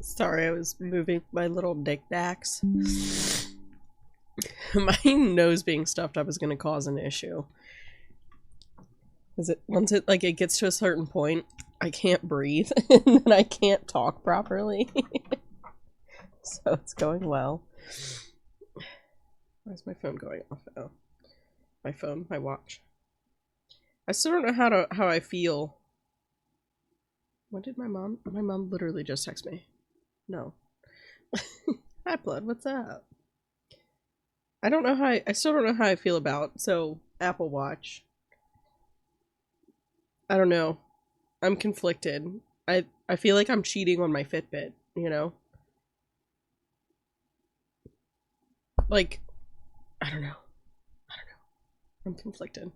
Sorry, I was moving my little knickknacks. My nose being stuffed up is going to cause an issue. Because once it gets to a certain point, I can't breathe and then I can't talk properly. So it's going well. Where's my phone going off? Oh, my phone, my watch. I still don't know how I feel. What did my mom? My mom literally just text me. No. Hi, Blood. What's up? I don't know how I still don't know how I feel about Apple Watch. I don't know. I'm conflicted. I feel like I'm cheating on my Fitbit, you know? Like, I don't know. I'm conflicted.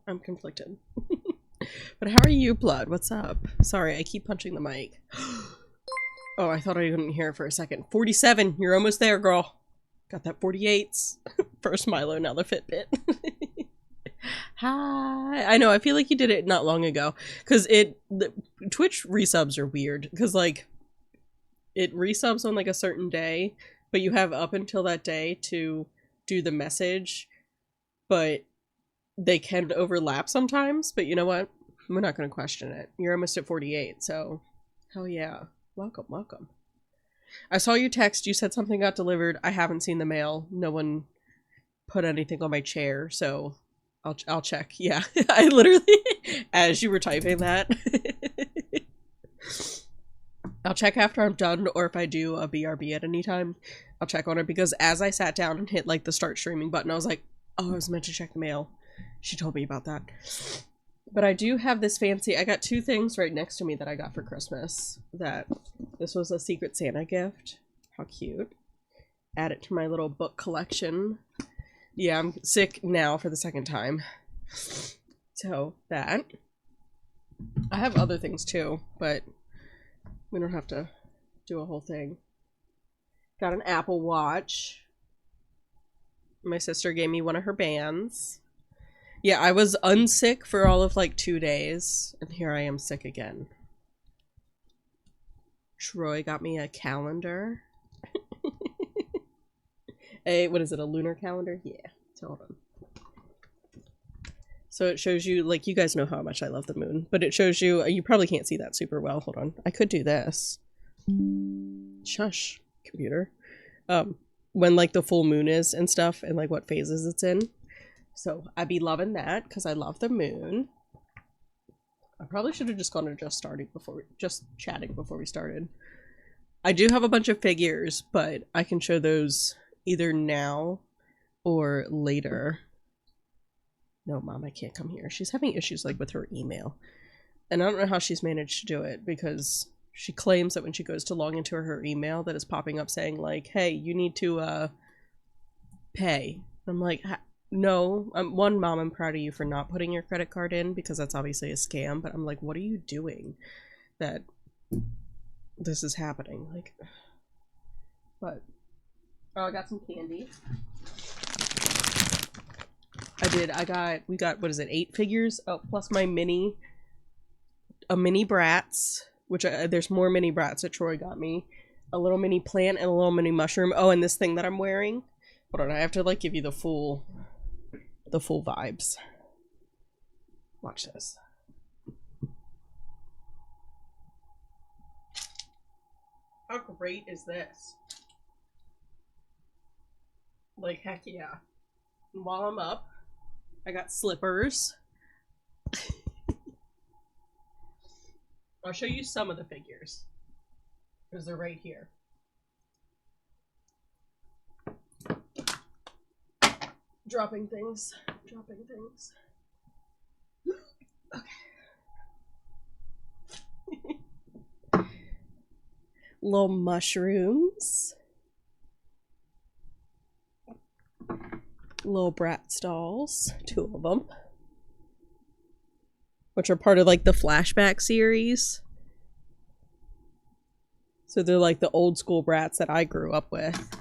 But how are you, Blood? What's up? Sorry, I keep punching the mic. Oh, I thought I couldn't hear it for a second. 47! You're almost there, girl. Got that 48s. First Milo, now the Fitbit. Hi. I know, I feel like you did it not long ago. Because Twitch resubs are weird. Because, like, it resubs on, like, a certain day. But you have up until that day to do the message. But they can overlap sometimes. But you know what? We're not going to question it. You're almost at 48, so hell yeah. Welcome, welcome. I saw your text. You said something got delivered. I haven't seen the mail. No one put anything on my chair, so I'll check. Yeah, I literally, as you were typing that, I'll check after I'm done, or if I do a BRB at any time, I'll check on it, because as I sat down and hit like the start streaming button, I was like, oh, I was meant to check the mail. She told me about that. But I do have this fancy, I got two things right next to me that I got for Christmas. This was a Secret Santa gift. How cute. Add it to my little book collection. Yeah, I'm sick now for the second time. So, that. I have other things too, but we don't have to do a whole thing. Got an Apple Watch. My sister gave me one of her bands. Yeah, I was unsick for all of like 2 days, and here I am sick again. Troy got me a calendar. What is it, a lunar calendar? Yeah, hold on. So it shows you, like, you guys know how much I love the moon, but it shows you, you probably can't see that super well. Hold on. I could do this. Shush, computer. When like the full moon is and stuff, and like what phases it's in. So I'd be loving that because I love the moon. I probably should have just gone to just chatting before we started. I do have a bunch of figures, but I can show those either now or later. No, Mom, I can't come here. She's having issues like with her email. And I don't know how she's managed to do it, because she claims that when she goes to log into her email that it's popping up saying like, hey, you need to pay. I'm like, no, one, Mom, I'm proud of you for not putting your credit card in, because that's obviously a scam, but I'm like, what are you doing that this is happening? Like, but, oh, I got some candy. We got, what is it, 8 figures? Oh, plus my mini Bratz, which there's more mini Bratz that Troy got me. A little mini plant and a little mini mushroom. Oh, and this thing that I'm wearing. Hold on, I have to like give you the full vibes. Watch this. How great is this? Like, heck yeah. And while I'm up, I got slippers. I'll show you some of the figures, because they're right here. Dropping things. Okay. Little mushrooms. Little Bratz dolls. 2 of them. Which are part of like the flashback series. So they're like the old school Bratz that I grew up with.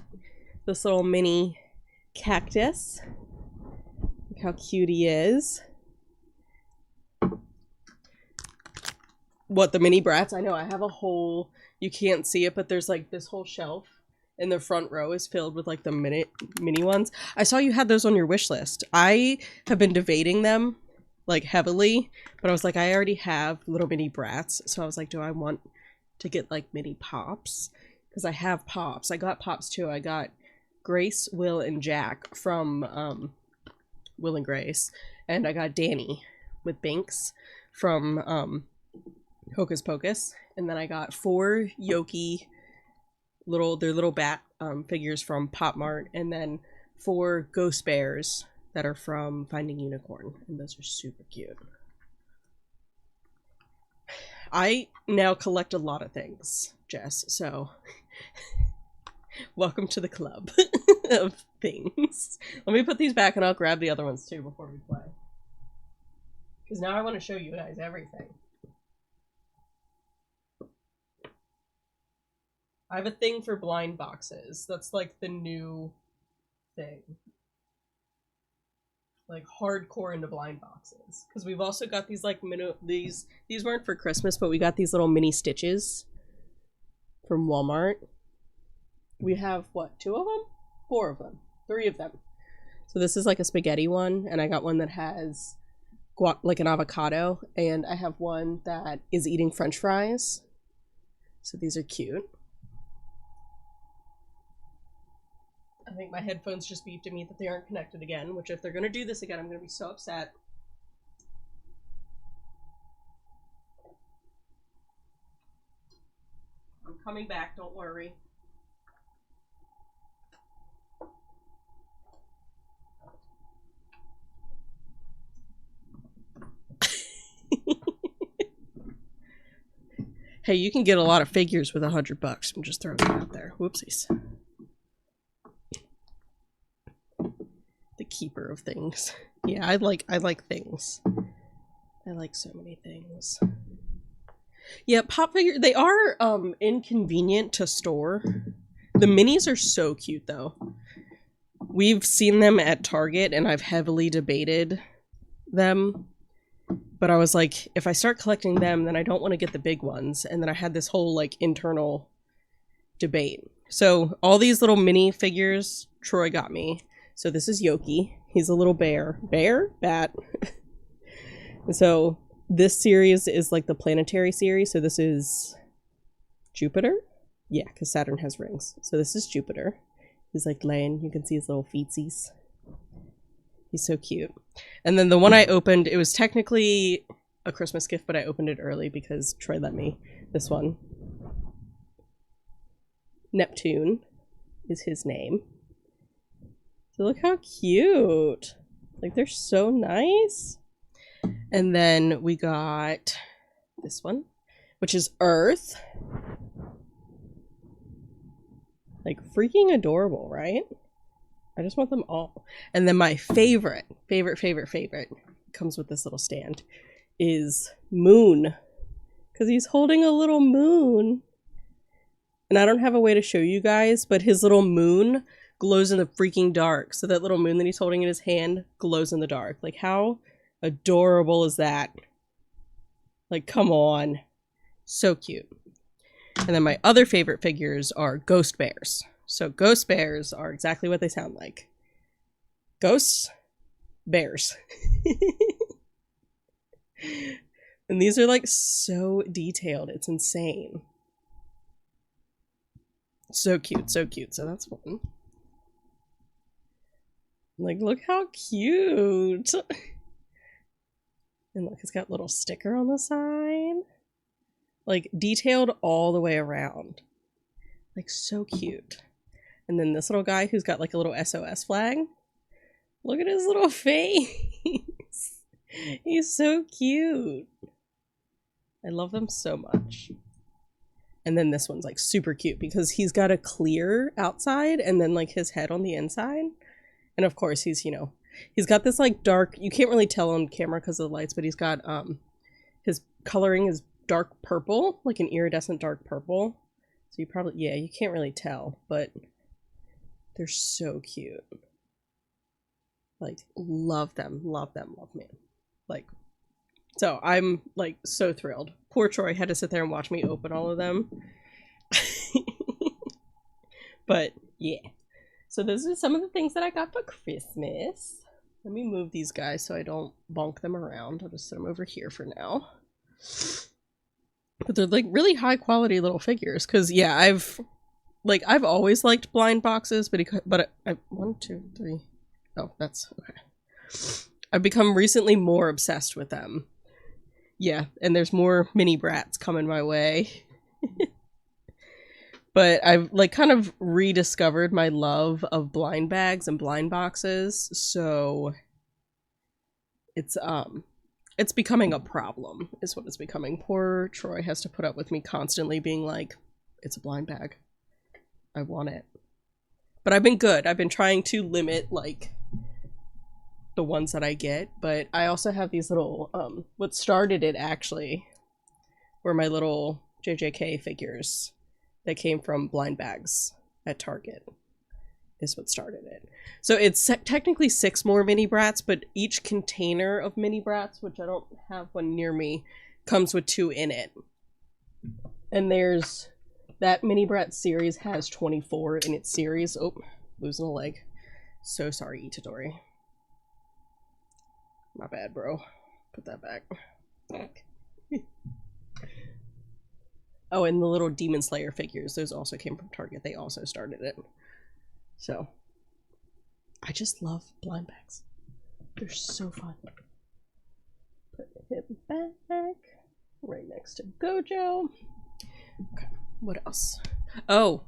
This little mini cactus. Look how cute he is. What, the mini brats? I know, I have a whole, you can't see it, but there's like this whole shelf in the front row is filled with like the mini ones. I saw you had those on your wish list. I have been debating them like heavily, but I was like, I already have little mini brats, so I was like, do I want to get like mini pops? Because I have pops. I got pops too. I got Grace, Will, and Jack from Will and Grace, and I got Danny with Binks from Hocus Pocus, and then I got 4 Yoki little bat figures from Pop Mart, and then 4 Ghost Bears that are from Finding Unicorn, and those are super cute. I now collect a lot of things, Jess, so welcome to the club of things. Let me put these back and I'll grab the other ones too before we play. Because now I want to show you guys everything. I have a thing for blind boxes. That's like the new thing. Like hardcore into blind boxes. Because we've also got these like these weren't for Christmas, but we got these little mini Stitches from Walmart. We have what, 2 of them? 4 of them. 3 of them. So this is like a spaghetti one, and I got one that has like an avocado, and I have one that is eating French fries. So these are cute. I think my headphones just beeped at me that they aren't connected again, which if they're going to do this again, I'm going to be so upset. I'm coming back, don't worry. Hey, you can get a lot of figures with $100. I'm just throwing it out there. Whoopsies. The keeper of things. Yeah, I like things. I like so many things. Yeah, pop figure, they are inconvenient to store. The minis are so cute though. We've seen them at Target and I've heavily debated them. But I was like, if I start collecting them, then I don't want to get the big ones. And then I had this whole like internal debate. So all these little mini figures Troy got me. So this is Yoki. He's a little bear. Bear? Bat. So this series is like the planetary series. So this is Jupiter. Yeah, because Saturn has rings. So this is Jupiter. He's like laying. You can see his little feetsies. He's so cute. And then the one I opened, it was technically a Christmas gift, but I opened it early because Troy let me. This one. Neptune is his name. So look how cute. Like, they're so nice. And then we got this one, which is Earth. Like, freaking adorable, right? I just want them all. And then my favorite comes with this little stand is Moon. Because he's holding a little moon. And I don't have a way to show you guys, but his little moon glows in the freaking dark. So that little moon that he's holding in his hand glows in the dark. Like, how adorable is that? Like, come on. So cute. And then my other favorite figures are Ghost Bears. So Ghost Bears are exactly what they sound like. Ghosts, bears. And these are like so detailed. It's insane. So cute, so cute. So that's one. Like, look how cute. And look, it's got a little sticker on the side. Like, detailed all the way around. Like, so cute. And then this little guy who's got like a little SOS flag. Look at his little face. He's so cute. I love them so much. And then this one's like super cute because he's got a clear outside and then like his head on the inside. And of course he's, you know, he's got this like dark, you can't really tell on camera because of the lights, but he's got, his coloring is dark purple, like an iridescent dark purple. So you probably, yeah, you can't really tell, but they're so cute. Like, love them, love them, love me. Like, So I'm like so thrilled. Poor Troy had to sit there and watch me open all of them. But yeah. So those are some of the things that I got for Christmas. Let me move these guys so I don't bonk them around. I'll just set them over here for now. But they're like really high quality little figures. Cause yeah, I've always liked blind boxes, but I 1, 2, 3. Oh, that's okay. I've become recently more obsessed with them. Yeah, and there's more mini brats coming my way. But I've like kind of rediscovered my love of blind bags and blind boxes, so it's becoming a problem, is what it's becoming. Poor Troy has to put up with me constantly being like, it's a blind bag. I want it. But I've been good. I've been trying to limit like the ones that I get, but I also have these little what started it actually were my little JJK figures that came from blind bags at Target is what started it. So it's technically 6 more mini brats, but each container of mini brats, which I don't have one near me, comes with 2 in it. And there's that mini brat series has 24 in its series. Oh, losing a leg. So sorry, Itadori. My bad, bro. Put that back. Oh, and the little Demon Slayer figures, those also came from Target. They also started it. So, I just love blind bags. They're so fun. Put him back. Right next to Gojo. Okay, what else? Oh!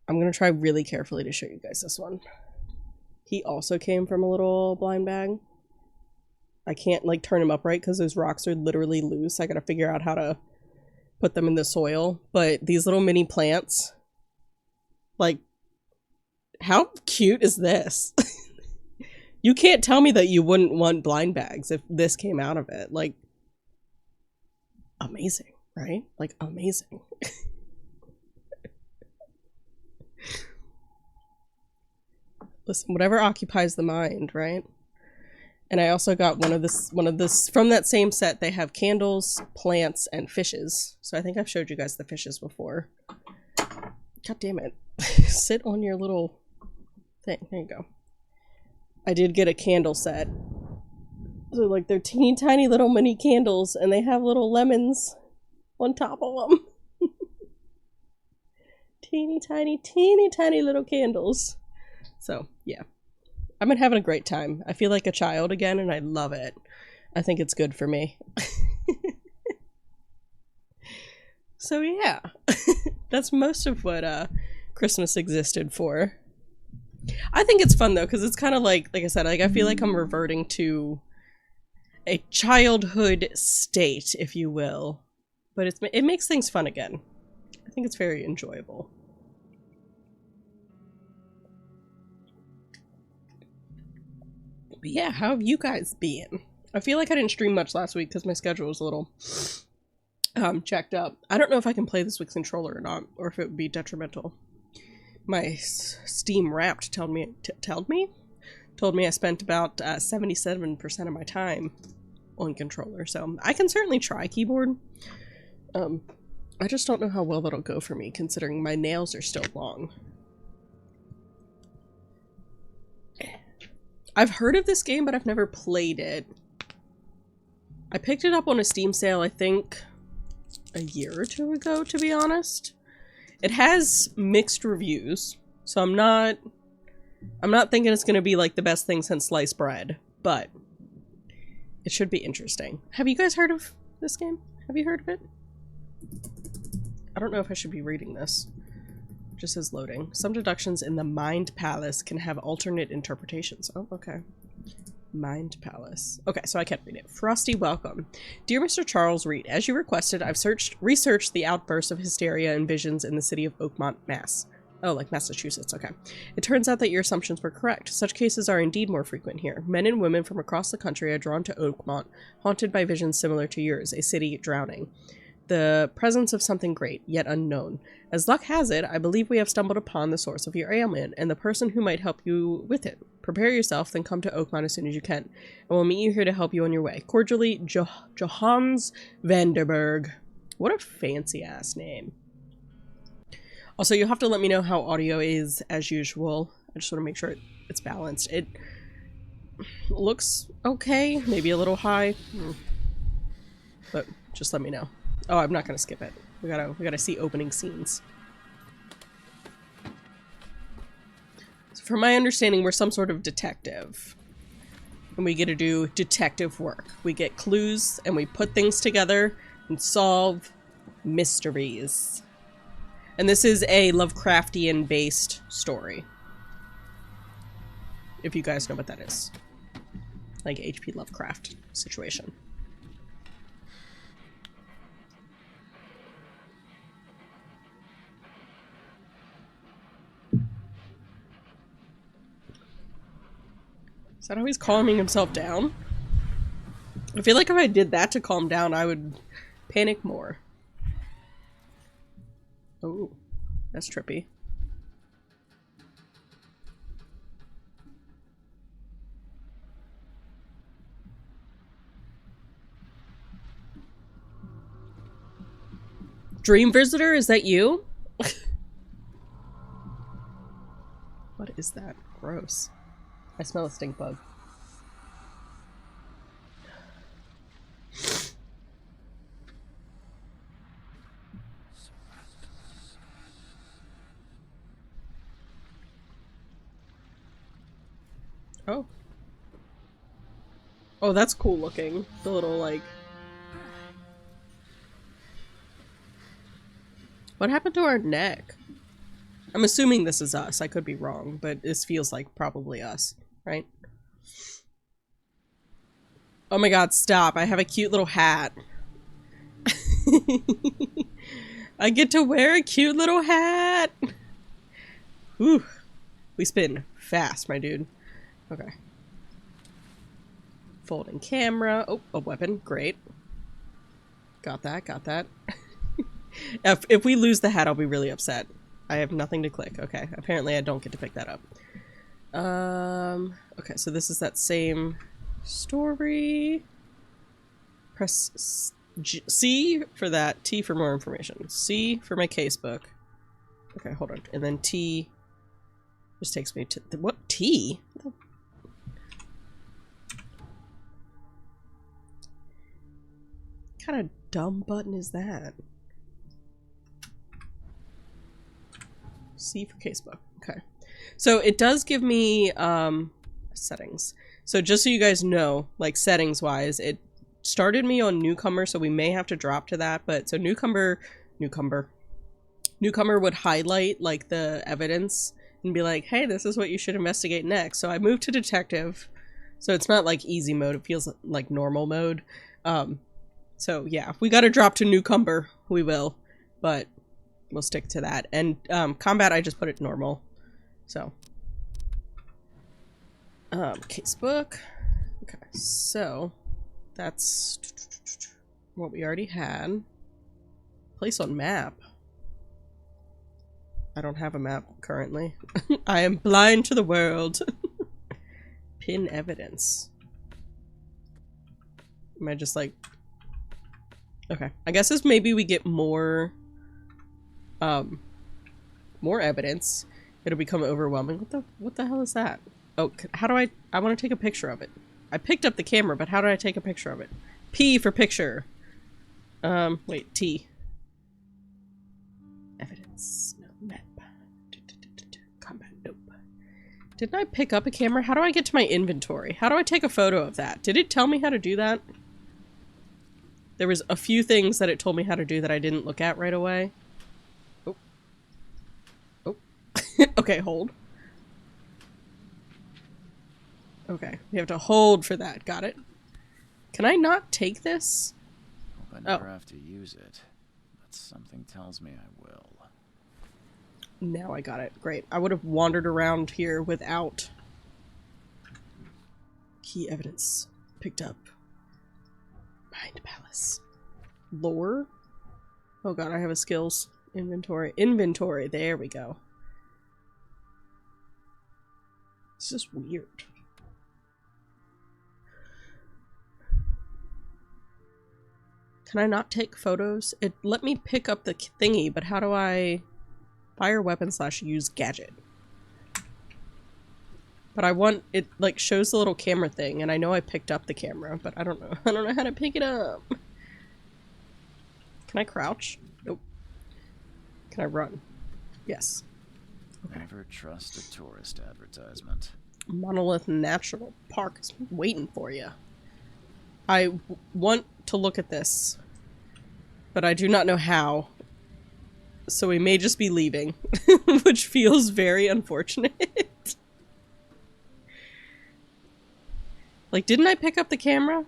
I'm gonna try really carefully to show you guys this one. He also came from a little blind bag. I can't, like, turn him upright because those rocks are literally loose. I gotta figure out how to put them in the soil. But these little mini plants, like, how cute is this? You can't tell me that you wouldn't want blind bags if this came out of it. Like, amazing, right? Like, amazing. Listen, whatever occupies the mind, right? And I also got one of this from that same set. They have candles, plants, and fishes. So I think I've showed you guys the fishes before. God damn it. Sit on your little thing. There you go. I did get a candle set. So like they're teeny tiny little mini candles and they have little lemons on top of them. Teeny tiny little candles. So yeah. I've been having a great time. I feel like a child again, and I love it. I think it's good for me. So yeah, that's most of what Christmas existed for. I think it's fun though, because it's kind of like I said, like I feel like I'm reverting to a childhood state, if you will. But it makes things fun again. I think it's very enjoyable. But yeah, how have you guys been? I feel like I didn't stream much last week because my schedule was a little checked up. I don't know if I can play this with controller or not, or if it would be detrimental. My Steam Wrapped told me I spent about 77% of my time on controller, so I can certainly try keyboard. I just don't know how well that'll go for me, considering my nails are still long. I've heard of this game, but I've never played it. I picked it up on a Steam sale, I think, a year or 2 ago, to be honest. It has mixed reviews, so I'm not thinking it's gonna be like the best thing since sliced bread, but it should be interesting. Have you guys heard of this game? Have you heard of it? I don't know if I should be reading this. It just says loading. Some deductions in the Mind Palace can have alternate interpretations. Oh, okay. Mind Palace. Okay, so I can't read it. Frosty welcome. Dear Mr. Charles Reed, as you requested, I've researched the outbursts of hysteria and visions in the city of Oakmont, Mass. Oh, like Massachusetts, okay. It turns out that your assumptions were correct. Such cases are indeed more frequent here. Men and women from across the country are drawn to Oakmont, haunted by visions similar to yours, a city drowning. The presence of something great, yet unknown. As luck has it, I believe we have stumbled upon the source of your ailment, and the person who might help you with it. Prepare yourself, then come to Oakmont as soon as you can, and we'll meet you here to help you on your way. Cordially, Johannes Vanderberg. What a fancy-ass name. Also, you'll have to let me know how audio is, as usual. I just want to make sure it's balanced. It looks okay, maybe a little high, but just let me know. Oh, I'm not gonna skip it. We gotta see opening scenes. So from my understanding, we're some sort of detective. And we get to do detective work. We get clues and we put things together and solve mysteries. And this is a Lovecraftian based story. If you guys know what that is. Like H.P. Lovecraft situation. Is that how he's calming himself down? I feel like if I did that to calm down, I would panic more. Oh, that's trippy. Dream visitor, is that you? What is that? Gross. I smell a stink bug. Oh. Oh, that's cool looking. The little, like... What happened to our neck? I'm assuming this is us. I could be wrong, but this feels like probably us, right? Oh my god, stop. I have a cute little hat. I get to wear a cute little hat! Whew. We spin fast, my dude. Okay. Folding camera. Oh, a weapon. Great. Got that, got that. If we lose the hat, I'll be really upset. I have nothing to click. Okay, apparently I don't get to pick that up. Okay, so this is that same story. Press C for that, T for more information. C for my casebook. Okay, hold on. And then T just takes me to... What? T? What kind of dumb button is that? C for casebook. Okay. So it does give me settings. So just so you guys know, like settings wise, it started me on newcomer, so we may have to drop to that, but so newcomer would highlight like the evidence and be like, hey, this is what you should investigate next. So I moved to detective. So it's not like easy mode, it feels like normal mode. So yeah, if we gotta drop to newcomer, we will, but we'll stick to that. And combat, I just put it normal. So casebook. Okay, so that's what we already had. Place on map. I don't have a map currently. I am blind to the world. Pin evidence. Am I just like... Okay. I guess as maybe we get more evidence, it'll become overwhelming. What the hell is that? Oh, how do I want to take a picture of it. I picked up the camera, but how do I take a picture of it? P for picture. Wait, T. Evidence. No, map. Combat, nope. Didn't I pick up a camera? How do I get to my inventory? How do I take a photo of that? Did it tell me how to do that? There was a few things that it told me how to do that I didn't look at right away. Oh. Oh. Okay, hold. Okay, we have to hold for that. Got it. Can I not take this? Hope I never have to use it, but something tells me I will. Now I got it. Great. I would have wandered around here without key evidence. Picked up. Mind Palace. Lore? Oh god, I have a skills inventory. Inventory, there we go. This is weird. Can I not take photos? It let me pick up the thingy, but how do I fire weapon / use gadget? But I want it like shows the little camera thing, and I know I picked up the camera, but I don't know. I don't know how to pick it up. Can I crouch? Nope. Can I run? Yes. Okay. Never trust a tourist advertisement. Monolith National Park is waiting for you. I want to look at this, but I do not know how. So we may just be leaving, which feels very unfortunate. Like, didn't I pick up the camera?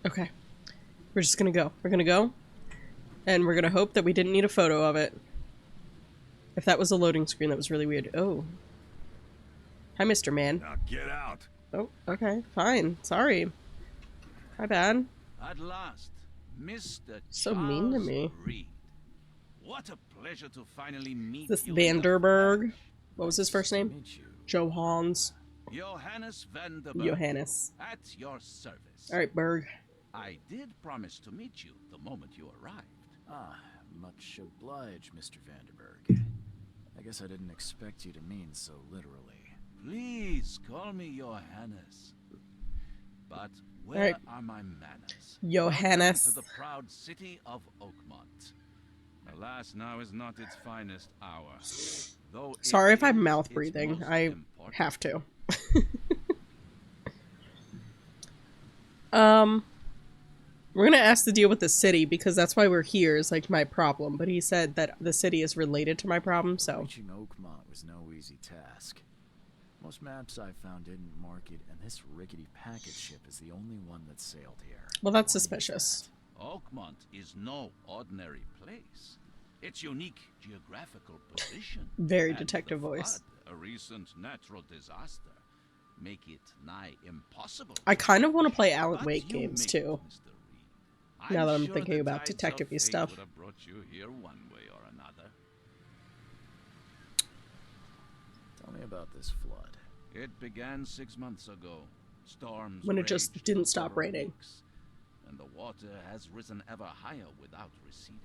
Okay. We're just gonna go. We're gonna go. And we're gonna hope that we didn't need a photo of it. If that was a loading screen, that was really weird. Oh. Hi, Mr. Man. Now get out. Oh, okay. Fine. Sorry. My bad. At last, Mr. So mean to me. Reed. What a pleasure to finally meet This you. Vanderberg. What was his first name? Meet you. Johannes. Johannes Vanderberg. Johannes. At your service. Alright, Berg. I did promise to meet you the moment you arrived. Ah, much obliged, Mr. Vanderberg. I guess I didn't expect you to mean so literally. Please call me Johannes. But where are my manners? Johannes. Welcome to the proud city of Oakmont. Alas, now is not its finest hour. Though Sorry if I'm is mouth its breathing. most I important. have to. We're gonna ask to deal with the city because that's why we're here is like my problem. But he said that the city is related to my problem, so. Reaching Oakmont was no easy task. Most maps I found didn't mark it, and this rickety packet ship is the only one that sailed here. Well, that's Why is suspicious. Oakmont is no ordinary place. Its unique geographical position Very and detective the voice. flood, a recent natural disaster, make it nigh impossible. I kind of want to play Alan But Wake you games make too. it, Mr. Reed. Now that I'm sure thinking the about tides of detective-y fate stuff. would have brought you here one way or another. Tell me about this flood. It began 6 months ago. Storms When it just raged didn't for stop several raining. weeks, and the water has risen ever higher without receding.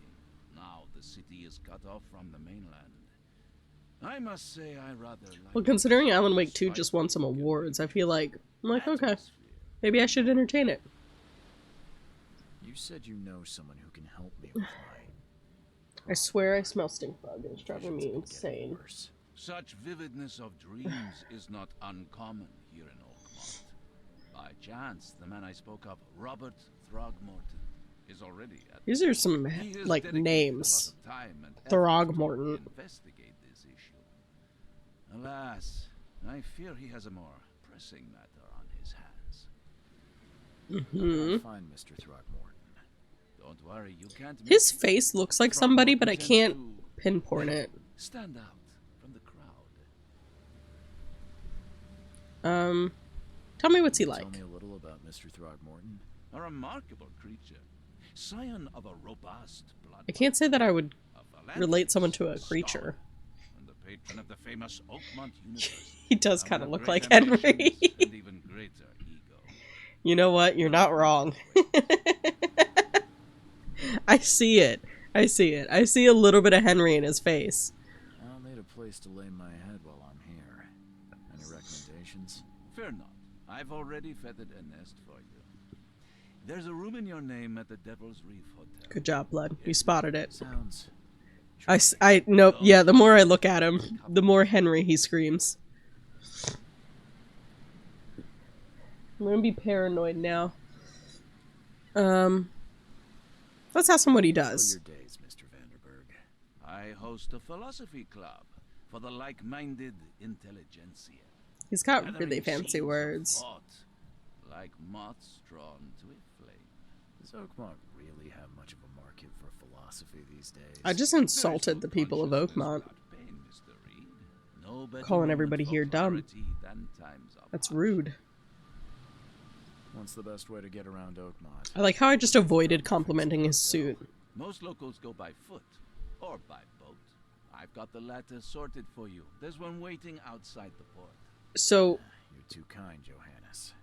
Now the city is cut off from the mainland. I must say I rather like Well, considering it, Alan Wake 2 despite just won some the awards, I feel like, I'm like, okay, atmosphere. maybe I should entertain it. You said you know someone who can help me with mine. I swear I smell stink bug. It's driving me Getting insane. worse. Such vividness of dreams is not uncommon here in Oakmont. By chance, the man I spoke of, Robert Throgmorton, is already at These are some, He has like, dedicated names. a lot of time and effort Throgmorton. to investigate this issue. Alas, I fear he has a more pressing matter on his hands. Hmm. Find Mr. Throgmorton. Don't worry, you can't miss His it. face looks like somebody, but I Throgmorton can't tends to pinpoint it. stand out from the crowd. Tell me what's he Tell like. me a little about Mr. Throgmorton. A remarkable creature, scion of a robust blood. I can't say that I would a relate someone to a philanthropist, creature. scholar, and the patron of the famous Oakmont University. He does A kind man of look great like Henry. ambitions and even greater ego. You know what? You're not wrong. I see it. I see it. I see a little bit of Henry in his face. I'll need a place to lay my head while I'm here. Any recommendations? Fear not. I've already feathered a nest for you. There's a room in your name at the Devil's Reef Hotel. Good job, Blood. You spotted it. Sounds. Nope. Yeah, the more I look at him, the more Henry he screams. I'm gonna be paranoid now. Let's ask him what he For does. your days, Mr. Vanderberg. I host a philosophy club for the like-minded intelligentsia. He's got Gathering really fancy seeds of words. thought, like moths drawn to a flame. Does Oakmont really have much of a market for philosophy these days? I just There is insulted no the people of consciousness Oakmont. without pain, Mr. Reed. No No better Calling moment everybody for here dumb. clarity than times of That's hardship. rude. What's the best way to get around Oakmont? I like how I just avoided complimenting his suit. Most locals go by foot or by boat. I've got the latter sorted for you. There's one waiting outside the port. So, You're too kind, Johannes.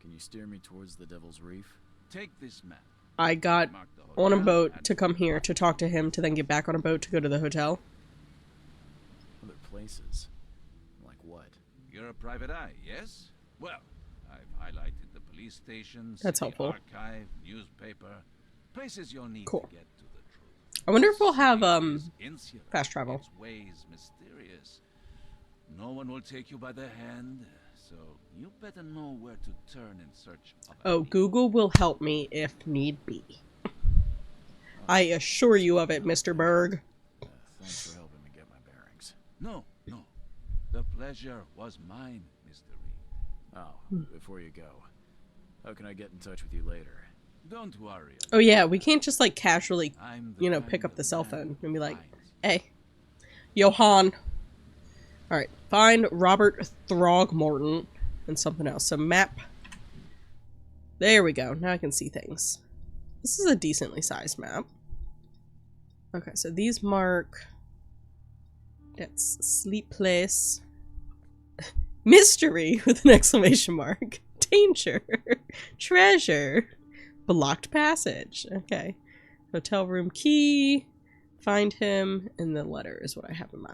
Can you steer me towards the Devil's Reef? Take this map. I got Mark the on a hotel boat and to come here to talk to him to then get back on a boat to go to the hotel. Other places? Like what? You're a private eye, yes? Well, I've highlighted the police stations, That's the helpful. archive, newspaper, places you'll need Cool. to get to the truth. I wonder if we'll have, City is insular, fast travel. its ways mysterious. No one will take you by the hand, so you better know where to turn in search of a Oh, lead. Google will help me if need be. I assure you of it, Mr. Berg. Thanks for helping me get my bearings. No. The pleasure was mine, Mr. Reed. Oh, before you go, how can I get in touch with you later? Don't worry. Oh yeah, we can't just like casually, I'm the you know, kind pick up of the cell man phone who and be like, finds. hey, Johan. Alright, find Robert Throgmorton and something else. So map. There we go. Now I can see things. This is a decently sized map. Okay, so these mark... That's Sleep Place. Mystery with an exclamation mark. Danger. Treasure. Blocked passage. Okay. Hotel room key. Find him. And the letter is what I have in my...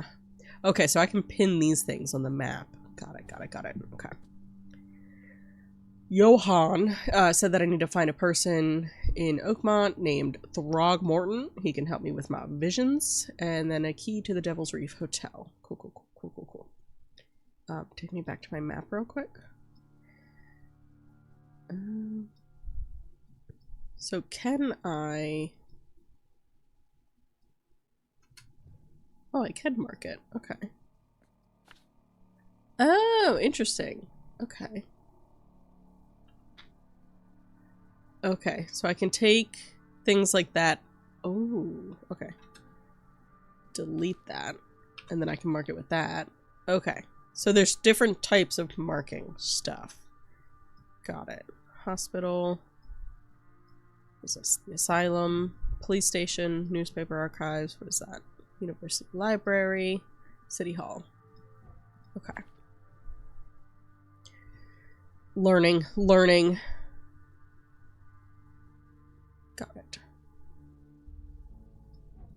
Okay, so I can pin these things on the map. Got it. Okay. Johan said that I need to find a person in Oakmont named Throgmorton. He can help me with my visions. And then a key to the Devil's Reef Hotel. Cool. Take me back to my map real quick. So can I... Oh, I can mark it. Okay. Oh, interesting. Okay. Okay, so I can take things like that. Oh, okay. Delete that. And then I can mark it with that. Okay. So there's different types of marking stuff. Got it. Hospital. Is this the asylum? Police station. Newspaper archives. What is that? University library. City hall. Okay. Learning. Got it.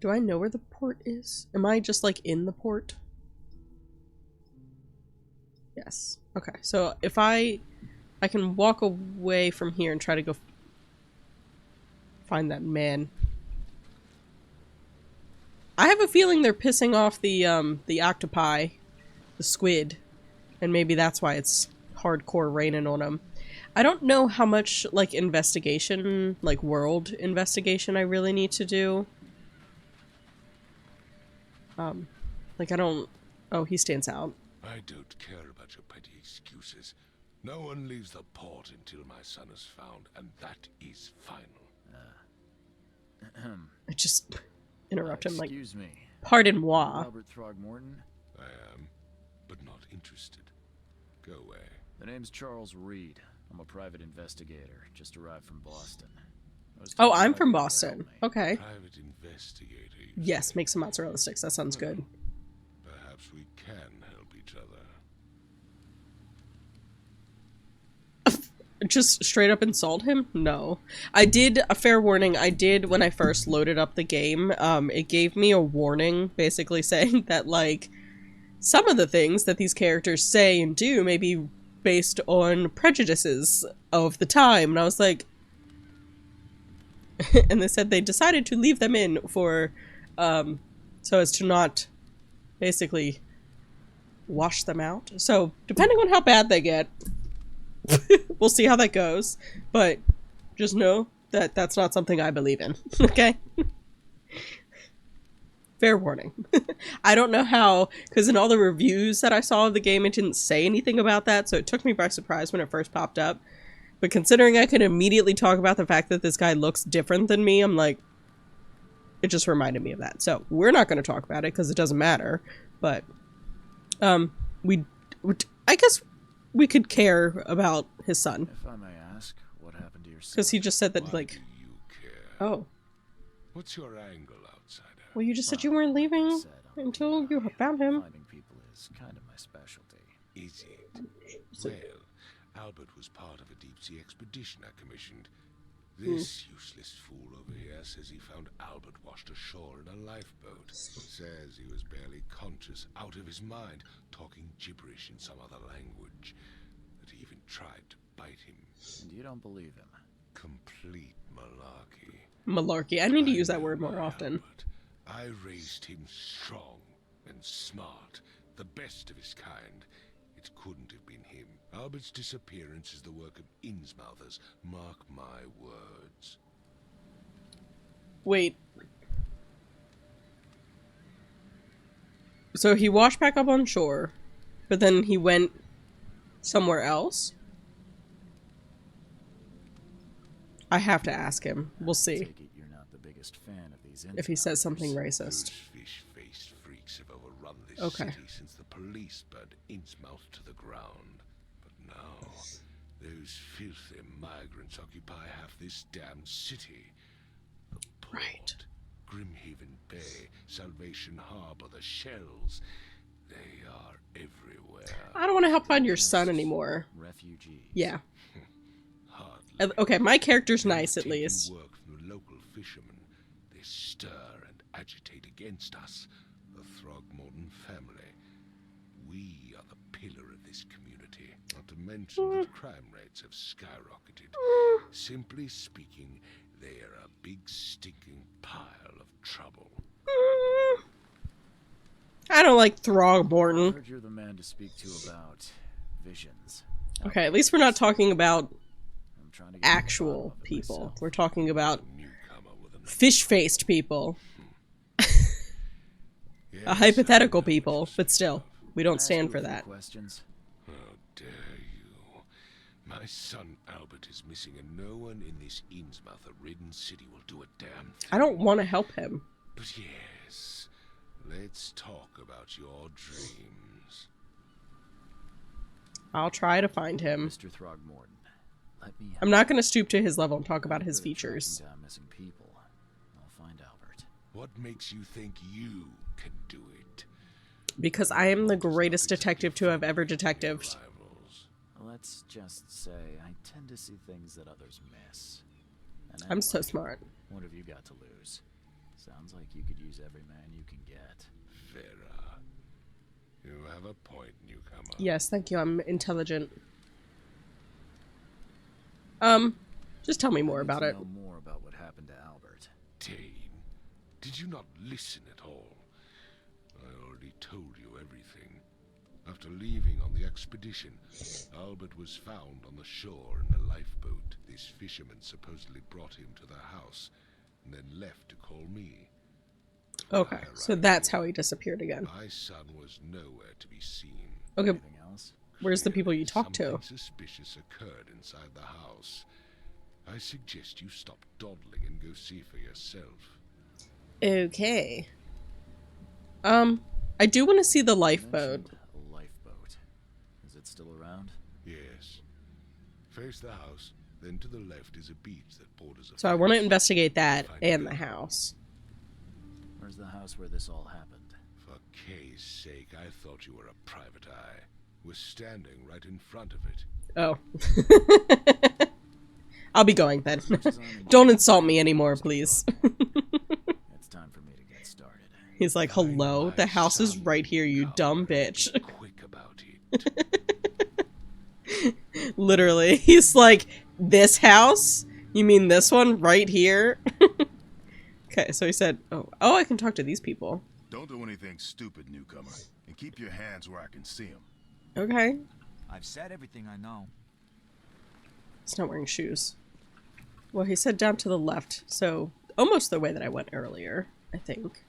Do I know where the port is? Am I just like in the port? Yes. Okay. So if I can walk away from here and try to go find that man. I have a feeling they're pissing off the octopi, the squid, and maybe that's why it's hardcore raining on them. I don't know how much, like, investigation, like, world investigation I really need to do. Like, I don't... Oh, he stands out. I don't care about your petty excuses. No one leaves the port until my son is found, and that is final. I just interrupt him, like, Excuse me. pardon-moi. Robert Throgmorton? I am, but not interested. Go away. The name's Charles Reed. I'm a private investigator. Just arrived from Boston. I was Oh, told I'm you from might be able to Boston. help me. Okay. Private investigator, you Yes, say? make some mozzarella sticks. That sounds good. Perhaps we can help each other. Just straight up insult him? No. I did, a fair warning, I did when I first loaded up the game, it gave me a warning basically saying that, like, some of the things that these characters say and do may be based on prejudices of the time, and I was like... and they said they decided to leave them in for, so as to not, basically, wash them out. So, depending on how bad they get... we'll see how that goes, but just know that that's not something I believe in, okay? Fair warning. I don't know how, because in all the reviews that I saw of the game, it didn't say anything about that, so it took me by surprise when it first popped up. But considering I could immediately talk about the fact that this guy looks different than me, I'm like, it just reminded me of that. So, we're not going to talk about it, because it doesn't matter, but We, I guess we could care about his son. If I may ask, what happened to your son? Because he just said that, Why like, do you care? oh. What's your angle, outsider? Well, you just said you weren't leaving until you found him. Finding people is kind of my specialty. Is it? Well, Albert was part of a deep-sea expedition I commissioned. This useless fool over here says he found Albert washed ashore in a lifeboat. Says he was barely conscious, out of his mind, talking gibberish in some other language. That he even tried to bite him. And you don't believe him? Complete malarkey. Malarkey. I need to use that word more often. Albert. I raised him strong and smart, the best of his kind. It couldn't have been him. Albert's disappearance is the work of Innsmouthers. Mark my words. Wait. So he washed back up on shore, but then he went somewhere else? I have to ask him. We'll see. Take it you're not the biggest fan of these If he says something Innsmouters. racist. Those fish-faced freaks have overrun this Okay. city since the police burned Innsmouth to the ground. But now, those filthy migrants occupy half this damned city. The port, Right. Grimhaven Bay, Salvation Harbor, the shells. They are everywhere. I don't want to help find your son anymore. Refugees. Yeah. Hardly. Okay, my character's They've nice at taken least. work from the local fishermen. They stir and agitate against us, the Throgmorton family. We are the pillar of this community. Not to mention that crime rates have skyrocketed. Simply speaking, they are a big stinking pile of trouble. I don't like I Throgmorton. heard you're the man to speak to about visions. Okay, at least we're not talking about I'm trying to get to the bottom actual of it people. myself. We're talking about Newcomer with an fish-faced people. Yes, Hypothetical I know people, what but you're still, saying. we Can I don't ask stand you for a few that. questions? How dare you? My son Albert is missing, and no one in this Innsmouth-ridden city will do a damn thing. I don't want to help him. But yes, let's talk about your dreams. I'll try to find him. Mr. Throgmorton, let me I'm not going to stoop to his level and talk about his Good at tracking features. down missing people. I'll find Albert. What makes you think you can do it? Because I am the greatest detective to have ever detectived. Rivals. Let's just say I tend to see things that others miss. And I'm so anyway, smart. What have you got to lose? Sounds like you could use every man you can get. Vera, you have a point, newcomer. Yes, thank you. I'm intelligent. Just tell me more I need about to it. know more about what happened to Albert. Tane, did you not listen at all? I already told you everything. After leaving on the expedition, Albert was found on the shore in a lifeboat. This fisherman supposedly brought him to the house, and then left to call me. Okay, so that's how he disappeared again. My son was nowhere to be seen. Okay, Anything else? where's the people you talk to? Something suspicious occurred inside the house. I suggest you stop dawdling and go see for yourself. Okay. I do want to see the lifeboat. Mentioned a lifeboat. Is it still around? Yes. Face the house, then to the left is a beach that borders a So I want to forest. investigate that and the house. Where's the house where this all happened? For Kay's sake, I thought you were a private eye. We're standing right in front of it. Oh. I'll be going then. Much as I'm Don't insult me anymore, please. It's time for me to get started. He's like, hello, the house is right here, you dumb bitch. Quick about it. Literally. He's like, this house? You mean this one right here? Okay, so he said, oh, I can talk to these people. Don't do anything stupid, newcomer, and keep your hands where I can see them. Okay. I've said everything I know. He's not wearing shoes. Well, he said down to the left, so almost the way that I went earlier, I think.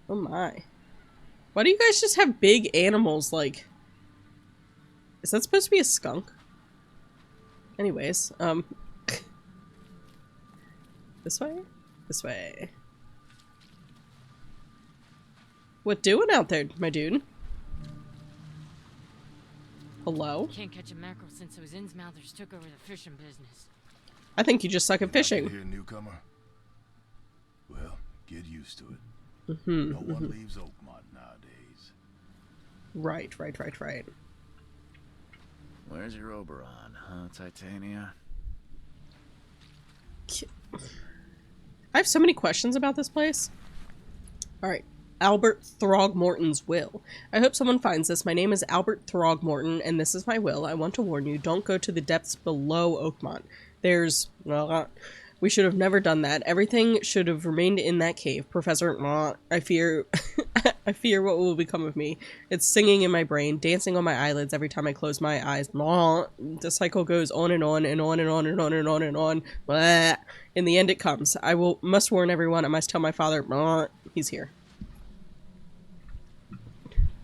Oh my. Why do you guys just have big animals, like... Is that supposed to be a skunk? Anyways, This way? This way. What doing out there, my dude? Hello? Can't catch a mackerel since those Innsmouthers took over the fishing business. I think you just suck at fishing. Here, newcomer. Well, get used to it. No one leaves Oakmont nowadays. Right. Where's your Oberon, huh, Titania? I have so many questions about this place. Alright. Albert Throgmorton's will. I hope someone finds this. My name is Albert Throgmorton, and this is my will. I want to warn you, don't go to the depths below Oakmont. There's... we should have never done that. Everything should have remained in that cave. Professor... I fear... I fear what will become of me. It's singing in my brain, dancing on my eyelids every time I close my eyes. The cycle goes on and on and on and on and on and on and on. Blah. In the end it comes. Must warn everyone. I must tell my father. He's here.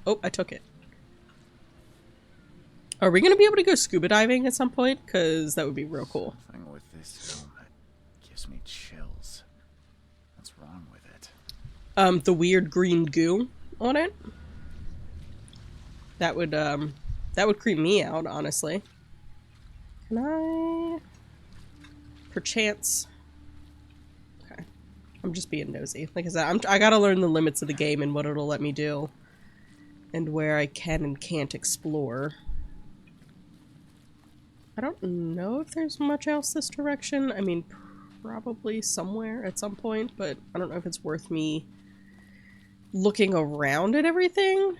Oh, I took it. Are we going to be able to go scuba diving at some point? Because that would be real cool. Something with this helmet gives me chills. What's wrong with it? The weird green goo on it. That would creep me out, honestly. Can I... Perchance... Okay. I'm just being nosy. Like I said, I gotta learn the limits of the game and what it'll let me do. And where I can and can't explore. I don't know if there's much else this direction. I mean, probably somewhere at some point, but I don't know if it's worth me looking around at everything.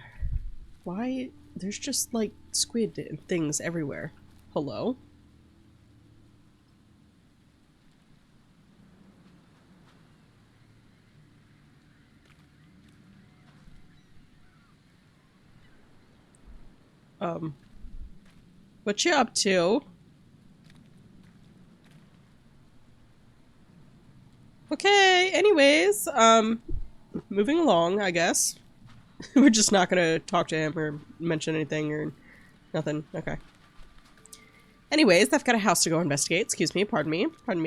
Why? There's just, like, squid and things everywhere. Hello? What you up to? Okay, anyways, moving along, I guess. We're just not gonna talk to him or mention anything or nothing. Okay. Anyways, I've got a house to go investigate. Excuse me, pardon me. Let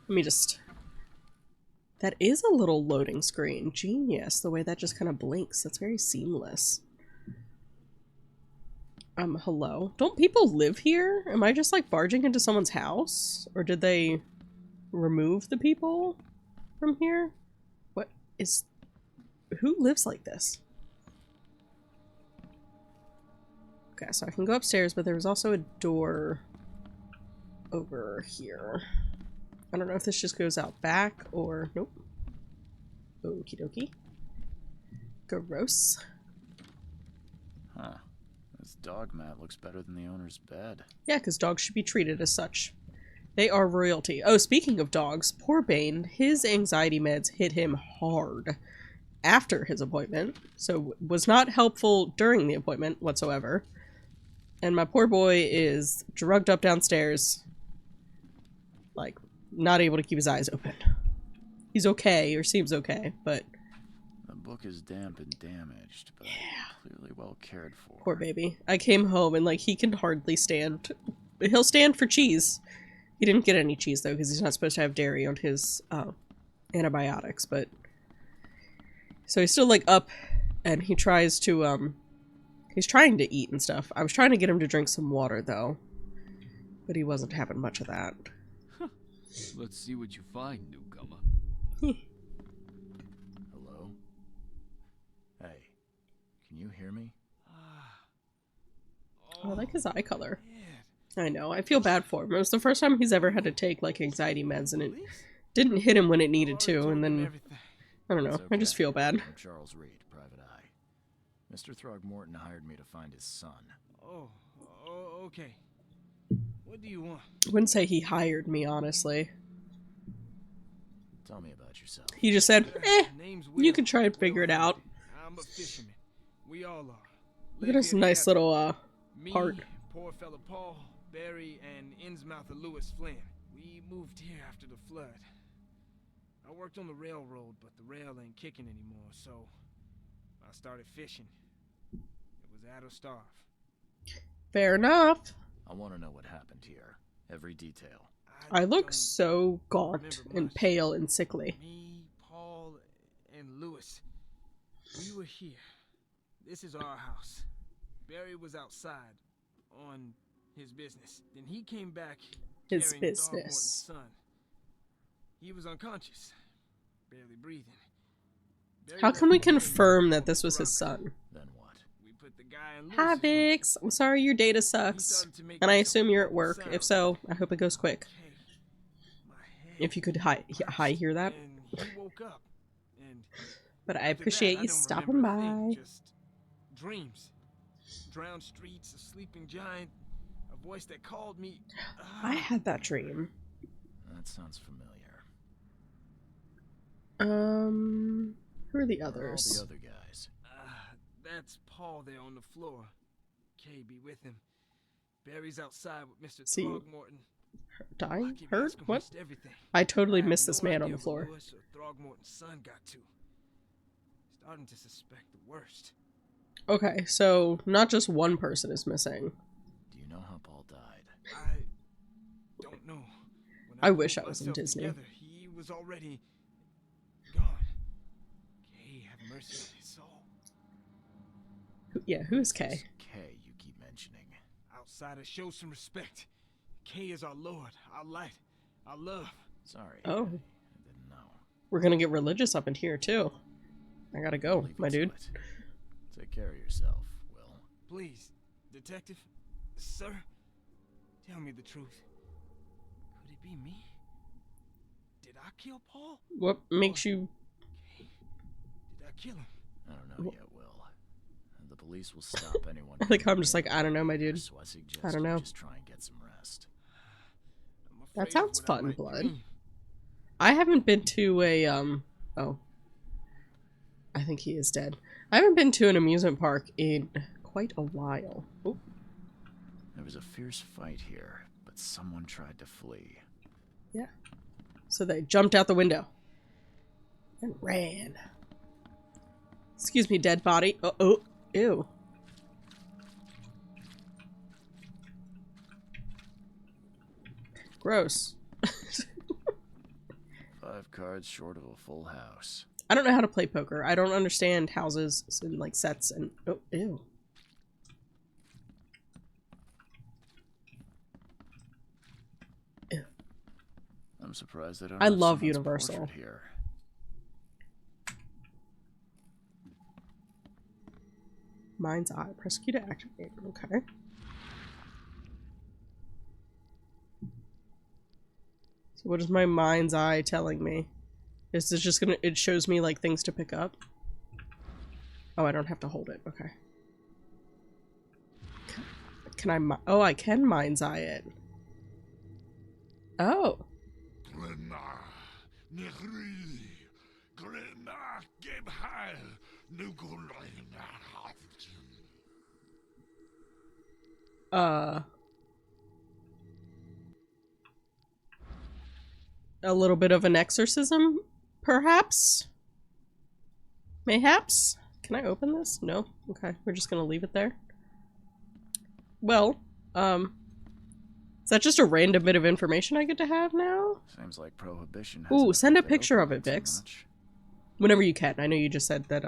me just... That is a little loading screen. Genius, the way that just kind of blinks. That's very seamless. Hello? Don't people live here? Am I just, like, barging into someone's house? Or did they remove the people from here? What is... Who lives like this? Okay, so I can go upstairs, but there was also a door over here. I don't know if this just goes out back or... Nope. Okie dokie. Gross. Huh. This dog mat looks better than the owner's bed. Yeah, because dogs should be treated as such. They are royalty. Oh, speaking of dogs, poor Bane, his anxiety meds hit him hard after his appointment, so was not helpful during the appointment whatsoever. And my poor boy is drugged up downstairs, like, not able to keep his eyes open. He's okay, or seems okay, but... The book is damp and damaged, but clearly well cared for. Poor baby. I came home and, like, he can hardly stand. He'll stand for cheese. He didn't get any cheese, though, because he's not supposed to have dairy on his antibiotics, but... So he's still, like, up, and he tries to, he's trying to eat and stuff. I was trying to get him to drink some water, though. But he wasn't having much of that. Let's see what you find, newcomer. Hello? Hey, can you hear me? Oh, I like his eye color. I know, I feel bad for him. It was the first time he's ever had to take, like, anxiety meds, and it didn't hit him when it needed to, and then... I don't know, I just feel bad. I'm Charles Reed, Private Eye. Mr. Throgmorton hired me to find his son. Oh, okay. What do you want? Wouldn't say he hired me, honestly. Tell me about yourself. He just said, you can try and figure it out. I'm a fisherman. We all are. Look at this nice little, part. Me, poor fella Paul, Barry, and Innsmouther Lewis Flynn. We moved here after the flood. I worked on the railroad, but the rail ain't kicking anymore, so I started fishing. It was add or starve. Fair enough. I want to know what happened here. Every detail. I look so gaunt and pale and sickly. Me, Paul, and Lewis. We were here. This is our house. Barry was outside on his business. Then he came back His carrying business. Throckmorton's son. He was unconscious, barely breathing. Barry How left can we the building confirm to that this the was his truck. son? Then what? We put the guy in Hi, Lewis's room. Vix. I'm sorry your data He sucks. started to make And I this assume you're at horrible work. sound. If so, I hope it goes quick. Okay. My head If you could hi hear that. And he woke up. And But I after that, appreciate I you don't stopping remember a thing, by. Just dreams. Drowned streets, a sleeping giant, a voice that called me. I had that dream. That sounds familiar. Who are the Where are all others? the other guys? That's Paul there on the floor. Kay be with him. Barry's outside with Mr. See. Throgmorton. I Dying? keep Hurt? asking What? almost everything. I totally I have missed this no man on idea the floor. what Lewis or Throgmorton's son got to. Starting to suspect the worst. Okay, so not just one person is missing. Do you know how Paul died? I don't know. When I wish pulled I was in myself Disney. Together, he was already gone. Kay, have mercy on his soul. Yeah, who's Kay? Kay, you keep mentioning. Outsiders, show some respect. Kay is our Lord, our light, our love. Sorry. Oh. I didn't know. We're gonna get religious up in here, too. I gotta go, Leave my it to dude. it. Take care of yourself, Will. Please, detective, sir, tell me the truth. Could it be me? Did I kill Paul? What makes you... Kay, did I kill him? I don't know yet, Will. The police will stop anyone. I think coming I'm just in like, I don't know, my here, dude. so I suggest I don't you know. just try and get some rest. I'm That afraid of sounds what I fun, might Blood. dream. I haven't been to a, oh. I think he is dead. I haven't been to an amusement park in quite a while. Oh, There was a fierce fight here, but someone tried to flee. yeah. So they jumped out the window. And ran. Excuse me, dead body. Oh, ew. Gross. 5 cards short of a full house. I don't know how to play poker. I don't understand houses and like sets and oh, ew. Ew. I'm surprised they don't. I have love someone's Universal. portrait here. Mind's eye. Press Q to activate. Okay. So what is my mind's eye telling me? Is this just gonna, it shows me like things to pick up? Oh, I don't have to hold it. Okay. Can I, oh, I can mind's eye it. Oh. A little bit of an exorcism, perhaps? Mayhaps? Can I open this? No? Okay, we're just gonna leave it there. Well, is that just a random bit of information I get to have now? Seems like prohibition. Ooh, hasn't send a affected picture of it, Oakland too Vix. much. Whenever you can. I know you just said that,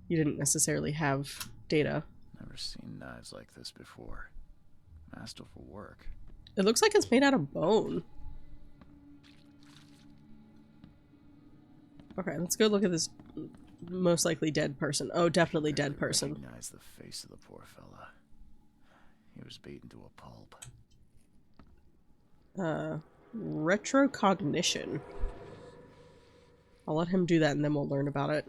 you didn't necessarily have data. Never seen knives like this before. Masterful work. It looks like it's made out of bone. Okay, let's go look at this most likely dead person. Oh, definitely dead person. Recognize the face of the poor fella. He was beaten to a pulp. Retrocognition. I'll let him do that and then we'll learn about it.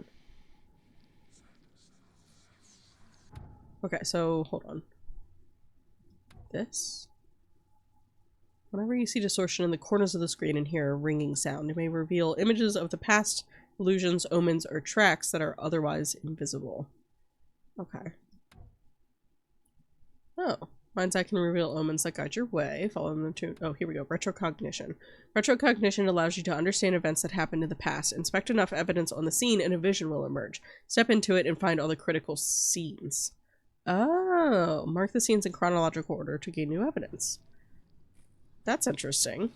Okay, so hold on. This. Whenever you see distortion in the corners of the screen and hear a ringing sound, it may reveal images of the past, illusions, omens, or tracks that are otherwise invisible. Okay. Oh. Mind's eye can reveal omens that guide your way. Follow them to... Oh, here we go. Retrocognition. Retrocognition allows you to understand events that happened in the past. Inspect enough evidence on the scene and a vision will emerge. Step into it and find all the critical scenes. Oh. Mark the scenes in chronological order to gain new evidence. That's interesting.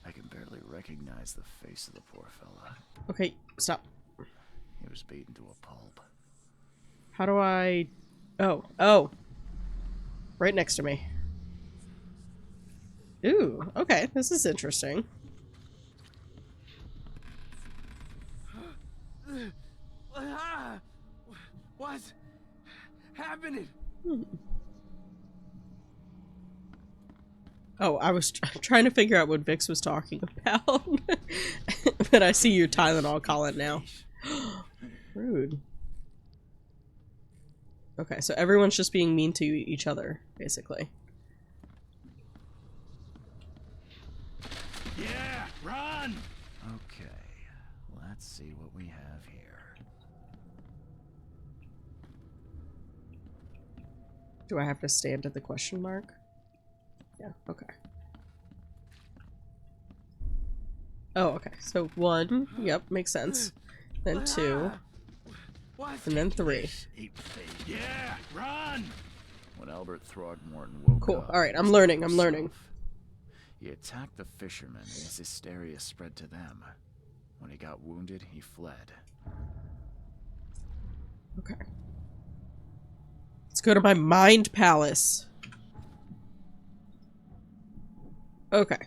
I can barely recognize the face of the poor fella. Okay, stop. He was beaten to a pulp. How do I... Oh. Right next to me. Ooh, okay. This is interesting. What's happening? Oh, I was trying to figure out what Vix was talking about. But I see your Tylenol calling now. Rude. Okay, so everyone's just being mean to each other, basically. Yeah, run! Okay, let's see what we have here. Do I have to stand at the question mark? Yeah, okay. Oh, okay. So 1, yep, makes sense. Then 2, and then 3. Yeah, run! When Albert Throgmorton woke Cool. up... Alright, he I'm was learning, not I'm learning. himself. He attacked the fishermen, and his hysteria spread to them. When he got wounded, he fled. Okay. Let's go to my mind palace. Okay.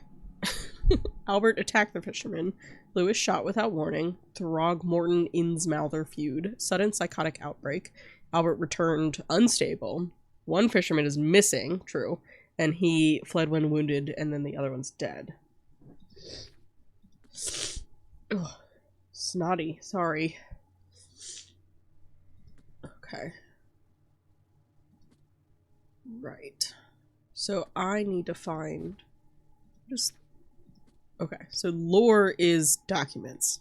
Albert attacked the fisherman. Lewis shot without warning. Throgmorton-Innsmouther feud. Sudden psychotic outbreak. Albert returned unstable. One fisherman is missing, true, and he fled when wounded, and then the other one's dead. Ugh. Snotty, sorry. Okay. Right. So I need to find... just... Okay, so lore is documents.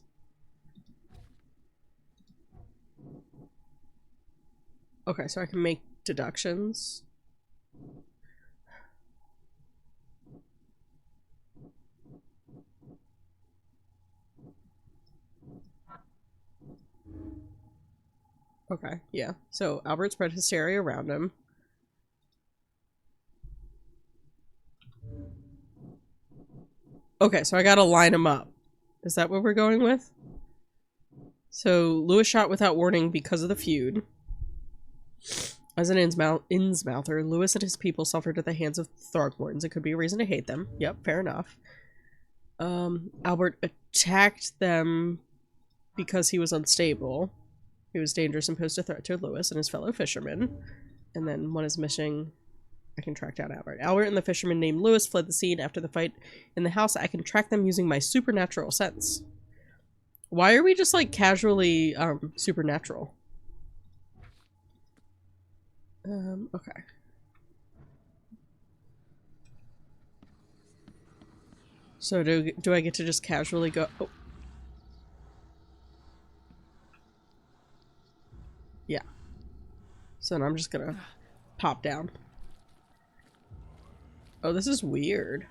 Okay, so I can make deductions. Okay, yeah. So Albert spread hysteria around him. Okay, so I gotta line them up. Is that what we're going with? So Lewis shot without warning because of the feud. As an Innsmouther, Lewis and his people suffered at the hands of Throgmortons. It could be a reason to hate them. Yep, fair enough. Albert attacked them because he was unstable. He was dangerous and posed a threat to Lewis and his fellow fishermen. And then one is missing. I can track down Albert. Albert and the fisherman named Lewis fled the scene after the fight in the house. I can track them using my supernatural sense. Why are we just like casually supernatural? Okay. So do I get to just casually go? Oh. Yeah. So then I'm just gonna pop down. Oh, this is weird.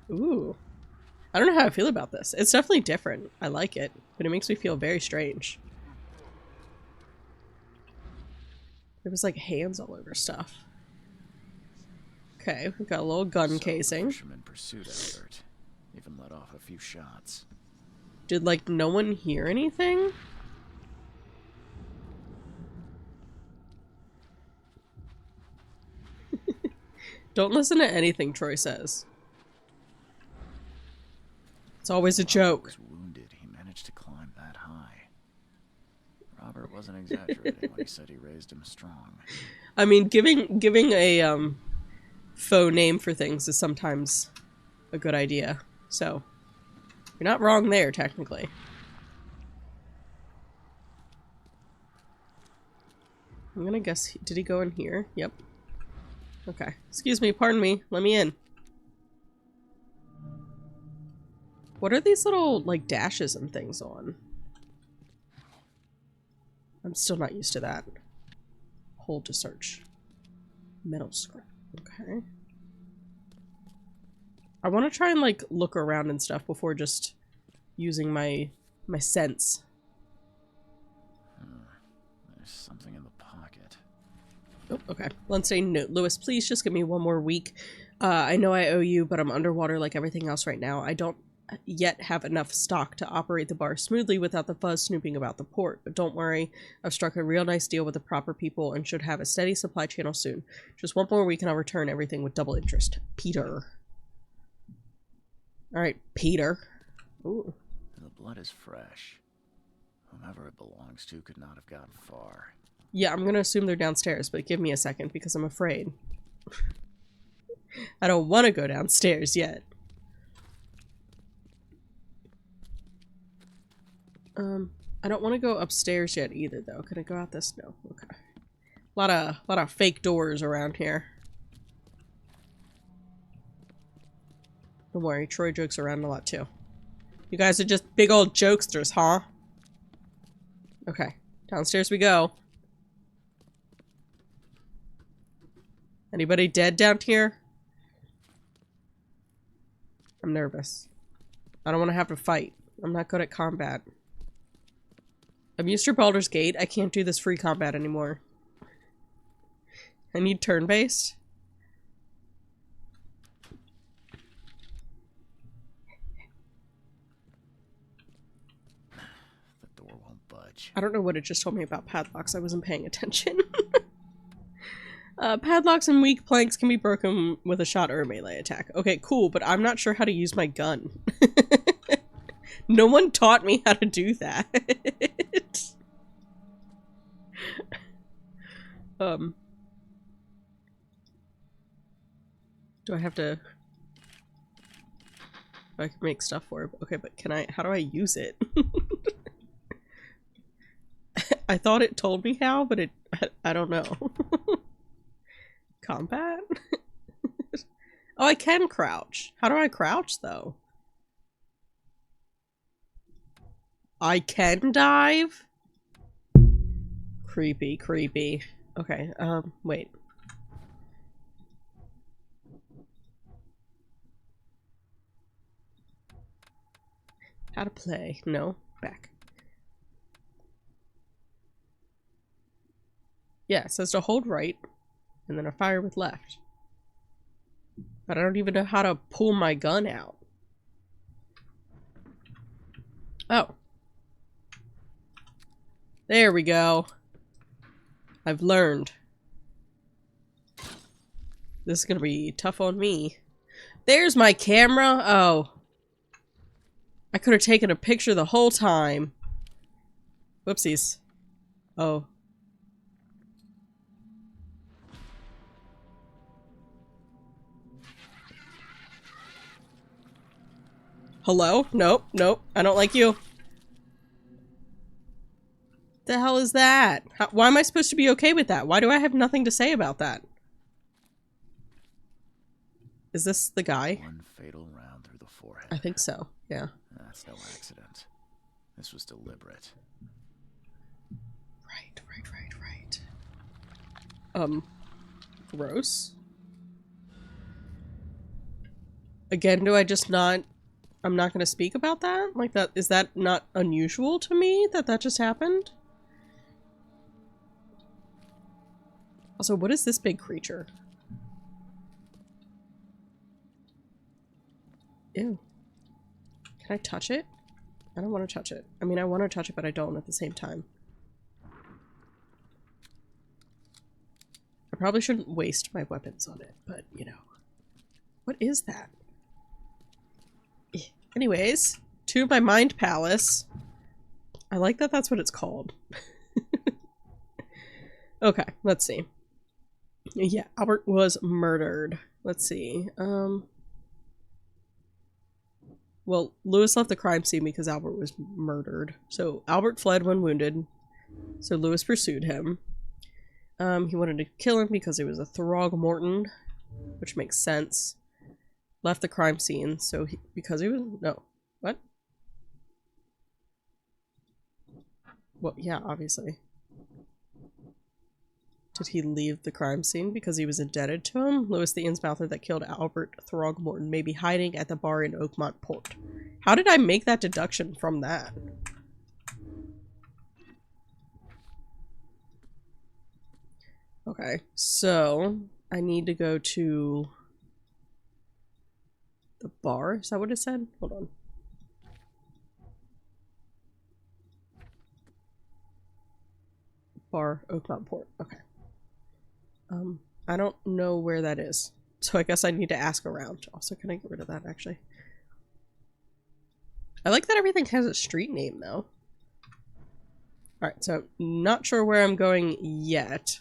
Ooh. I don't know how I feel about this. It's definitely different. I like it, but it makes me feel very strange. There was like hands all over stuff. Okay, we've got a little gun casing. The fisherman pursued Albert, even let off a few shots. Did like no one hear anything? Don't listen to anything Troy says. It's always a joke. Was wounded. He managed to climb that high. Robert wasn't exaggerating when he said he raised him strong. I mean, giving a faux name for things is sometimes a good idea. So you're not wrong there, technically. I'm gonna guess. Did he go in here? Yep. Okay. Excuse me. Pardon me. Let me in. What are these little, like, dashes and things on? I'm still not used to that. Hold to search. Metal scrap. Okay. I want to try and, like, look around and stuff before just using my sense. There's something in the pocket. Oh, okay. Let's say note. Lewis, please just give me one more week. I know I owe you, but I'm underwater like everything else right now. I don't yet have enough stock to operate the bar smoothly without the fuzz snooping about the port. But don't worry, I've struck a real nice deal with the proper people and should have a steady supply channel soon. Just one more week and I'll return everything with double interest. Peter. Alright, Peter. Ooh. The blood is fresh. Whomever it belongs to could not have gotten far. Yeah, I'm gonna assume they're downstairs, but give me a second because I'm afraid. I don't want to go downstairs yet. I don't want to go upstairs yet either, though. Can I go out this? No. Okay. A lot of fake doors around here. Don't worry, Troy jokes around a lot too. You guys are just big old jokesters, huh? Okay, downstairs we go. Anybody dead down here? I'm nervous. I don't want to have to fight. I'm not good at combat. I'm used to Baldur's Gate. I can't do this free combat anymore. I need turn-based. The door won't budge. I don't know what it just told me about padlocks. I wasn't paying attention. Padlocks and weak planks can be broken with a shot or a melee attack. Okay, cool, but I'm not sure how to use my gun. No one taught me how to do that. Do I have to... I can make stuff for it. Okay, but can I... How do I use it? I thought it told me how, but it... I don't know. Combat? Oh, I can crouch. How do I crouch, though? I can dive? Creepy, creepy. Okay, wait. How to play? No, back. Yeah, it says to hold right, and then a fire with left. But I don't even know how to pull my gun out. Oh. There we go. I've learned. This is gonna be tough on me. There's my camera. Oh. I could have taken a picture the whole time. Whoopsies. Oh. Hello? Nope, nope. I don't like you. The hell is that? Why am I supposed to be okay with that? Why do I have nothing to say about that? Is this the guy? One fatal round through the forehead. I think so, yeah. That's no accident. This was deliberate. Right. Gross. Again, do I just not... I'm not going to speak about that? Like, that is that not unusual to me that that just happened? Also, what is this big creature? Ew. Can I touch it? I don't want to touch it. I mean, I want to touch it, but I don't at the same time. I probably shouldn't waste my weapons on it, but, you know. What is that? Anyways, to my mind palace. I like that that's what it's called. Okay, let's see. Yeah, Albert was murdered. Let's see. Well, Lewis left the crime scene because Albert was murdered. So Albert fled when wounded. So Lewis pursued him. He wanted to kill him because he was a Throgmorton, which makes sense. Left the crime scene, so because he was... No. What? Well, yeah, obviously. Did he leave the crime scene because he was indebted to him? Lewis the Innsmouther that killed Albert Throgmorton may be hiding at the bar in Oakmont Port. How did I make that deduction from that? Okay, so I need to go to bar? Is that what it said? Hold on. Bar, Oakmont Port. Okay. I don't know where that is. So I guess I need to ask around. Also, can I get rid of that, actually? I like that everything has a street name, though. Alright, so not sure where I'm going yet.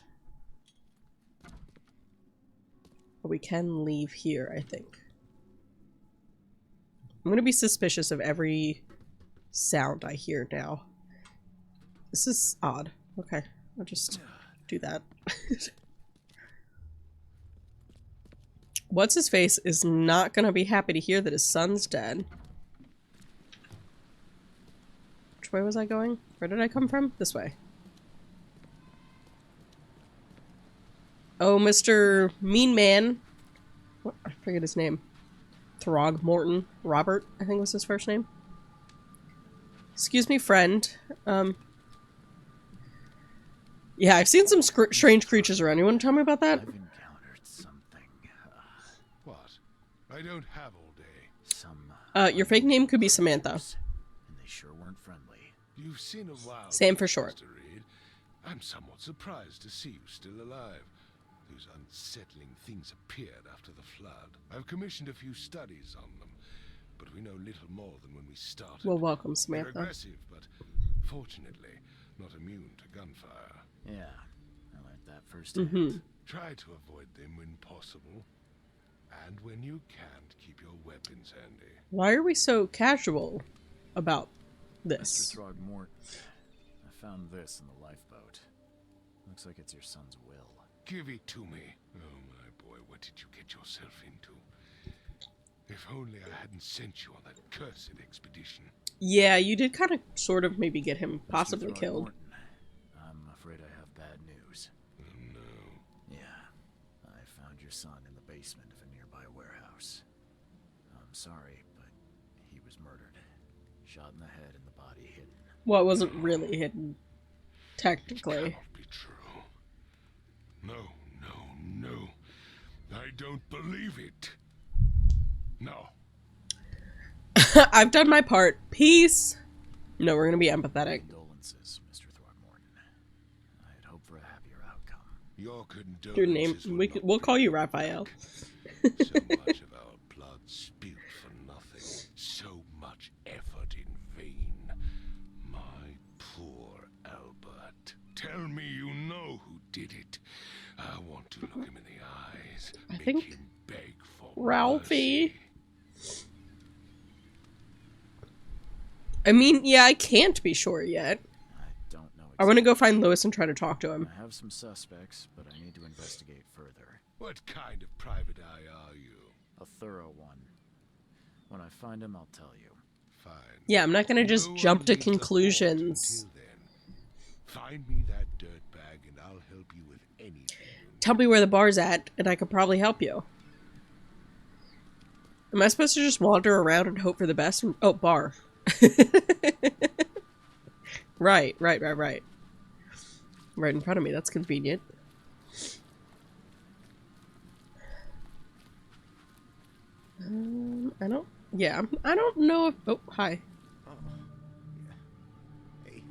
But we can leave here, I think. I'm gonna be suspicious of every sound I hear now. This is odd. Okay, I'll just do that. What's his face is not gonna be happy to hear that his son's dead. Which way was I going? Where did I come from? This way. Oh, Mr. Mean Man. What? I forget his name. Throgmorton. Robert, I think was his first name. Excuse me, friend. Yeah, I've seen some strange creatures around. You want to tell me about that? I've encountered something. What? I don't have all day. Your fake name could be Samantha. And they sure weren't friendly. You've seen a wild Sam for short. Mr. Reed. I'm somewhat surprised to see you still alive. Those unsettling things appeared after the flood. I've commissioned a few studies on them, but we know little more than when we started. Well, welcome, They're Samantha. aggressive, but fortunately not immune to gunfire. Yeah, I learned that firsthand. Mm-hmm. Try to avoid them when possible, and when you can't, keep your weapons handy. Why are we so casual about Mr. this? Throgmorton, I found this in the lifeboat. Looks like it's your son's will. Give it to me. Oh my boy, what did you get yourself into? If only I hadn't sent you on that cursed expedition. Yeah, you did kind of sort of maybe get him possibly Mr. killed. Throgmorton, I'm afraid I have bad news. Oh no. Yeah, I found your son in the basement of a nearby warehouse. I'm sorry, but he was murdered. Shot in the head and the body hidden. Well, it wasn't really hidden, technically. Cannot be true. No, no, no. I don't believe it. No. I've done my part. Peace. No, we're gonna be empathetic. Condolences, Mr. Throgmorton. I had hoped for a happier outcome. Your condolences Your name. will not We'll be call you paid Raphael. back. So much of our blood spilled for nothing. So much effort in vain. My poor Albert. Tell me you know who did it. I want to look him in the eyes. I Make think him beg for Ralphie. mercy. I mean, yeah, I can't be sure yet. I don't know I want to go find Lois and try to talk to him. I have some suspects, but I need to investigate further. What kind of private eye are you? A thorough one. When I find him, I'll tell you. Fine. Yeah, I'm not gonna just No one jump to leaves the port conclusions. until then. Find me that dirtbag and I'll help you with anything. Tell me where the bar's at, and I could probably help you. Am I supposed to just wander around and hope for the best? Oh, bar. Right. Right in front of me. That's convenient. I don't... Yeah, I don't know if... Oh, hi. Hey,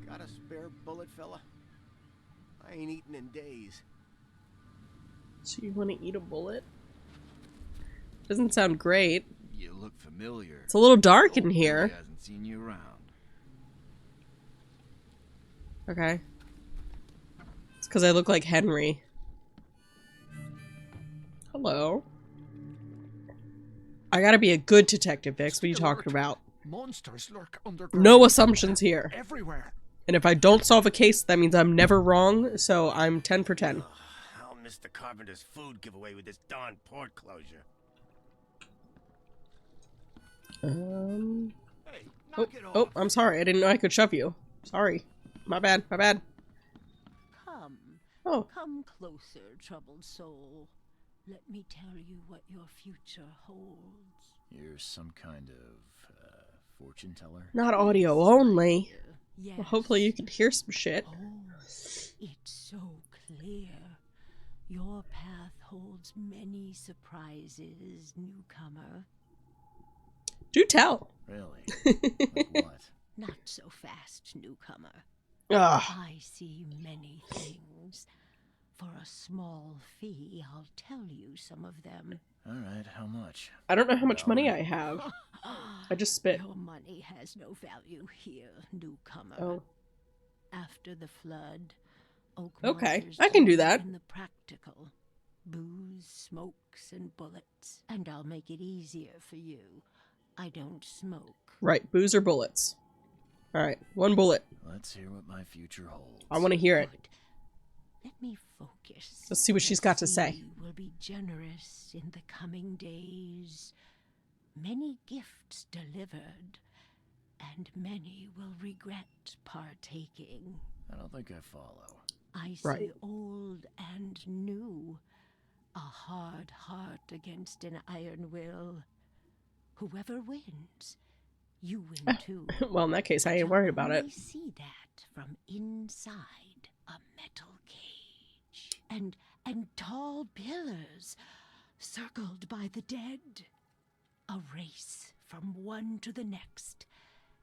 got a spare bullet, fella? I ain't eaten in days. So you want to eat a bullet? Doesn't sound great. You look familiar. It's a little dark in Old here. Billy hasn't seen you around. Okay. It's because I look like Henry. Hello. I gotta be a good detective, Vix. What are you talking about? Monsters lurk underground. No assumptions here. Everywhere. And if I don't solve a case, that means I'm never wrong, so I'm 10 for 10. I'll miss the carpenter's food giveaway with this darn port closure. Hey, knock it off. Oh, I'm sorry. I didn't know I could shove you. Sorry. My bad. Come. Oh. Come closer, troubled soul. Let me tell you what your future holds. You're some kind of, fortune teller? Not audio only. Yes. Well, hopefully you can hear some shit. Oh, it's so clear. Your path holds holds many surprises, newcomer. Do tell. Really? Like what? Not so fast, newcomer. Ugh. I see many things. For a small fee, I'll tell you some of them. All right, how much? I don't know how much money $1? I have. I just spit. Your money has no value here, newcomer. Oh. After the flood, Okay, Oakmonters I can do deal that. in the practical. Booze, smokes, and bullets. And I'll make it easier for you. I don't smoke. Right, booze or bullets. Alright, 1 bullet. Let's hear what my future holds. I want to hear it. Good. Let me focus. Let's see what she's got to say. Will be generous in the coming days. Many gifts delivered, and many will regret partaking. I don't think I follow. I see Right. old and new. A hard heart against an iron will. Whoever wins, you win too. Well, in that case, I ain't You'll worried about it. only see that from inside a metal cage. And tall pillars circled by the dead. A race from one to the next.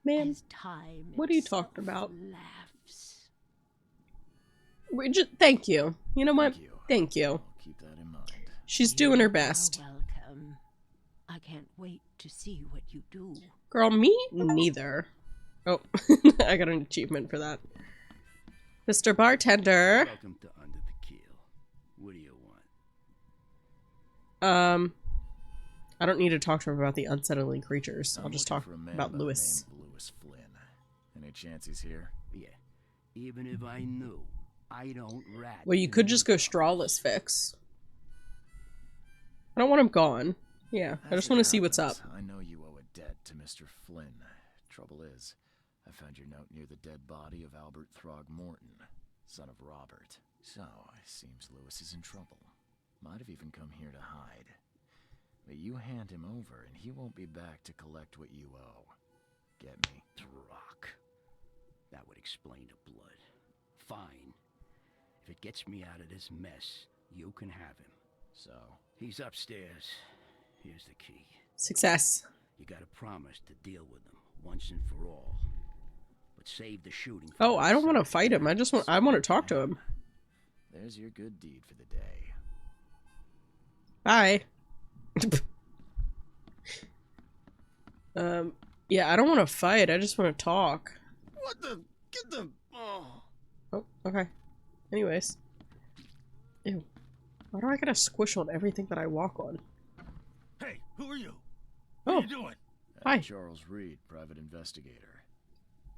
Man, as time what are you itself talking about? Laughs. Thank you. You know what? Thank you. Thank you. I'll keep that in mind. She's doing her You are best. welcome. I can't wait to see what you do. Girl, me neither. Oh, I got an achievement for that. Mr. Bartender. Welcome to Under the Keel. What do you want? I don't need to talk to him about the unsettling creatures. I'm I'll just looking talk for a man about by the Lewis. name of Lewis Flynn. Any chance he's here? Yeah. Even if I knew, I don't rat. Well, you could just go strawless fix. I don't want him gone. Yeah, I As just it want to see what's up. happens, I know you owe a debt to Mr. Flynn. Trouble is, I found your note near the dead body of Albert Throgmorton, son of Robert. So, it seems Lewis is in trouble. Might have even come here to hide. But you hand him over, and he won't be back to collect what you owe. Get me? Rock. That would explain the blood. Fine. If it gets me out of this mess, you can have him. So, He's upstairs. Here's the key. Success. You gotta promise to deal with him once and for all. But save the shooting. For Oh, I don't want to yourself. fight him. I want to talk to him. there's your good deed for the day. Bye. Yeah, I don't want to fight. I just want to talk. What the? Get the. Oh. Oh, okay. Anyways. Ew. Why do I gotta squish on everything that I walk on? Hey, who are you? Oh. What are you doing? Hi. Charles Reed, private investigator.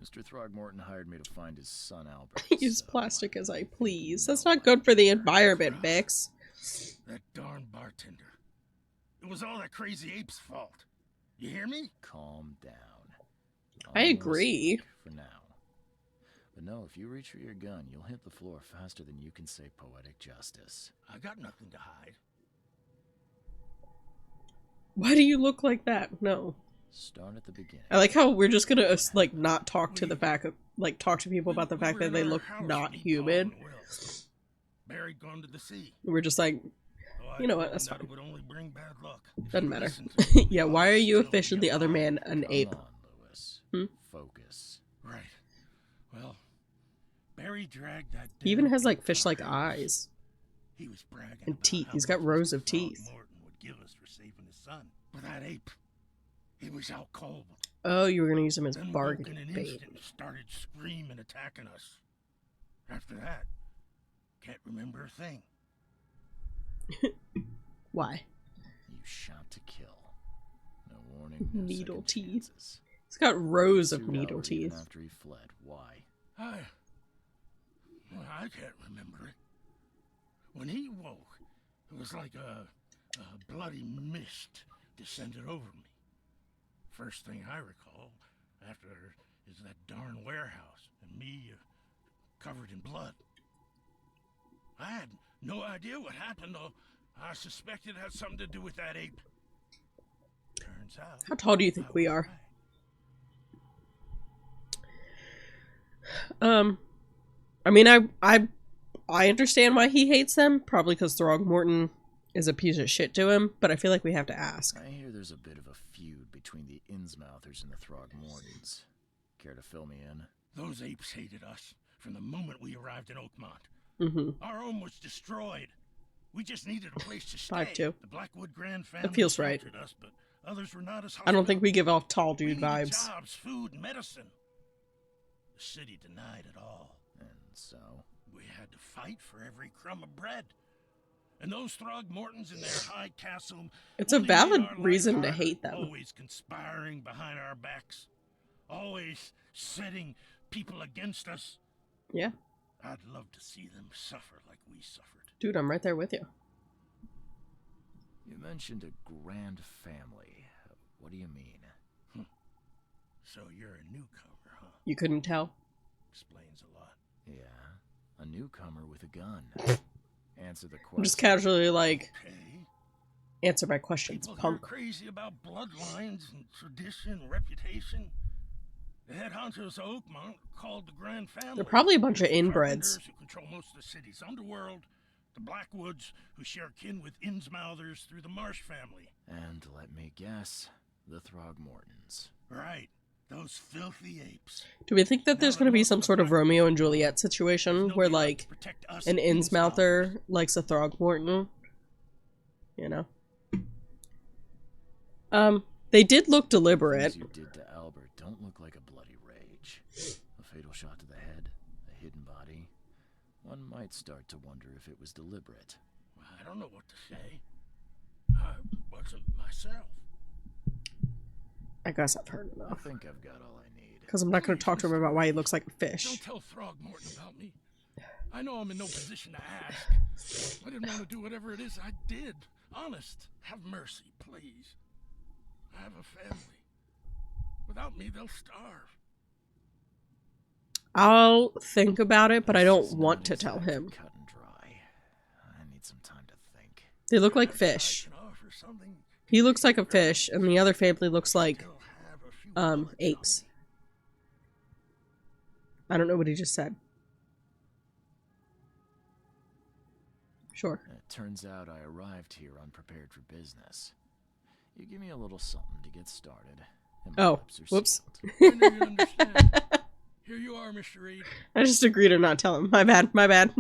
Mr. Throgmorton hired me to find his son Albert. Use so plastic as I please. know That's not I good for the can't environment, trust. Bix. That darn bartender. It was all that crazy ape's fault. You hear me? Calm down. I I'm gonna agree. speak for now. But no, if you reach for your gun, you'll hit the floor faster than you can say poetic justice. I got nothing to hide. Why do you look like that? No. Start at the beginning. I like how we're just gonna like not talk to the fact of like talk to people about the fact that they look not human. Barry gone to the sea. We're just like, Oh, I you know what? told That's him that fine. it would only bring bad luck if Doesn't he matter. listened to me. Yeah, why are you a Still fish and the get other by. man an Come ape? on, Lewis. Hmm? Focus. Right. Well, Barry dragged that. He even damn has like ape fish-like fucker. eyes. He was bragging And about teeth. how He's got much rows Mr. of teeth. Throgmorton would give us for saving his son. But that ape, he was out cold. Oh, you were gonna use him as Then woke in bargaining an bait. instant and started screaming, attacking us. After that, can't remember a thing. Why? You shot to kill. No warning, no Needle second teeth. chances. He's got rows of Pursued needle Albert even teeth. after he fled. Why? I can't remember it. When he woke, it was like a bloody mist descended over me. First thing I recall after is that darn warehouse and me covered in blood. I had no idea what happened, though. I suspected it had something to do with that ape. Turns out. How tall do you think I we was are? right. I mean, I understand why he hates them. Probably because Throgmorton is a piece of shit to him, but I feel like we have to ask. I hear there's a bit of a feud between the Innsmouthers and the Throgmortons. Care to fill me in? Those apes hated us from the moment we arrived in Oakmont. Mm-hmm. Our home was destroyed. We just needed a place to stay. 5-2. The Blackwood Grand family That feels right. sheltered us, but others were not as I don't think we give off tall we dude needed vibes. jobs, food, and medicine. The city denied it all. And so? We had to fight for every crumb of bread. And those Throgmortons in their high castle... It's a only valid made our life reason to harder, hate them. Always conspiring behind our backs. Always setting people against us. Yeah. I'd love to see them suffer like we suffered. Dude, I'm right there with you. You mentioned a grand family. What do you mean? So you're a newcomer, huh? You couldn't tell? Explains a lot. Yeah, a newcomer with a gun. Answer the question. I'm just casually like, Okay. answer my questions, People punk. are crazy about bloodlines and tradition and reputation. The head honchos of Oakmont are called the Grand Family. They're probably a bunch of The inbreds. Carpenters who control most of the city's underworld. The Blackwoods, who share kin with Innsmouthers through the Marsh family. And let me guess, the Throgmortons. Right. Those filthy apes. Do we think that there's going to be some sort of Romeo and Juliet situation where, like, an Innsmouther likes a Throgmorton? You know? They did look deliberate. Things you did to Albert don't look like a bloody rage. A fatal shot to the head, a hidden body. One might start to wonder if it was deliberate. I don't know what to say. I wasn't myself. I guess I've heard I enough. think I've got all I need. Because I'm not going to talk to him about why he looks like a Don't fish. tell Throgmorton about me. I know I'm in no position to ask. I didn't want to do whatever it is I did. Honest, have mercy, please. I have a family. Without me, they'll starve. I'll think about it, but I This don't is want not to tell exactly him. Cut and dry. I need some time to think. They look like Perhaps fish. I can offer something He looks like a fish, and the other family looks like, to have a few bullets on apes. me. I don't know what he just said. Sure. It turns out I arrived here unprepared for business. You give me a little something to get started. and my Oh, lips are whoops. sealed. I know you understand. Here you are, Mr. Reed. I just agreed to not tell him. My bad, my bad.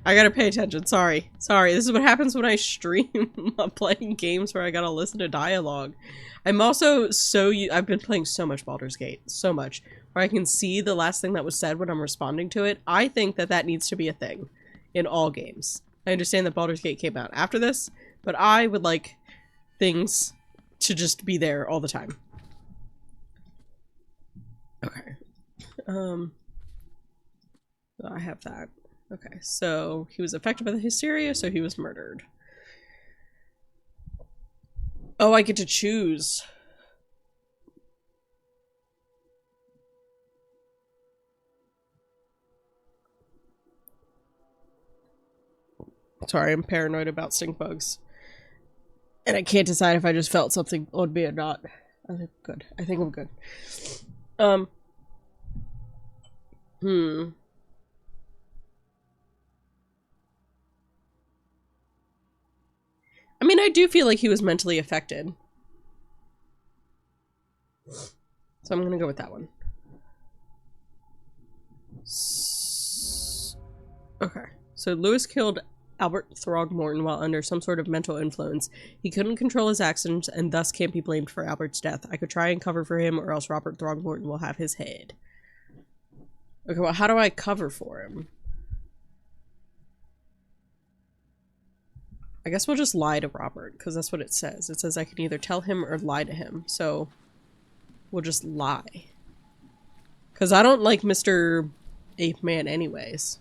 I gotta pay attention. Sorry. Sorry. This is what happens when I stream playing games where I gotta listen to dialogue. I'm also I've been playing so much Baldur's Gate. So much. Where I can see the last thing that was said when I'm responding to it. I think that that needs to be a thing in all games. I understand that Baldur's Gate came out after this, but I would like things to just be there all the time. Okay. I have that. Okay, so he was affected by the hysteria, so he was murdered. Oh, I get to choose. Sorry, I'm paranoid about stink bugs. And I can't decide if I just felt something on me or not. I think I'm good. I think I'm good. I mean, I do feel like he was mentally affected. So I'm gonna go with that one. Okay. So Lewis killed Albert Throgmorton while under some sort of mental influence. He couldn't control his actions and thus can't be blamed for Albert's death. I could try and cover for him or else Robert Throgmorton will have his head. Okay, well, how do I cover for him? I guess we'll just lie to Robert, because that's what it says. It says I can either tell him or lie to him, so we'll just lie. Because I don't like Mr. Ape Man anyways.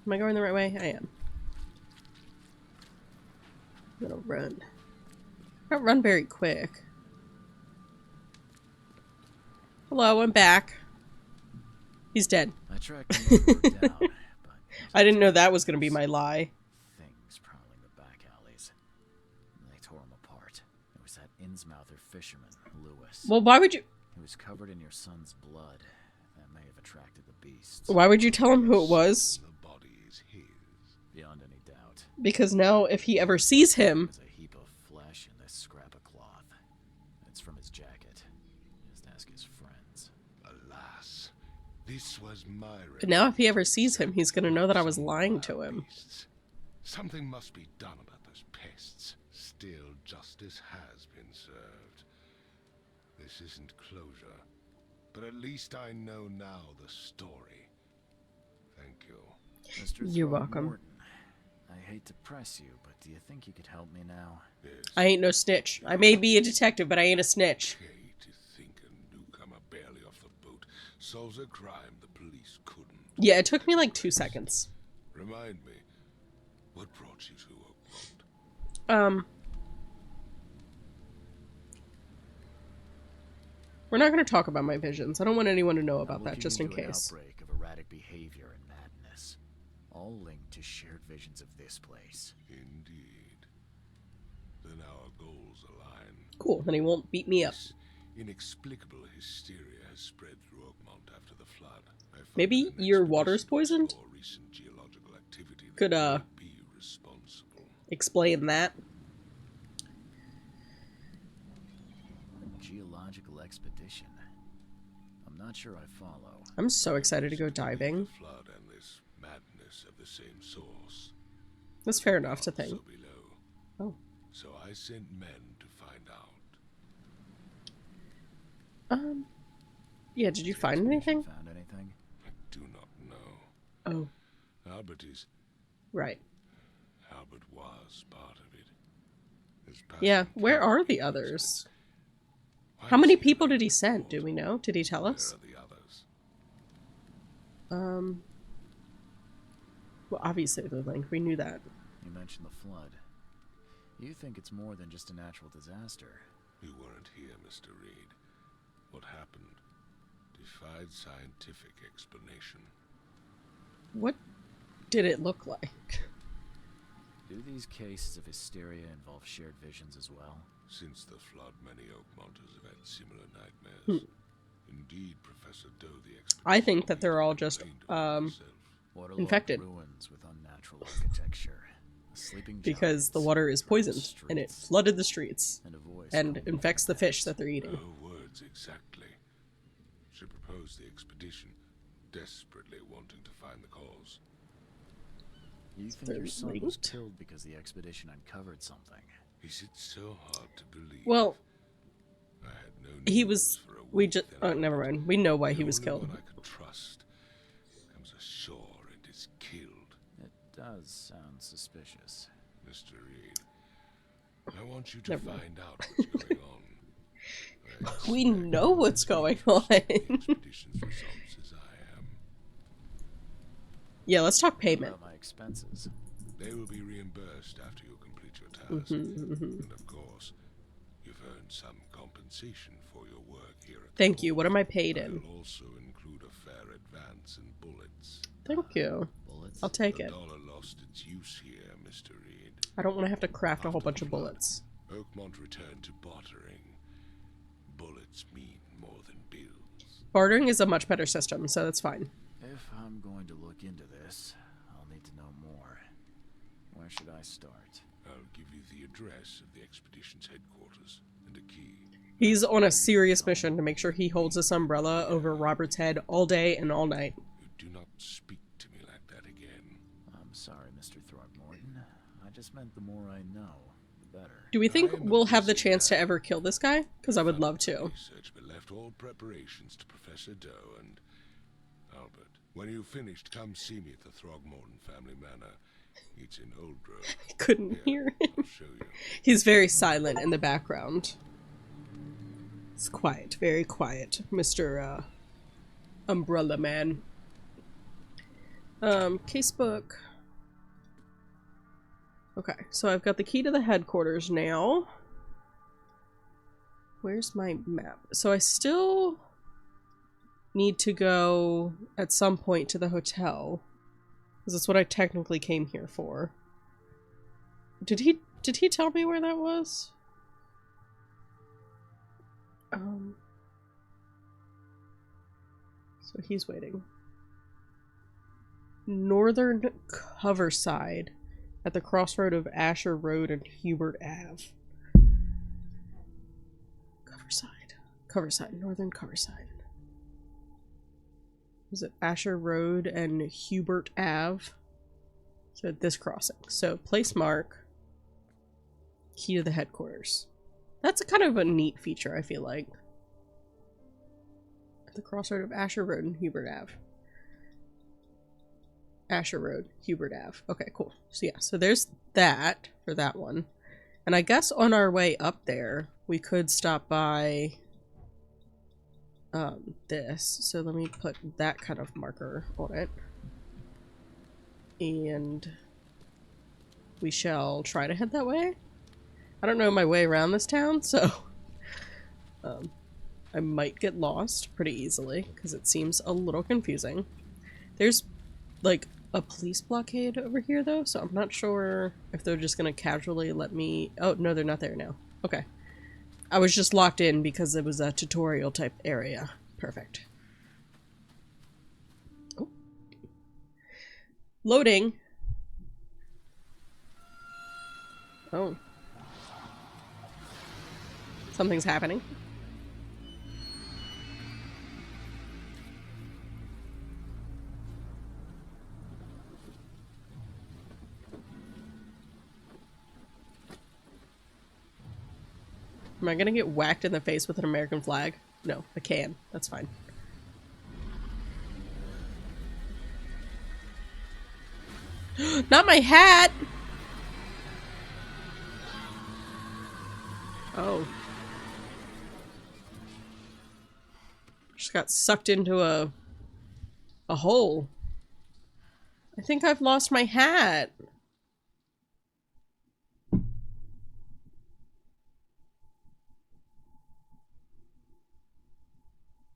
Am I going the right way? I am. I'm gonna run. I don't run very quick. Hello, I'm back. He's dead. I tracked him worked out, but I didn't know that was gonna be my lie. things prowling the back alleys. They tore him apart. It was that Innsmouther fisherman, Lewis. Well, why would you... He was covered in your son's blood. That may have attracted the beasts. Why would you tell him who it was? The body is his. Beyond any doubt. Because now if he ever sees him... There's a heap of flesh and this scrap of cloth. It's from his jacket. Just ask his friends. Alas, this was my... But now if he ever sees him, he's gonna know that I was lying to him. Something must be done about those pests. Still, justice has been served. This isn't closure, but at least I know now the story. Thank you. Mr. You're welcome. Throckmorton, I hate to press you, but do you think you could help me now? Yes. I ain't no snitch. I may be a detective, but I ain't a snitch. Okay to think a newcomer barely off the boat solves a crime the police couldn't. Yeah, it took me like 2 seconds. Remind me, what brought you to Oakmont? We're not going to talk about my visions. I don't want anyone to know about that, Looking just in into an case. Outbreak of erratic behavior and madness, all linked to shared visions of this place. Indeed. Then our goals align. Cool, then he won't beat me up. This inexplicable hysteria has spread through Oakmont after the flood. Maybe your water's poisoned? Recent geological activity that Could, be responsible. Explain that. Geological expedition. I'm not sure I follow. I'm so excited to go diving. The flood and this madness have the same source. That's fair enough to think. Also below. Oh. So I sent men to find out. Yeah, did you find anything? Found anything? I do not know. Oh. Albert is... Right. Albert was part of it. His Yeah, passion where carried are the him. others? Why How is many he people not did he send? involved? Do we know? Did he tell Where us? are the others? Well, obviously the link. We knew that. You mentioned the flood. You think it's more than just a natural disaster. You weren't here, Mr. Reed. What happened defied scientific explanation. What did it look like? Do these cases of hysteria involve shared visions as well? Since the flood, many Oakmonters have had similar nightmares. Indeed, Professor Doe, the expert, I think that they're all just, Waterlogged infected. ruins with unnatural architecture. A sleeping Because the giants, water is poisoned, streets, and it flooded the streets, and a voice and calling infects the fish that they're eating. Her words exactly. She proposed the expedition, desperately wanting to find the cause. You think They're your son was linked? killed because the expedition uncovered something? Is it so hard to believe? Well, I had no he news was... for a We week, just... then Oh, Albert, never mind. We know why the he was only killed. one I could trust, comes ashore and is killed. It does sound suspicious. Mr. Reed, I want you to Never mind. find out what's going on. I We expect know you what's to be going as on. close to the expedition's results as I am. Yeah, let's talk What payment. about my expenses? They will be reimbursed after you complete your task. And of course, you've earned some compensation for your work here at the Thank you. port. What am I paid in? I'll also include a fair advance in bullets. Thank you. Bullets? I'll take The it. dollar lost its use here, Mr. Reed. I don't want to have to craft a whole After bunch the of flood, bullets. Oakmont returned to bartering. Bullets mean more than bills. Bartering is a much better system, so that's fine. If I'm going to look into this, I'll need to know more. Where should I start? I'll give you the address of the expedition's headquarters and a key. He's on a serious mission to make sure he holds this umbrella over Robert's head all day and all night. You do not speak to me like that again. I'm sorry, Mr. Throckmorton. I just meant the more I know, the better. Do we think I am a we'll have the busy chance to man. ever kill this guy? Because I would love to. Research, but left all preparations to Professor Doe and Albert. When you've finished, come see me at the Throgmorton family manor. It's in Old Grove. I couldn't hear him. I'll show you. He's very silent in the background. It's quiet, very quiet, Mr. Umbrella Man. Casebook. Okay, so I've got the key to the headquarters now. Where's my map? So I still need to go at some point to the hotel. Because that's what I technically came here for. Did he tell me where that was? So he's waiting. northern Coverside at the crossroad of Asher Road and Hubert Ave. Coverside, northern Coverside. Is it Asher Road and Hubert Ave? So at this crossing. So place mark. Key to the headquarters. That's a kind of a neat feature, I feel like. At the crossroad of Asher Road and Hubert Ave. Asher Road, Hubert Ave. Okay, cool. So yeah, so there's that for that one. And I guess on our way up there, we could stop by this. So let me put that kind of marker on it. And we shall try to head that way. I don't know my way around this town, so I might get lost pretty easily because it seems a little confusing. There's like a police blockade over here though, so I'm not sure if they're just gonna casually let me... Oh, no, they're not there now. Okay. I was just locked in because it was a tutorial type area. Perfect. Oh. Loading. Oh. Something's happening. Am I gonna get whacked in the face with an American flag? No, I can. That's fine. Not my hat! Oh. Just got sucked into a hole. I think I've lost my hat.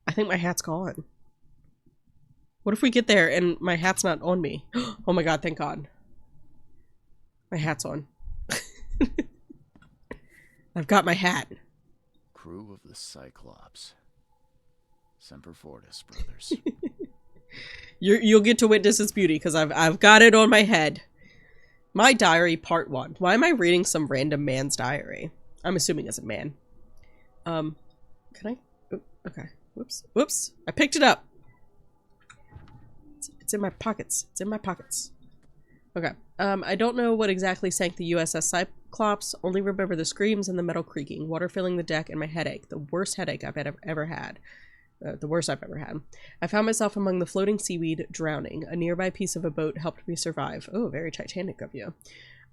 I think my hat's gone. What if we get there and my hat's not on me? Oh my god, thank god. My hat's on. I've got my hat. Crew of the Cyclops. Semper Fortis, brothers. You'll get to witness its beauty because I've got it on my head. My diary, part 1. Why am I reading some random man's diary? I'm assuming it's a man. Can I? Oh, okay. Whoops. Whoops. I picked it up. It's in my pockets. It's in my pockets. Okay. I don't know what exactly sank the USS Cyclops. Only remember the screams and the metal creaking, water filling the deck, and my headache. The worst headache I've ever had. The worst I've ever had. I found myself among the floating seaweed, drowning. A nearby piece of a boat helped me survive. Oh, very Titanic of you.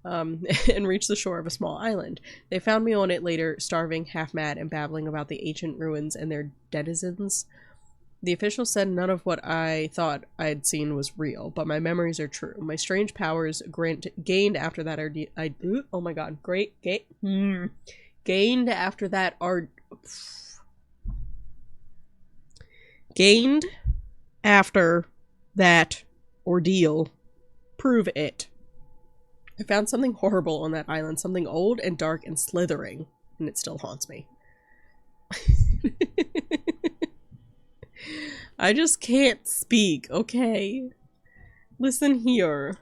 And reached the shore of a small island. They found me on it later, starving, half-mad, and babbling about the ancient ruins and their denizens. The officials said none of what I thought I had seen was real, but my memories are true. My strange powers gained after that are... oh my god. Gained after that are... Gained after that ordeal. Prove it. I found something horrible on that island, something old and dark and slithering, and it still haunts me. I just can't speak, okay? Listen here.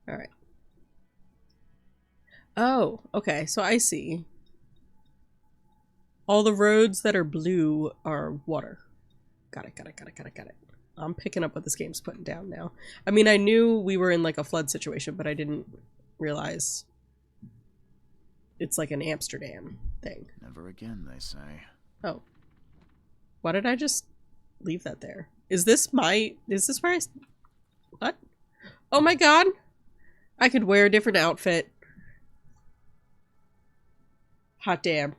Alright. Oh, okay, so I see. All the roads that are blue are water. Got it. I'm picking up what this game's putting down now. I mean, I knew we were in like a flood situation, but I didn't realize it's like an Amsterdam thing. Never again, they say. Oh. Why did I just leave that there? Is this where I... What? Oh my god! I could wear a different outfit. Hot damn.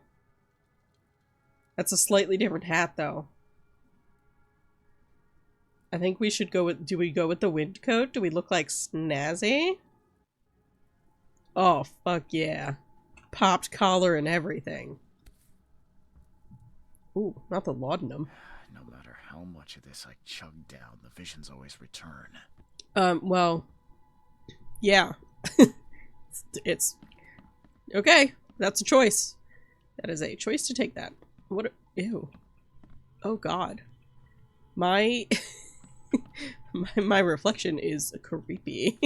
That's a slightly different hat, though. I think we should go with... Do we go with the wind coat? Do we look like Snazzy? Oh, fuck yeah. Popped collar and everything. Ooh, not the laudanum. No matter how much of this I chug down, the visions always return. Well... Yeah. It's... Okay, that's a choice. That is a choice to take that. What? Ew. Oh god. My My reflection is creepy.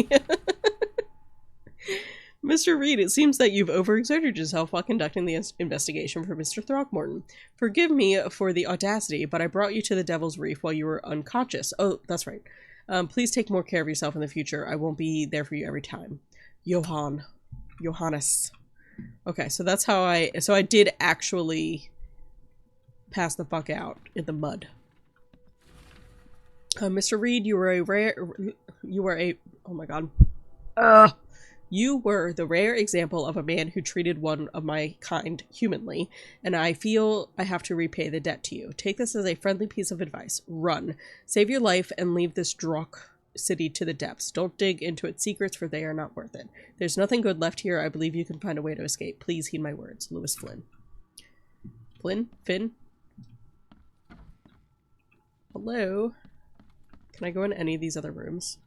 Mr. Reed, it seems that you've overexerted yourself while conducting the investigation for Mr. Throgmorton. Forgive me for the audacity, but I brought you to the Devil's Reef while you were unconscious. Oh, that's right. Please take more care of yourself in the future. I won't be there for you every time. Johannes. Okay, so that's how I did actually pass the fuck out in the mud. Mr. Reed, you were oh my god. You were the rare example of a man who treated one of my kind humanly, and I feel I have to repay the debt to you. Take this as a friendly piece of advice. Run. Save your life and leave this Drock city to the depths. Don't dig into its secrets, for they are not worth it. There's nothing good left here. I believe you can find a way to escape. Please heed my words. Lewis Flynn. Finn? Hello? Can I go in any of these other rooms?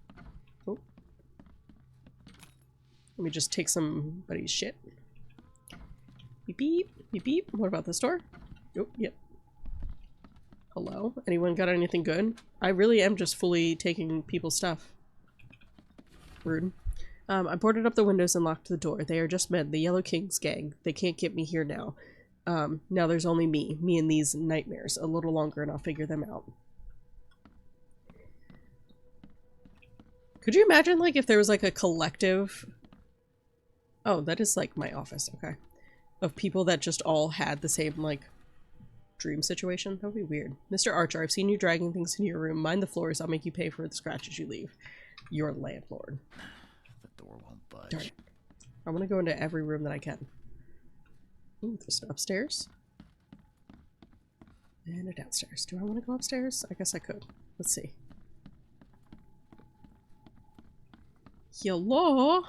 Oh. Let me just take somebody's shit. Beep beep, beep beep. What about this door? Oh, yep. Hello? Anyone got anything good? I really am just fully taking people's stuff. Rude. I boarded up the windows and locked the door. They are just men, the Yellow King's gang. They can't get me here now. Now there's only me and these nightmares. A little longer and I'll figure them out. Could you imagine, like, if there was, like, a collective... Oh, that is, like, my office, okay. Of people that just all had the same, like, dream situation? That would be weird. Mr. Archer, I've seen you dragging things into your room. Mind the floors. I'll make you pay for the scratches you leave. Your landlord. The door won't budge. Darn it. I want to go into every room that I can. Ooh, there's an upstairs. And a downstairs. Do I want to go upstairs? I guess I could. Let's see. Hello?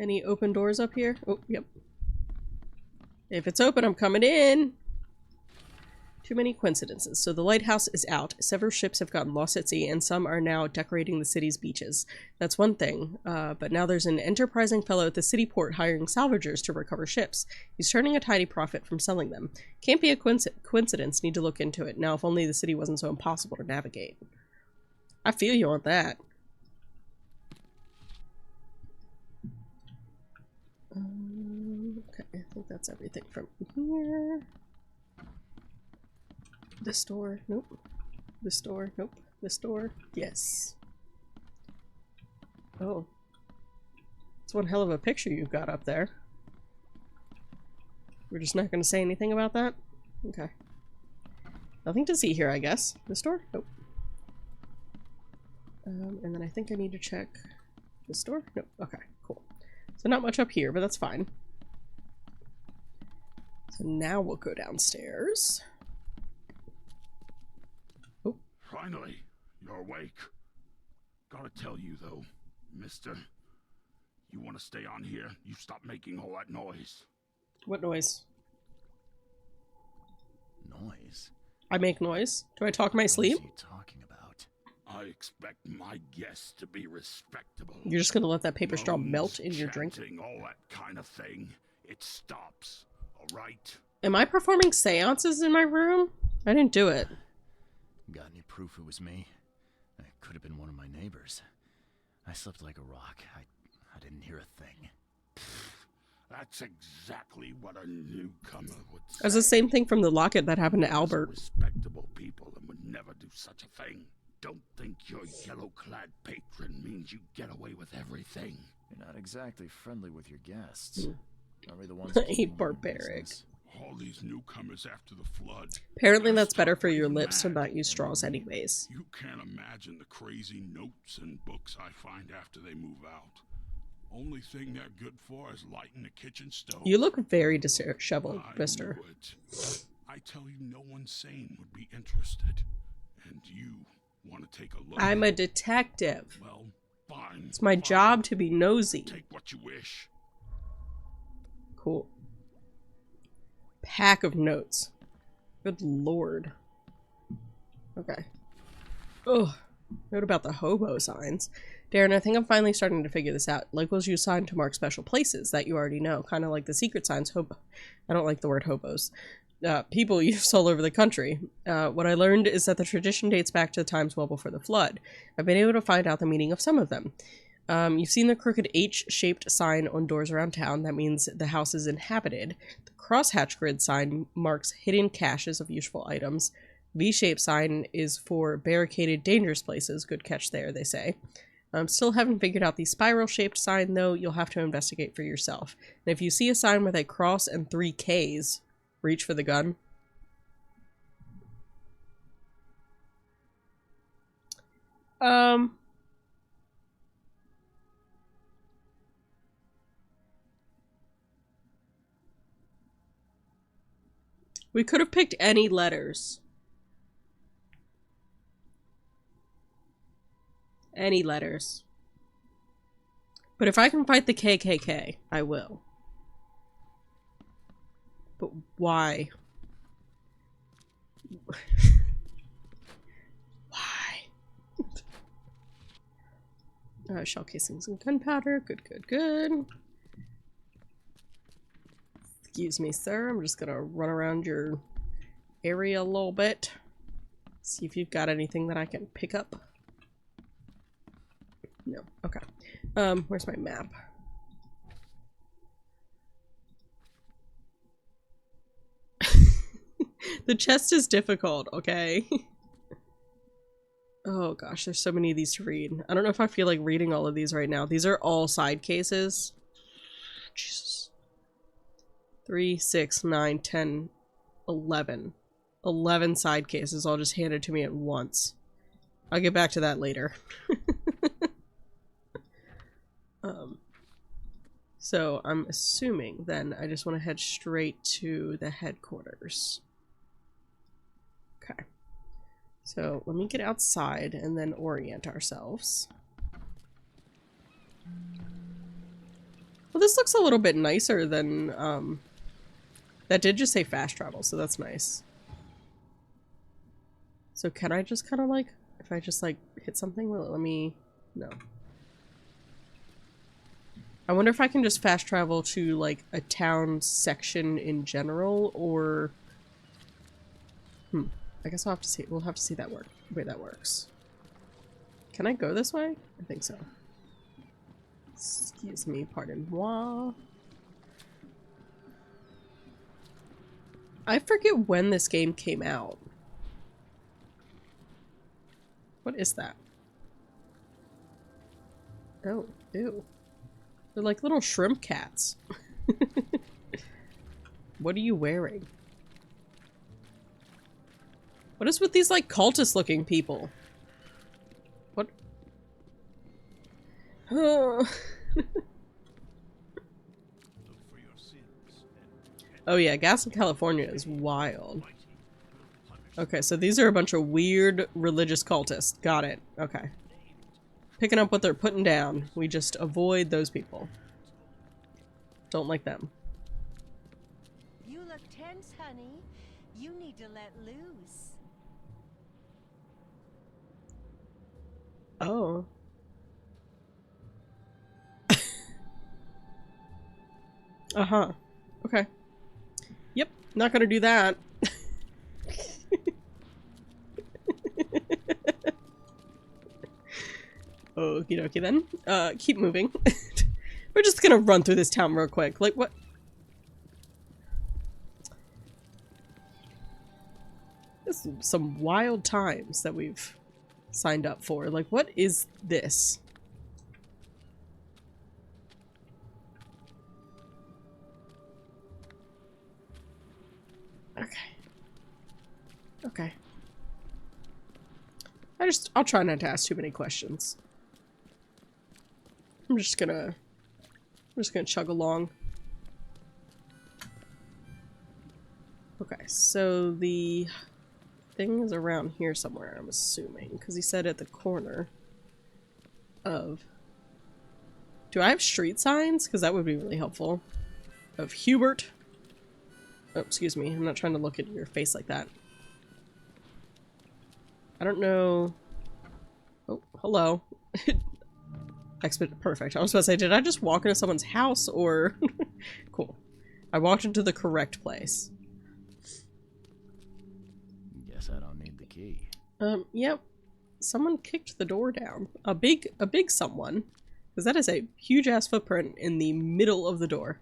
Any open doors up here? Oh, yep. If it's open, I'm coming in. Too many coincidences. So the lighthouse is out. Several ships have gotten lost at sea, and some are now decorating the city's beaches. That's one thing. But now there's an enterprising fellow at the city port hiring salvagers to recover ships. He's turning a tidy profit from selling them. Can't be a coincidence. Need to look into it. Now, if only the city wasn't so impossible to navigate. I feel you on that. Okay, I think that's everything from here. This door, nope. This door, nope. This door, yes. Oh. It's one hell of a picture you've got up there. We're just not going to say anything about that? Okay. Nothing to see here, I guess. This door? Nope. And then I think I need to check this door? Nope. Okay, cool. So not much up here, but that's fine. So now we'll go downstairs. Oh. Finally, you're awake. Gotta tell you though, mister, you want to stay on here, you stop making all that noise. What noise? Noise? I make noise? Do I talk in my sleep? What are you talking about? I expect my guests to be respectable. You're just gonna let that paper straw melt in your drink? All that kind of thing. It stops. All right. Am I performing seances in my room? I didn't do it. Got any proof it was me? It could have been one of my neighbors. I slept like a rock. I didn't hear a thing. That's exactly what a newcomer would say. That's the same thing from the locket that happened to Albert. Respectable people and would never do such a thing. Don't think your yellow-clad patron means you get away with everything. You're not exactly friendly with your guests. Are we the ones? Ain't barbaric. All these newcomers after the flood. Apparently that's better for your lips to not use straws anyways. You can't imagine the crazy notes and books I find after they move out. Only thing they're good for is lighting the kitchen stove. You look very disheveled, mister. I tell you, no one sane would be interested. And you want to take a look? I'm a detective. Well, fine. It's my job to be nosy. Take what you wish. Cool. Pack of notes. Good lord. Okay. Ugh. Note about the hobo signs. Darren, I think I'm finally starting to figure this out. Locals use signs to mark special places that you already know. Kind of like the secret signs. I don't like the word hobos. people used all over the country. What I learned is that the tradition dates back to times well before the flood. I've been able to find out the meaning of some of them. You've seen the crooked H-shaped sign on doors around town. That means the house is inhabited. The crosshatch grid sign marks hidden caches of useful items. V-shaped sign is for barricaded, dangerous places. Good catch there, they say. Still haven't figured out the spiral-shaped sign, though. You'll have to investigate for yourself. And if you see a sign with a cross and 3 Ks, reach for the gun. We could have picked any letters. Any letters. But if I can fight the KKK, I will. But why? Why? Shell casings and gunpowder. Good, good, good. Excuse me, sir. I'm just gonna run around your area a little bit. See if you've got anything that I can pick up. No. Okay. Where's my map? The chest is difficult, okay? Oh gosh, there's so many of these to read. I don't know if I feel like reading all of these right now. These are all side cases. Jesus. 3, 6, 9, 10, 11. 11 side cases all just handed to me at once. I'll get back to that later. So I'm assuming then I just want to head straight to the headquarters. Okay. So let me get outside and then orient ourselves. Well, this looks a little bit nicer than, that did just say fast travel, so that's nice. So can I just kind of like, if I just like hit something, will it let me, no. I wonder if I can just fast travel to like a town section in general, or, I guess I'll have to see, we'll have to see that work, the way that works. Can I go this way? I think so. Excuse me, pardon moi. I forget when this game came out. What is that? Oh, ew. They're like little shrimp cats. What are you wearing? What is with these like cultist looking people? What? Oh. Oh yeah, gas in California is wild. Okay, so these are a bunch of weird religious cultists. Got it. Okay. Picking up what they're putting down. We just avoid those people. Don't like them. You look tense, honey. You need to let loose. Oh. Uh-huh. Okay. Yep, not gonna do that. Okie dokie then. Keep moving. We're just gonna run through this town real quick. Like, what? This is some wild times that we've signed up for. Like, what is this? Okay. Okay. I'll try not to ask too many questions. I'm just gonna chug along. Okay, so the thing is around here somewhere, I'm assuming, because he said at the corner of... Do I have street signs? Because that would be really helpful. Of Hubert. Oh, excuse me, I'm not trying to look at your face like that. I don't know... Oh, hello. Perfect. I was about to say, did I just walk into someone's house, or... Cool. I walked into the correct place. don't need the key. Yep. Someone kicked the door down. A big someone. Because that is a huge-ass footprint in the middle of the door.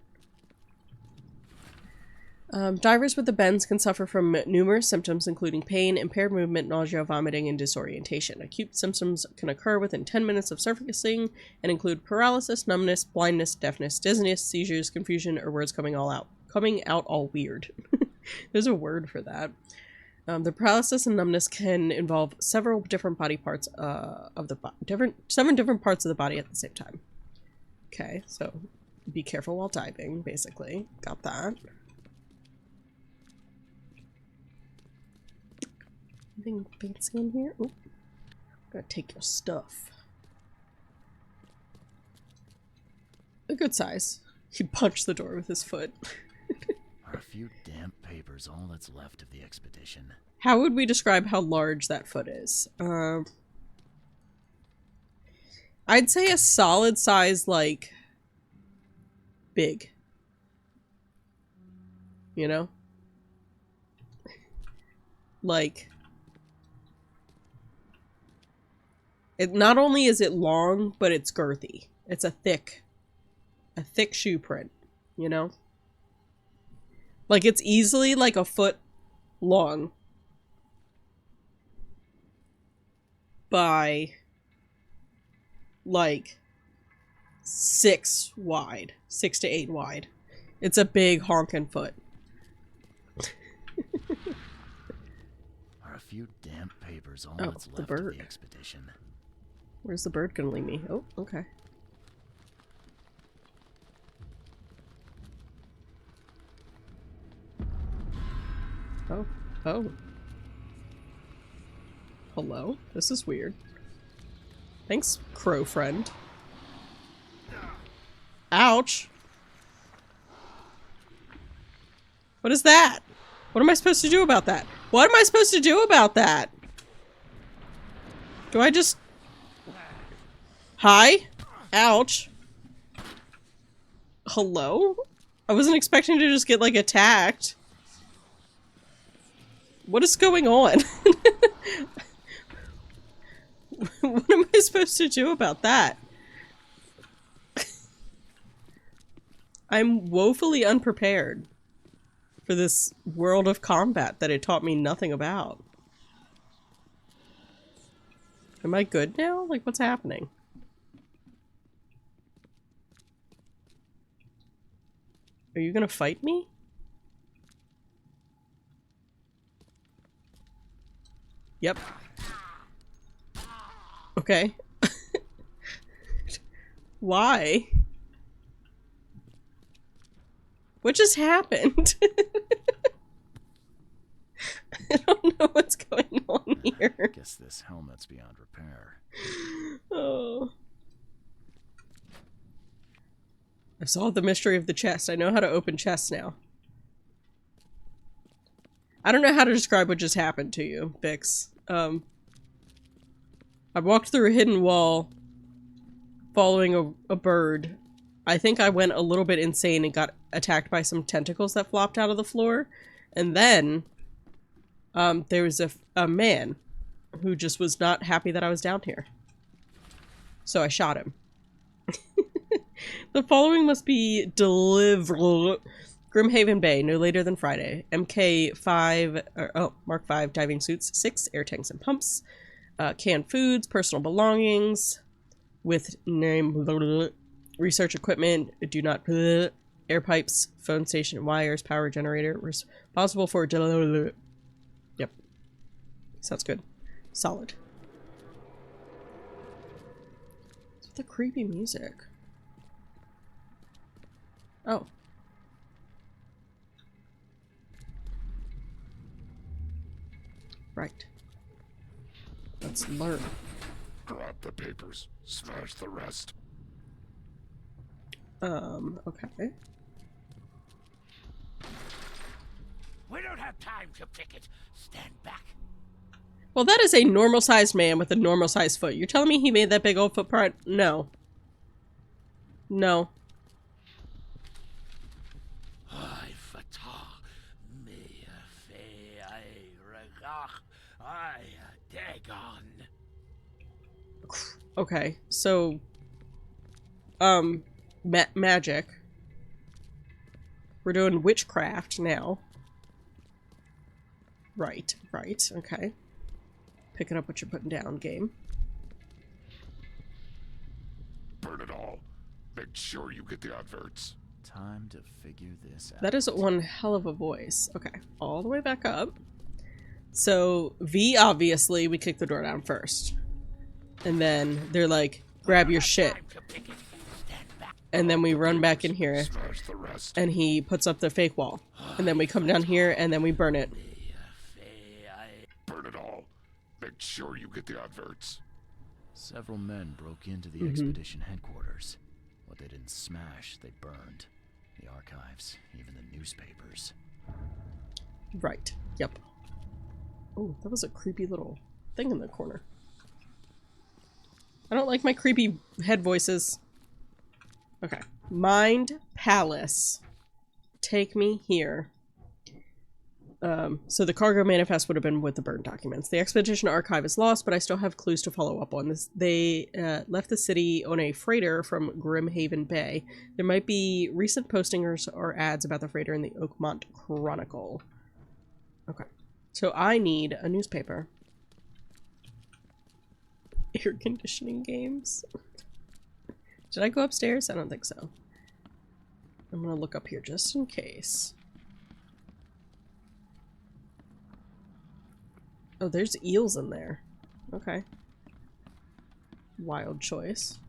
Divers with the bends can suffer from numerous symptoms, including pain, impaired movement, nausea, vomiting, and disorientation. Acute symptoms can occur within 10 minutes of surfacing and include paralysis, numbness, blindness, deafness, dizziness, seizures, confusion, or words coming out all weird. There's a word for that. The paralysis and numbness can involve several different body parts of the seven different parts of the body at the same time. Okay, so be careful while diving, basically. Got that. Anything fancy in here? Oh, gotta take your stuff. A good size. He punched the door with his foot. Are a few damp papers all that's left of the expedition? How would we describe how large that foot is? I'd say a solid size, like, big. You know? Like, it not only is it long, but it's girthy. It's a thick shoe print, you know? Like, it's easily like a foot long by like 6 wide, 6 to 8 wide. It's a big honkin' foot. Are a few damp papers all Oh, that's the left bird. of the expedition? Where's the bird gonna lead me? Oh, okay. Oh, oh. Hello? This is weird. Thanks, crow friend. Ouch! What is that? What am I supposed to do about that? What am I supposed to do about that? Do I just... Hi? Ouch. Hello? I wasn't expecting to just get, like, attacked. What is going on? What am I supposed to do about that? I'm woefully unprepared for this world of combat that it taught me nothing about. Am I good now? Like, what's happening? Are you gonna fight me? Yep. Okay. Why? What just happened? I don't know what's going on here. Guess this helmet's beyond repair. Oh. I solved the mystery of the chest. I know how to open chests now. I don't know how to describe what just happened to you, Bix. I walked through a hidden wall following a bird. I think I went a little bit insane and got attacked by some tentacles that flopped out of the floor. And then there was a man who just was not happy that I was down here. So I shot him. The following must be delivered. Grimhaven Bay, no later than Friday. MK5, Mark 5 diving suits, 6 air tanks and pumps, canned foods, personal belongings, with name, research equipment, do not, air pipes, phone station wires, power generator, responsible for, yep. Sounds good. Solid. What's with the creepy music? Oh. Right. Let's learn. Grab the papers. Smash the rest. Okay. We don't have time to pick it. Stand back. Well, that is a normal-sized man with a normal-sized foot. You're telling me he made that big old footprint? No. No. Dagon. Okay, so magic. We're doing witchcraft now. Right, okay. Picking up what you're putting down, game. Burn it all. Make sure you get the adverts. Time to figure this out. That is one hell of a voice. Okay, all the way back up. So, V, obviously, we kick the door down first. And then they're like, grab your shit. And then we run back in here. And he puts up the fake wall. And then we come down here and then we burn it. Burn it all. Make sure you get the adverts. Several men broke into the expedition headquarters. What they didn't smash, they burned. The archives, even the newspapers. Right. Yep. Oh, that was a creepy little thing in the corner. I don't like my creepy head voices. Okay. Mind Palace. Take me here. So the cargo manifest would have been with the burned documents. The expedition archive is lost, but I still have clues to follow up on this. They left the city on a freighter from Grimhaven Bay. There might be recent postings or ads about the freighter in the Oakmont Chronicle. Okay. So I need a newspaper. Air conditioning games. Did I go upstairs? I don't think so. I'm gonna look up here just in case. Oh, there's eels in there. Okay. Wild choice.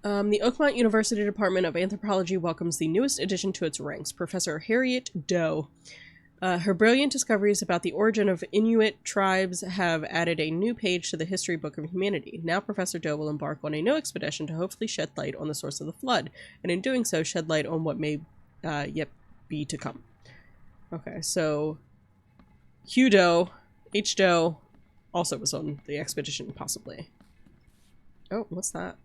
The Oakmont University Department of Anthropology welcomes the newest addition to its ranks, Professor Harriet Doe. Her brilliant discoveries about the origin of Inuit tribes have added a new page to the history book of humanity. Now Professor Doe will embark on a new expedition to hopefully shed light on the source of the flood, and in doing so shed light on what may yet be to come. Okay, so Hugh Doe, H. Doe, also was on the expedition, possibly. Oh, what's that?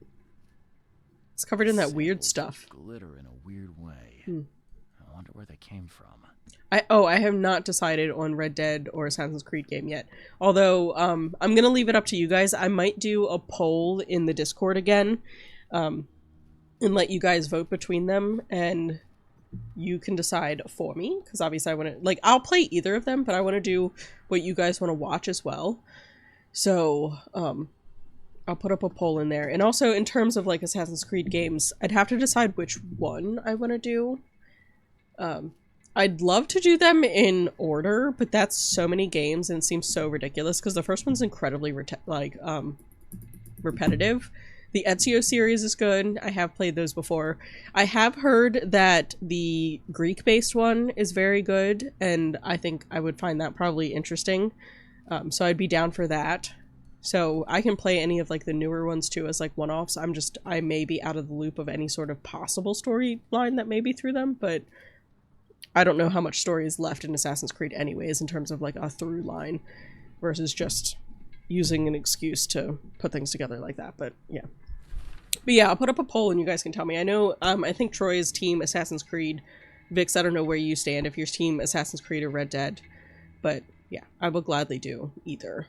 It's covered in that weird stuff. Glitter in a weird way. I wonder where they came from. I have not decided on Red Dead or Assassin's Creed game yet. Although, I'm gonna leave it up to you guys. I might do a poll in the Discord again, and let you guys vote between them, and you can decide for me, because obviously I want to, like, I'll play either of them, but I want to do what you guys want to watch as well. So, I'll put up a poll in there. And also, in terms of, like, Assassin's Creed games, I'd have to decide which one I want to do. I'd love to do them in order, but that's so many games and it seems so ridiculous, because the first one's incredibly, repetitive. The Ezio series is good. I have played those before. I have heard that the Greek-based one is very good, and I think I would find that probably interesting. So I'd be down for that. So I can play any of, like, the newer ones too as, like, one-offs. I may be out of the loop of any sort of possible storyline that may be through them, but I don't know how much story is left in Assassin's Creed anyways in terms of, like, a through line versus just using an excuse to put things together like that, but yeah. But yeah, I'll put up a poll and you guys can tell me. I know, I think Troy's team Assassin's Creed. Vix, I don't know where you stand, if your team Assassin's Creed or Red Dead, but yeah, I will gladly do either.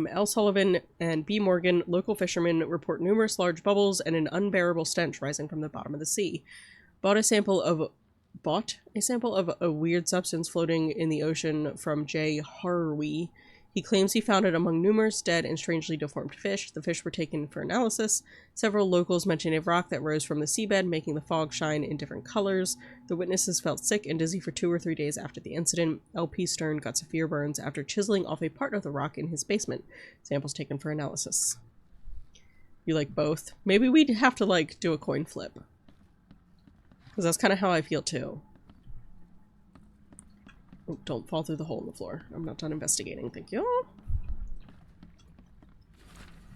L. Sullivan and B. Morgan, local fishermen, report numerous large bubbles and an unbearable stench rising from the bottom of the sea. Bought a sample of a weird substance floating in the ocean from J. Harwe. He claims he found it among numerous dead and strangely deformed fish. The fish were taken for analysis. Several locals mentioned a rock that rose from the seabed, making the fog shine in different colors. The witnesses felt sick and dizzy for 2 or 3 days after the incident. L.P. Stern got severe burns after chiseling off a part of the rock in his basement. Samples taken for analysis. You like both? Maybe we'd have to, like, do a coin flip. Because that's kind of how I feel too. Oh, don't fall through the hole in the floor. I'm not done investigating, thank you.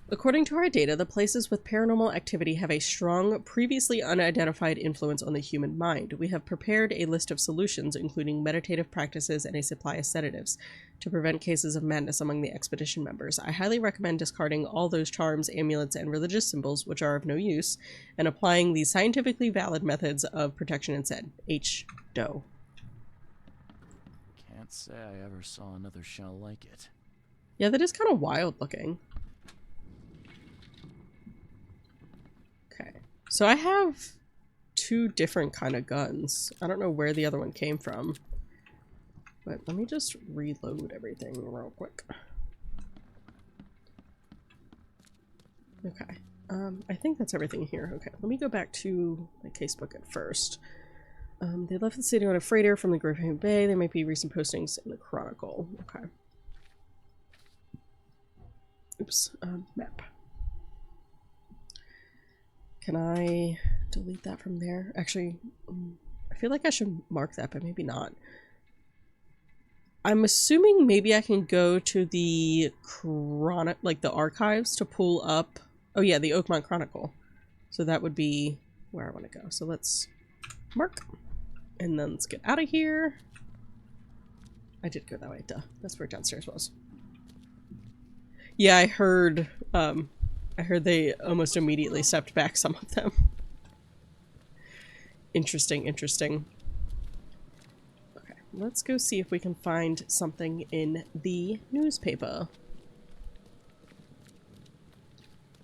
According to our data, the places with paranormal activity have a strong, previously unidentified influence on the human mind. We have prepared a list of solutions, including meditative practices and a supply of sedatives, to prevent cases of madness among the expedition members. I highly recommend discarding all those charms, amulets, and religious symbols, which are of no use, and applying the scientifically valid methods of protection instead. H. Doe. Can't Can't say I ever saw another shell like it. Yeah, that is kind of wild looking. Okay, so I have 2 different kind of guns. I don't know where the other one came from. But let me just reload everything real quick. Okay. I think that's everything here. Okay, let me go back to my casebook at first. They left the city on a freighter from the Griffin Bay. There might be recent postings in the Chronicle. Okay. Oops. Map. Can I delete that from there? Actually, I feel like I should mark that, but maybe not. I'm assuming maybe I can go to the like the archives to pull up. Oh yeah, the Oakmont Chronicle. So that would be where I want to go. So let's mark, and then let's get out of here. I did go that way. Duh. That's where downstairs was. Yeah, I heard they almost immediately stepped back. Some of them. Interesting. Interesting. Let's go see if we can find something in the newspaper.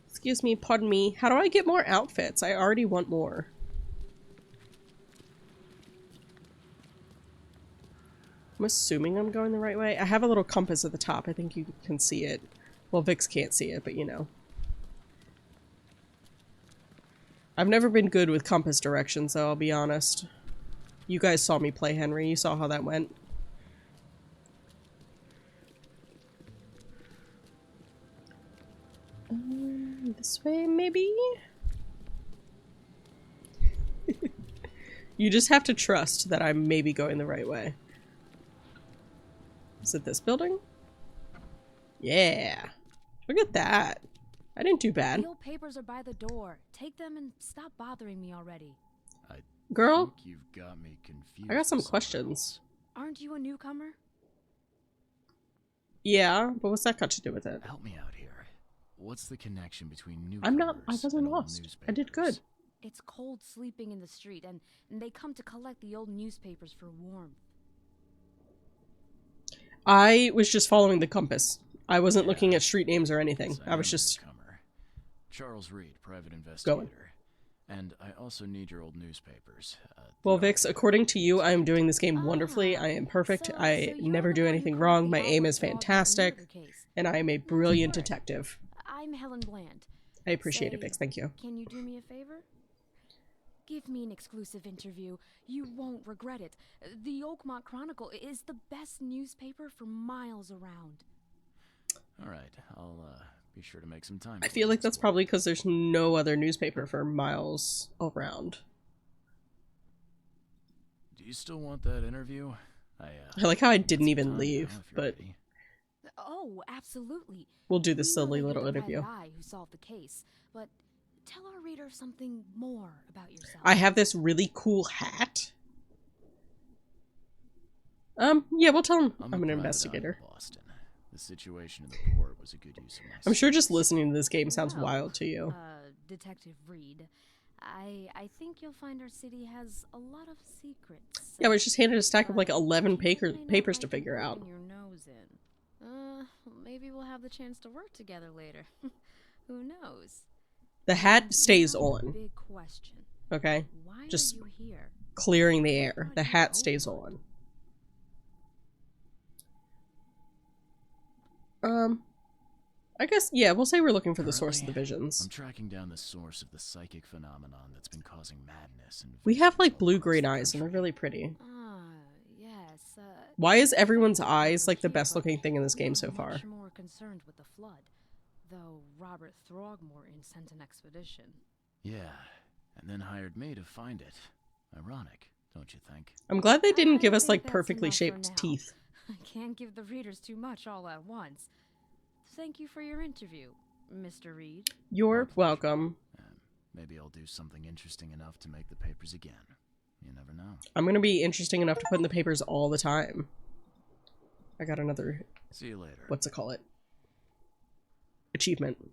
Excuse me, pardon me. How do I get more outfits? I already want more. I'm assuming I'm going the right way. I have a little compass at the top. I think you can see it. Well, Vix can't see it, but you know. I've never been good with compass directions, though, I'll be honest. You guys saw me play Henry. You saw how that went. This way, maybe? You just have to trust that I'm maybe going the right way. Is it this building? Yeah. Look at that. I didn't do bad. The old papers are by the door. Take them and stop bothering me already. Girl, you've got me confused. I got some questions. Aren't you a newcomer? Yeah, but what's that got to do with it? Help me out here. What's the connection between newcomers I'm not. I and wasn't old lost. newspapers? I did good. It's cold sleeping in the street, and they come to collect the old newspapers for warmth. I was just following the compass. I wasn't looking at street names or anything. I was just... Charles Reed, private investigator. Going. And I also need your old newspapers. Well, Vix, according to you, I am doing this game wonderfully. I am perfect. I never do anything wrong. My aim is fantastic. And I am a brilliant detective. I'm Helen Bland. I appreciate it, Vix. Thank you. Can you do me a favor? Give me an exclusive interview. You won't regret it. The Oakmont Chronicle is the best newspaper for miles around. All right, I'll be sure to make some time. I feel like that's probably because there's no other newspaper for miles around. Do you still want that interview? I like how I didn't even leave, but... Oh, absolutely. We'll do this silly little interview. Guy who solved the case, but tell our reader something more about yourself. I have this really cool hat. Yeah, we'll tell him I'm an investigator. Boston. The situation in the port was a good use of my I'm sure just listening to this game sounds wild to you. Detective Reed, I think you'll find our city has a lot of secrets. Yeah, I was just handed a stack of like 11 papers to figure out. Your nose in. Maybe we'll have the chance to work together later. Who knows? The hat stays on. Big question. Okay? Why just are you here? Clearing the air. The hat stays on. I guess, yeah, we'll say we're looking for the source of the visions. I'm tracking down the source of the psychic phenomenon that's been causing madness. And we have, like, blue-green eyes, and they're really pretty. Yes. Why is everyone's eyes, like, the best-looking thing in this game so far? Much more concerned with the flood, though Robert Throgmorton sent an expedition. Yeah, and then hired me to find it. Ironic, don't you think? I'm glad they didn't give us, like, perfectly shaped teeth. I can't give the readers too much all at once. Thank you for your interview, Mr. Reed. You're welcome. Maybe I'll do something interesting enough to make the papers again. You never know. I'm gonna be interesting enough to put in the papers all the time. I got another... See you later. What's it call it? Achievement.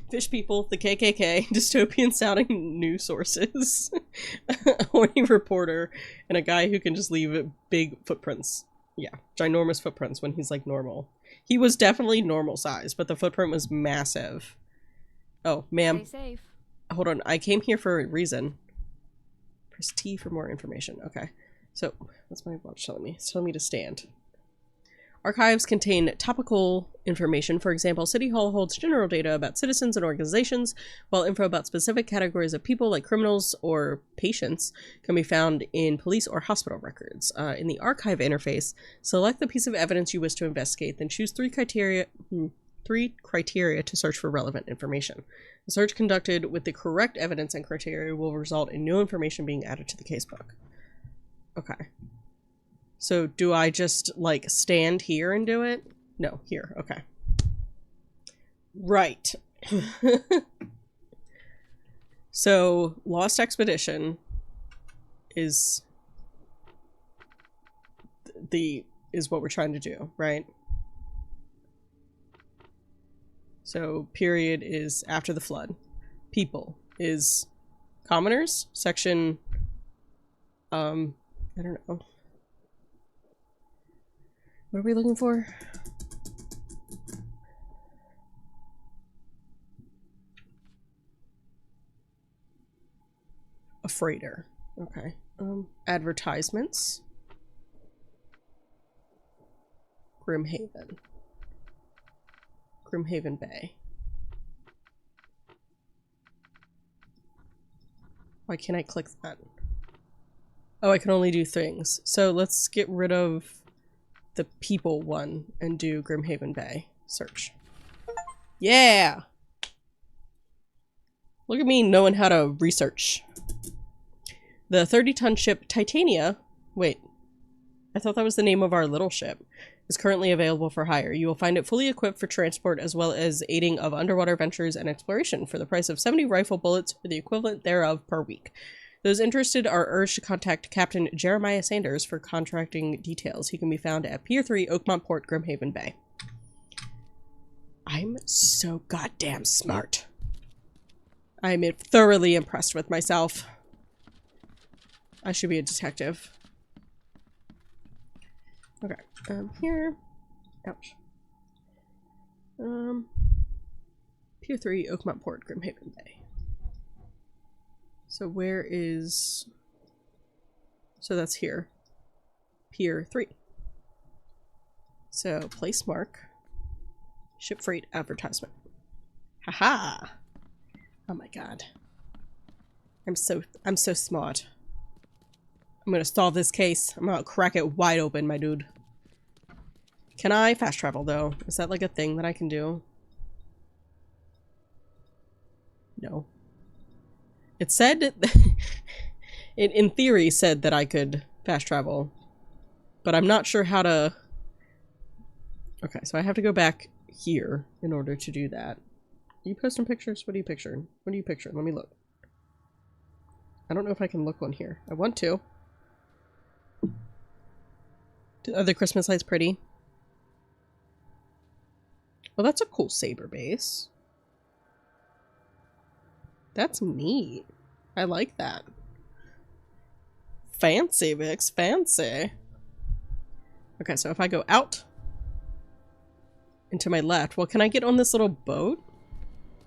Fish people, the KKK, dystopian sounding news sources, a horny reporter, and a guy who can just leave big footprints. Yeah, ginormous footprints when he's like normal. He was definitely normal size, but the footprint was massive. Oh, ma'am. Stay safe. Hold on, I came here for a reason. Press T for more information. Okay, so what's my watch telling me? It's telling me to stand. Archives contain topical information. For example, City Hall holds general data about citizens and organizations, while info about specific categories of people like criminals or patients can be found in police or hospital records. In the archive interface, select the piece of evidence you wish to investigate, then choose three criteria to search for relevant information. The search conducted with the correct evidence and criteria will result in new information being added to the casebook. Okay. So do I just, like, stand here and do it? No, here. Okay. Right. So, Lost Expedition is what we're trying to do, right? So, period is after the flood. People is commoners, section, I don't know. What are we looking for? A freighter. Okay. Advertisements. Grimhaven. Grimhaven Bay. Why can't I click that? Oh, I can only do things. So let's get rid of the people one and do Grimhaven Bay. Search. Yeah! Look at me knowing how to research. The 30-ton ship Titania, wait, I thought that was the name of our little ship, is currently available for hire. You will find it fully equipped for transport as well as aiding of underwater ventures and exploration for the price of 70 rifle bullets or the equivalent thereof per week. Those interested are urged to contact Captain Jeremiah Sanders for contracting details. He can be found at Pier 3, Oakmont Port, Grimhaven Bay. I'm so goddamn smart. I'm thoroughly impressed with myself. I should be a detective. Okay, here. Ouch. Pier 3, Oakmont Port, Grimhaven Bay. So where is... So that's here. Pier 3. So, place mark. Ship freight advertisement. Haha! Oh my god. I'm so smart. I'm gonna solve this case. I'm gonna crack it wide open, my dude. Can I fast travel, though? Is that like a thing that I can do? No. It said... it, in theory, said that I could fast travel. But I'm not sure how to... Okay, so I have to go back here in order to do that. Are you posting pictures? What are you picturing? What are you picturing? Let me look. I don't know if I can look on here. I want to. Are the Christmas lights pretty? Well, that's a cool saber base. That's neat. I like that. Fancy, Vix. Fancy. Okay, so if I go out and to my left, well, can I get on this little boat?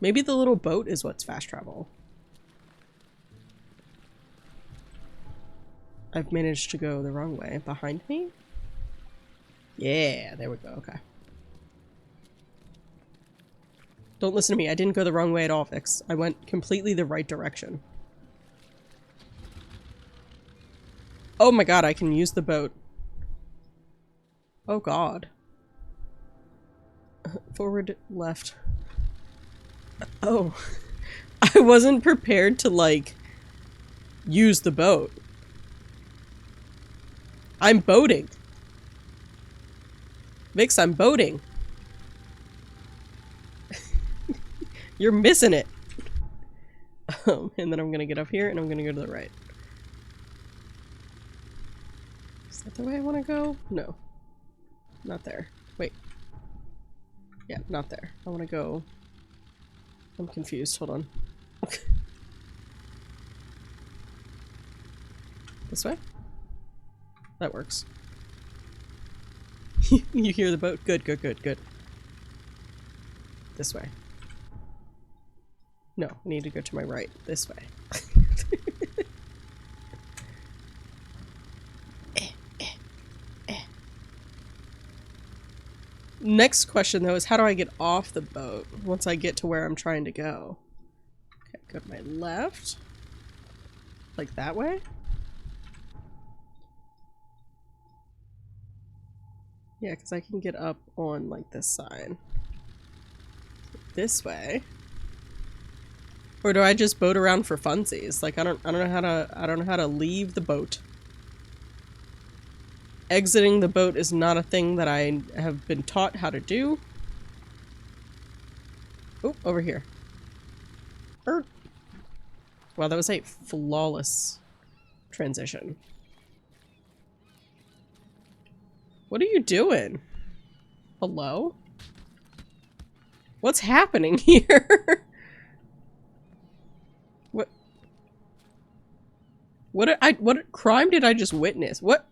Maybe the little boat is what's fast travel. I've managed to go the wrong way. Behind me? Yeah, there we go. Okay. Don't listen to me. I didn't go the wrong way at all, Vix. I went completely the right direction. Oh my god, I can use the boat. Oh god. Forward, left. Oh. I wasn't prepared to, like, use the boat. I'm boating. Vix, I'm boating. You're missing it. And then I'm gonna get up here and I'm gonna go to the right. Is that the way I want to go? No. Not there. Wait. Yeah, not there. I want to go I'm confused. Hold on. This way? That works. You hear the boat? Good, good, good, good. This way. No, I need to go to my right. This way. Next question, though, is how do I get off the boat once I get to where I'm trying to go? Okay, go to my left. Like that way? Yeah, because I can get up on, like, this side. This way. Or do I just boat around for funsies? Like, I don't know how to leave the boat. Exiting the boat is not a thing that I have been taught how to do. Oh, over here. Wow, that was a flawless transition. What are you doing? Hello? What's happening here? What crime did I just witness? What?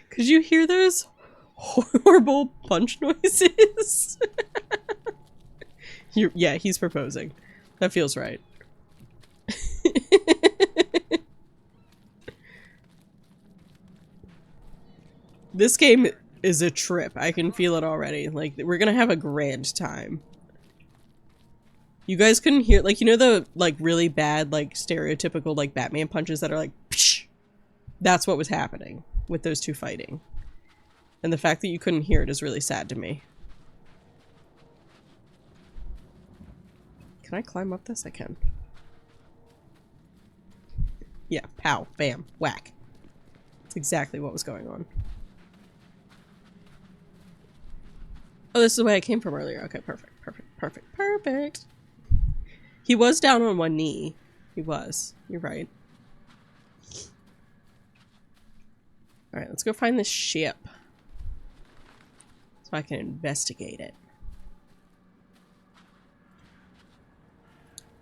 Could you hear those horrible punch noises? Yeah, he's proposing. That feels right. This game is a trip. I can feel it already. Like, we're gonna have a grand time. You guys couldn't hear, like, you know the, like, really bad, like, stereotypical, like, Batman punches that are like, psh! That's what was happening with those two fighting. And the fact that you couldn't hear it is really sad to me. Can I climb up this? I can. Yeah, pow, bam, whack. That's exactly what was going on. Oh, this is the way I came from earlier. Okay, perfect, perfect, perfect, perfect. He was down on one knee. He was. You're right. Alright, let's go find this ship. So I can investigate it.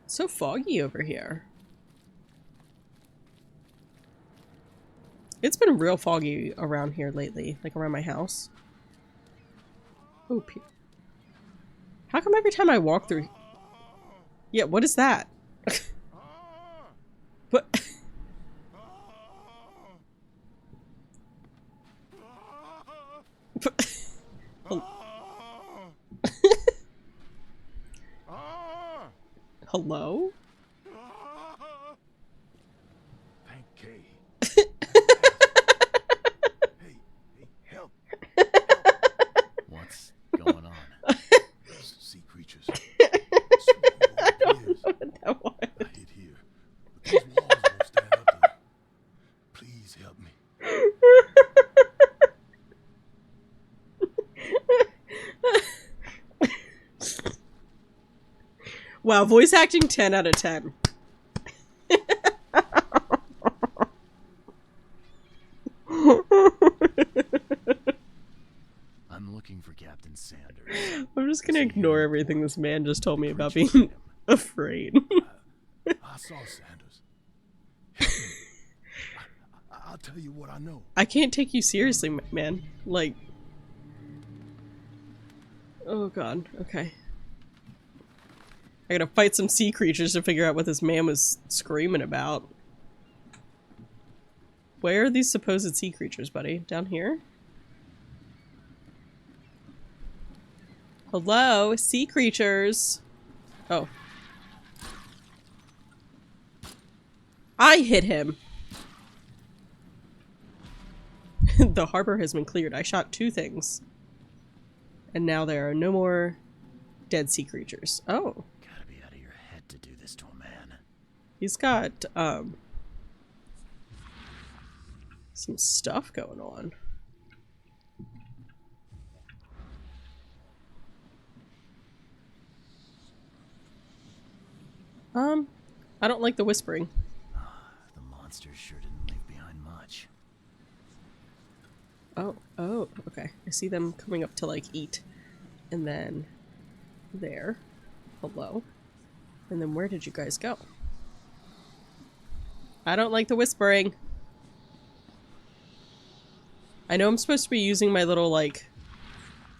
It's so foggy over here. It's been real foggy around here lately, like around my house. Oh, how come every time I walk through... Yeah, what is that? What? Hello? Thank Kay. Hey, help. What's going on? Sea creatures. I don't know what that was. I hid here, but these walls won't stand up to them. Please help me. Wow, voice acting 10 out of 10. I'm looking for Captain Sanders. I'm just gonna ignore everything this man just told me about being afraid. I saw Sanders. Help me. I'll tell you what I know. I can't take you seriously, man. Like... Oh god, okay. I gotta fight some sea creatures to figure out what this man was screaming about. Where are these supposed sea creatures, buddy? Down here? Hello? Sea creatures! Oh. I hit him! The harbor has been cleared. I shot 2 things. And now there are no more dead sea creatures. Oh. Gotta be out of your head to do this to a man. He's got, some stuff going on. I don't like the whispering. The monsters sure didn't leave behind much. Oh, oh, okay. I see them coming up to, like, eat. And then there. Hello. And then where did you guys go? I don't like the whispering. I know I'm supposed to be using my little, like,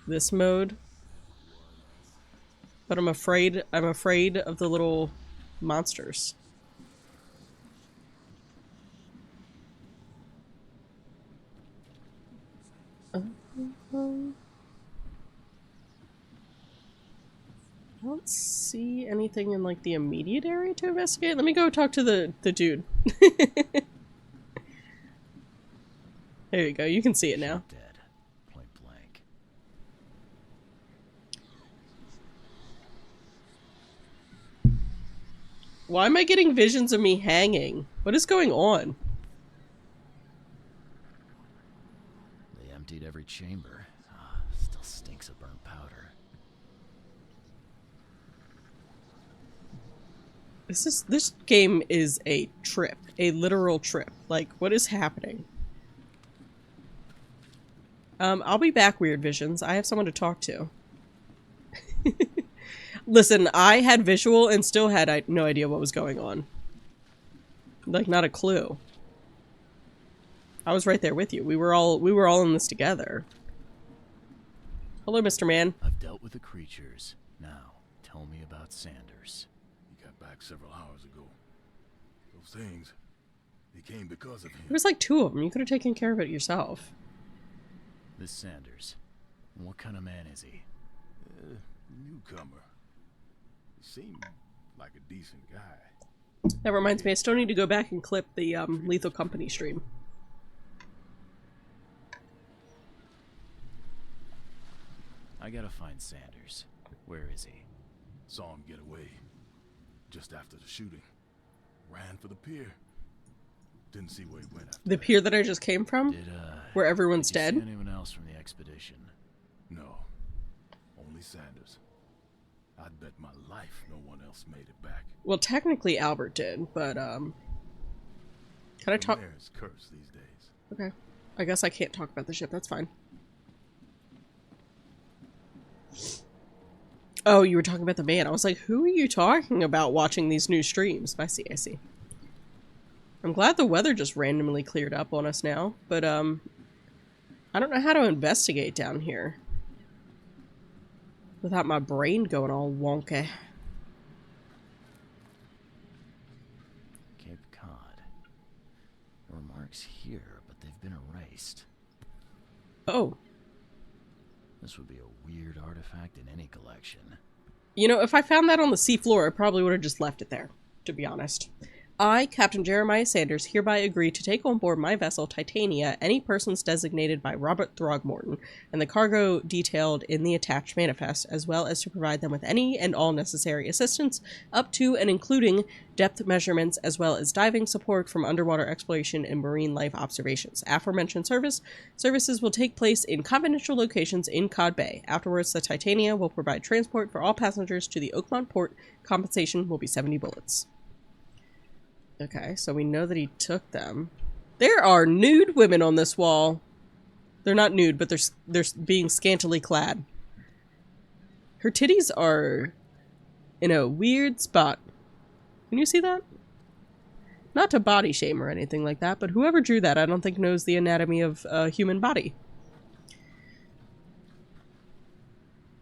this mode. But I'm afraid of the little monsters. I don't see anything in, like, the immediate area to investigate. Let me go talk to the dude. There you go. You can see it now. Dead. Point blank. Why am I getting visions of me hanging? What is going on? They emptied every chamber. Still stinks of burnt powder. This game is a trip. A literal trip. Like, what is happening? I'll be back, Weird Visions. I have someone to talk to. Listen, I had visual and still had no idea what was going on. Like, not a clue. I was right there with you. We were all in this together. Hello, Mr. Man. I've dealt with the creatures. Now, tell me about Sanders. He got back several hours ago. Those things, they came because of him. There was like 2 of them. You could have taken care of it yourself. This Sanders. What kind of man is he? Newcomer. He seemed like a decent guy. That reminds me, I still need to go back and clip the Lethal Company stream. I gotta find Sanders. Where is he? Saw him get away. Just after the shooting. Ran for the pier. Didn't see where he went after The pier that I just came from? Where everyone's did you dead? see anyone else from the expedition? No. Only Sanders. I'd bet my life no one else made it back. Well, technically Albert did, but, can I talk? The mayor's cursed these days. Okay. I guess I can't talk about the ship, that's fine. Oh, you were talking about the man. I was like, who are you talking about watching these new streams? I see, I see. I'm glad the weather just randomly cleared up on us now, but, I don't know how to investigate down here. Without my brain going all wonky. Cape Cod. There were marks here, but they've been erased. Oh. This would be a weird artifact in any collection. You know, if I found that on the seafloor, I probably would have just left it there, to be honest. I, Captain Jeremiah Sanders, hereby agree to take on board my vessel Titania any persons designated by Robert Throgmorton and the cargo detailed in the attached manifest, as well as to provide them with any and all necessary assistance up to and including depth measurements, as well as diving support from underwater exploration and marine life observations. Aforementioned services will take place in confidential locations in Cod Bay. Afterwards, the Titania will provide transport for all passengers to the Oakmont port. Compensation will be 70 bullets. Okay, so we know that he took them. There are nude women on this wall. They're not nude, but they're being scantily clad. Her titties are in a weird spot. Can you see that? Not to body shame or anything like that, but whoever drew that I don't think knows the anatomy of a human body.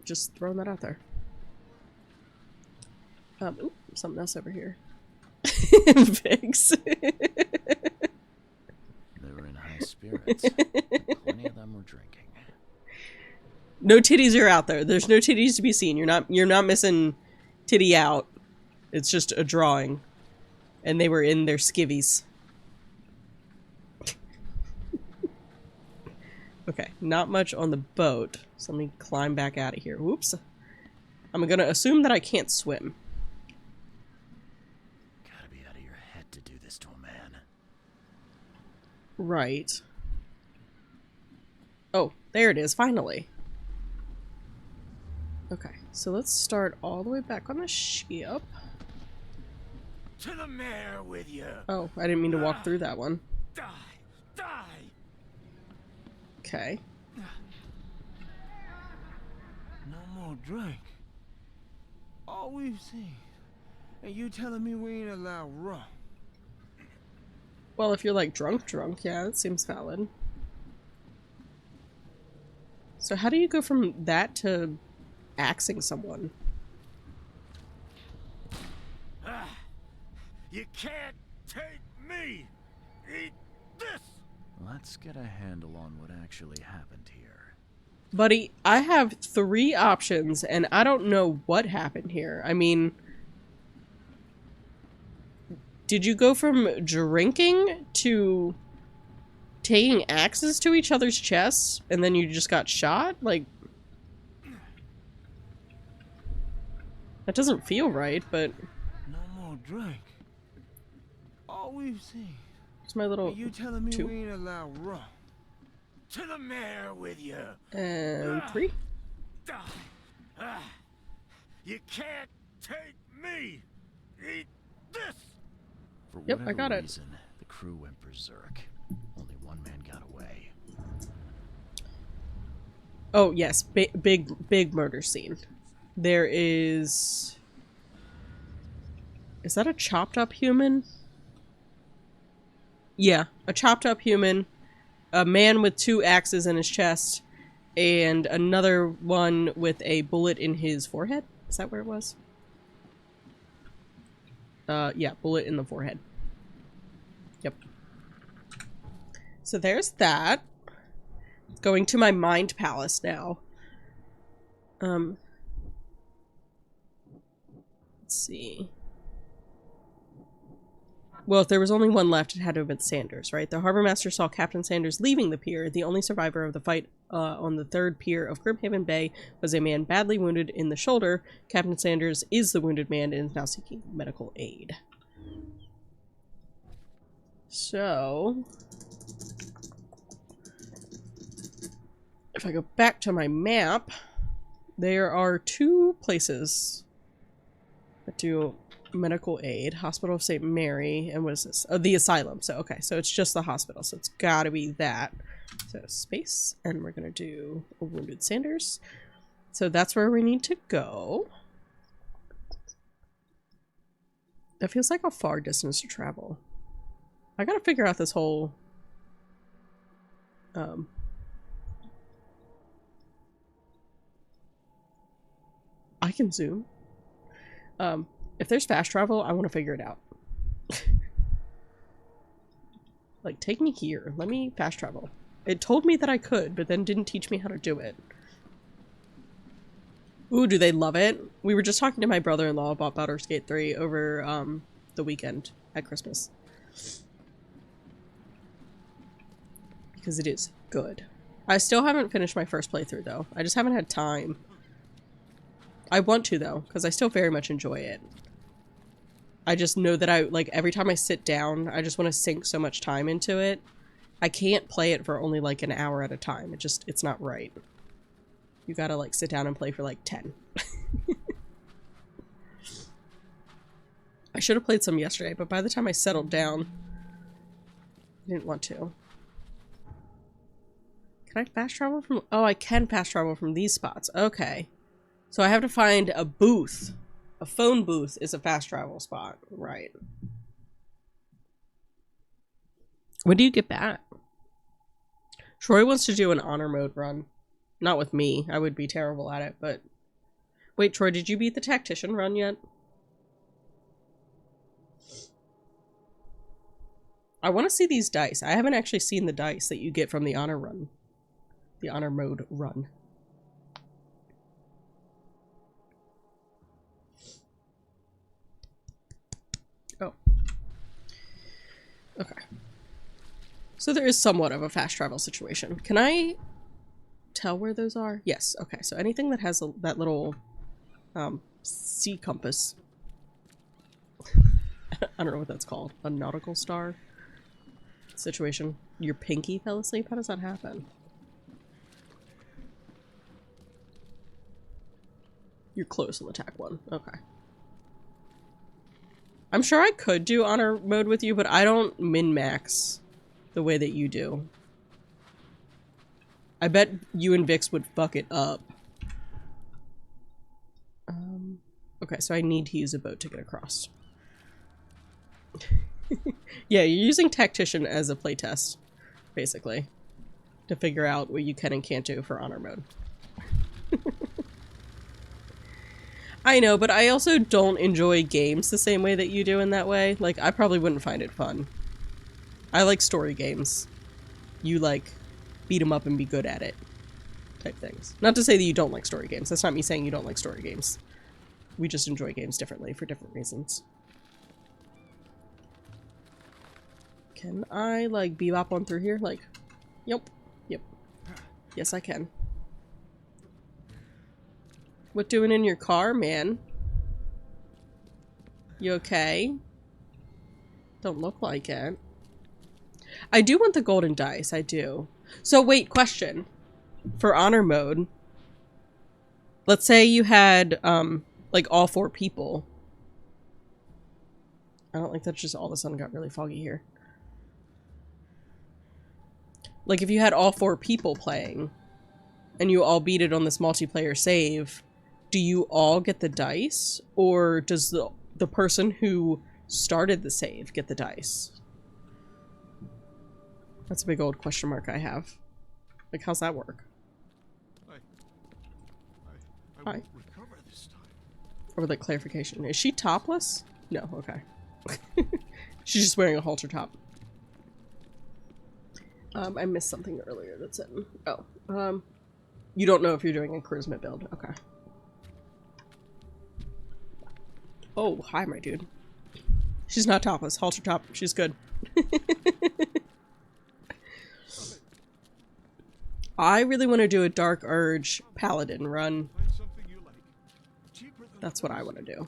Just throwing that out there. Ooh, something else over here. Figs. They were in high spirits. Plenty of them were drinking. No titties are out there. There's no titties to be seen. You're not missing titty out. It's just a drawing. And they were in their skivvies. Okay, not much on the boat. So let me climb back out of here. Whoops. I'm gonna assume that I can't swim. To do this to a man. Right. Oh, there it is, finally. Okay, so let's start all the way back on the ship. To the mayor with you. Oh, I didn't mean to walk through that one. Die! Die! Okay. No more drink. All we've seen. And you telling me we ain't allowed rum? Well, if you're like drunk, yeah, it seems valid. So how do you go from that to axing someone? You can't take me! Eat this! Let's get a handle on what actually happened here. Buddy, I have 3 options, and I don't know what happened here. I mean, did you go from drinking to taking axes to each other's chests, and then you just got shot? Like, that doesn't feel right, but... No more drink. All we've seen. It's my little... And you telling me 2. we ain't allowed rum? To the mayor with you. And 3. You can't take me. Eat this. For Yep, whatever I got reason, the crew went berserk. Only one man got away. Oh, yes. Big murder scene. There is... Is that a chopped up human? Yeah, a chopped up human. A man with 2 axes in his chest. And another one with a bullet in his forehead? Is that where it was? Yeah, bullet in the forehead. Yep. So there's that. Going to my mind palace now. Let's see. Well, if there was only one left, it had to have been Sanders, right? The harbor master saw Captain Sanders leaving the pier. The only survivor of the fight on the 3rd pier of Grimhaven Bay was a man badly wounded in the shoulder. Captain Sanders is the wounded man and is now seeking medical aid. So... if I go back to my map, there are 2 places that do medical aid. Hospital of St. Mary, and what is this? Oh, the asylum. So, okay, so it's just the hospital, so it's gotta be that. So, space, and we're gonna do a wounded Sanders. So that's where we need to go. That feels like a far distance to travel. I gotta figure out this whole... I can zoom. If there's fast travel, I want to figure it out. Like, take me here. Let me fast travel. It told me that I could, but then didn't teach me how to do it. Ooh, do they love it? We were just talking to my brother-in-law about Baldur's Gate 3 over, the weekend at Christmas. Because it is good. I still haven't finished my first playthrough, though. I just haven't had time. I want to, though, because I still very much enjoy it. I just know that every time I sit down, I just want to sink so much time into it. I can't play it for only, like, an hour at a time. It's not right. You gotta, like, sit down and play for, like, 10. I should have played some yesterday, but by the time I settled down, I didn't want to. Can I fast travel from... Oh, I can fast travel from these spots. Okay. So I have to find a booth. A phone booth is a fast travel spot. Right. When do you get back? Troy wants to do an honor mode run. Not with me. I would be terrible at it, but... Wait, Troy, did you beat the tactician run yet? I want to see these dice. I haven't actually seen the dice that you get from the honor run. The honor mode run. Oh. Okay. So there is somewhat of a fast travel situation. Can I tell where those are? Yes. Okay. So anything that has that little sea compass. I don't know what that's called. A nautical star situation. Your pinky fell asleep? How does that happen? You're close on the tack one. Okay. I'm sure I could do honor mode with you, but I don't min-max the way that you do. I bet you and Vix would fuck it up. Okay, so I need to use a boat to get across. Yeah, you're using Tactician as a playtest, basically, to figure out what you can and can't do for honor mode. I know, but I also don't enjoy games the same way that you do in that way. Like, I probably wouldn't find it fun. I like story games. You like beat 'em up and be good at it type things. Not to say that you don't like story games. That's not me saying you don't like story games. We just enjoy games differently for different reasons. Can I, like, bebop on through here? Like, yep. Yep. Yes, I can. What doing in your car, man? You okay? Don't look like it. I do want the golden dice, I do. So wait, question. For honor mode, let's say you had, like, all 4 people. I don't like that just all of a sudden got really foggy here. Like, if you had all 4 people playing, and you all beat it on this multiplayer save, do you all get the dice? Or does the person who started the save get the dice? That's a big old question mark I have. Like, how's that work? I won't recover this time. Or the clarification. Is she topless? No, okay. She's just wearing a halter top. I missed something earlier that's in. Oh. You don't know if you're doing a charisma build. Okay. Oh, hi, my dude. She's not topless. Halter top. She's good. I really want to do a Dark Urge Paladin run. That's what I want to do.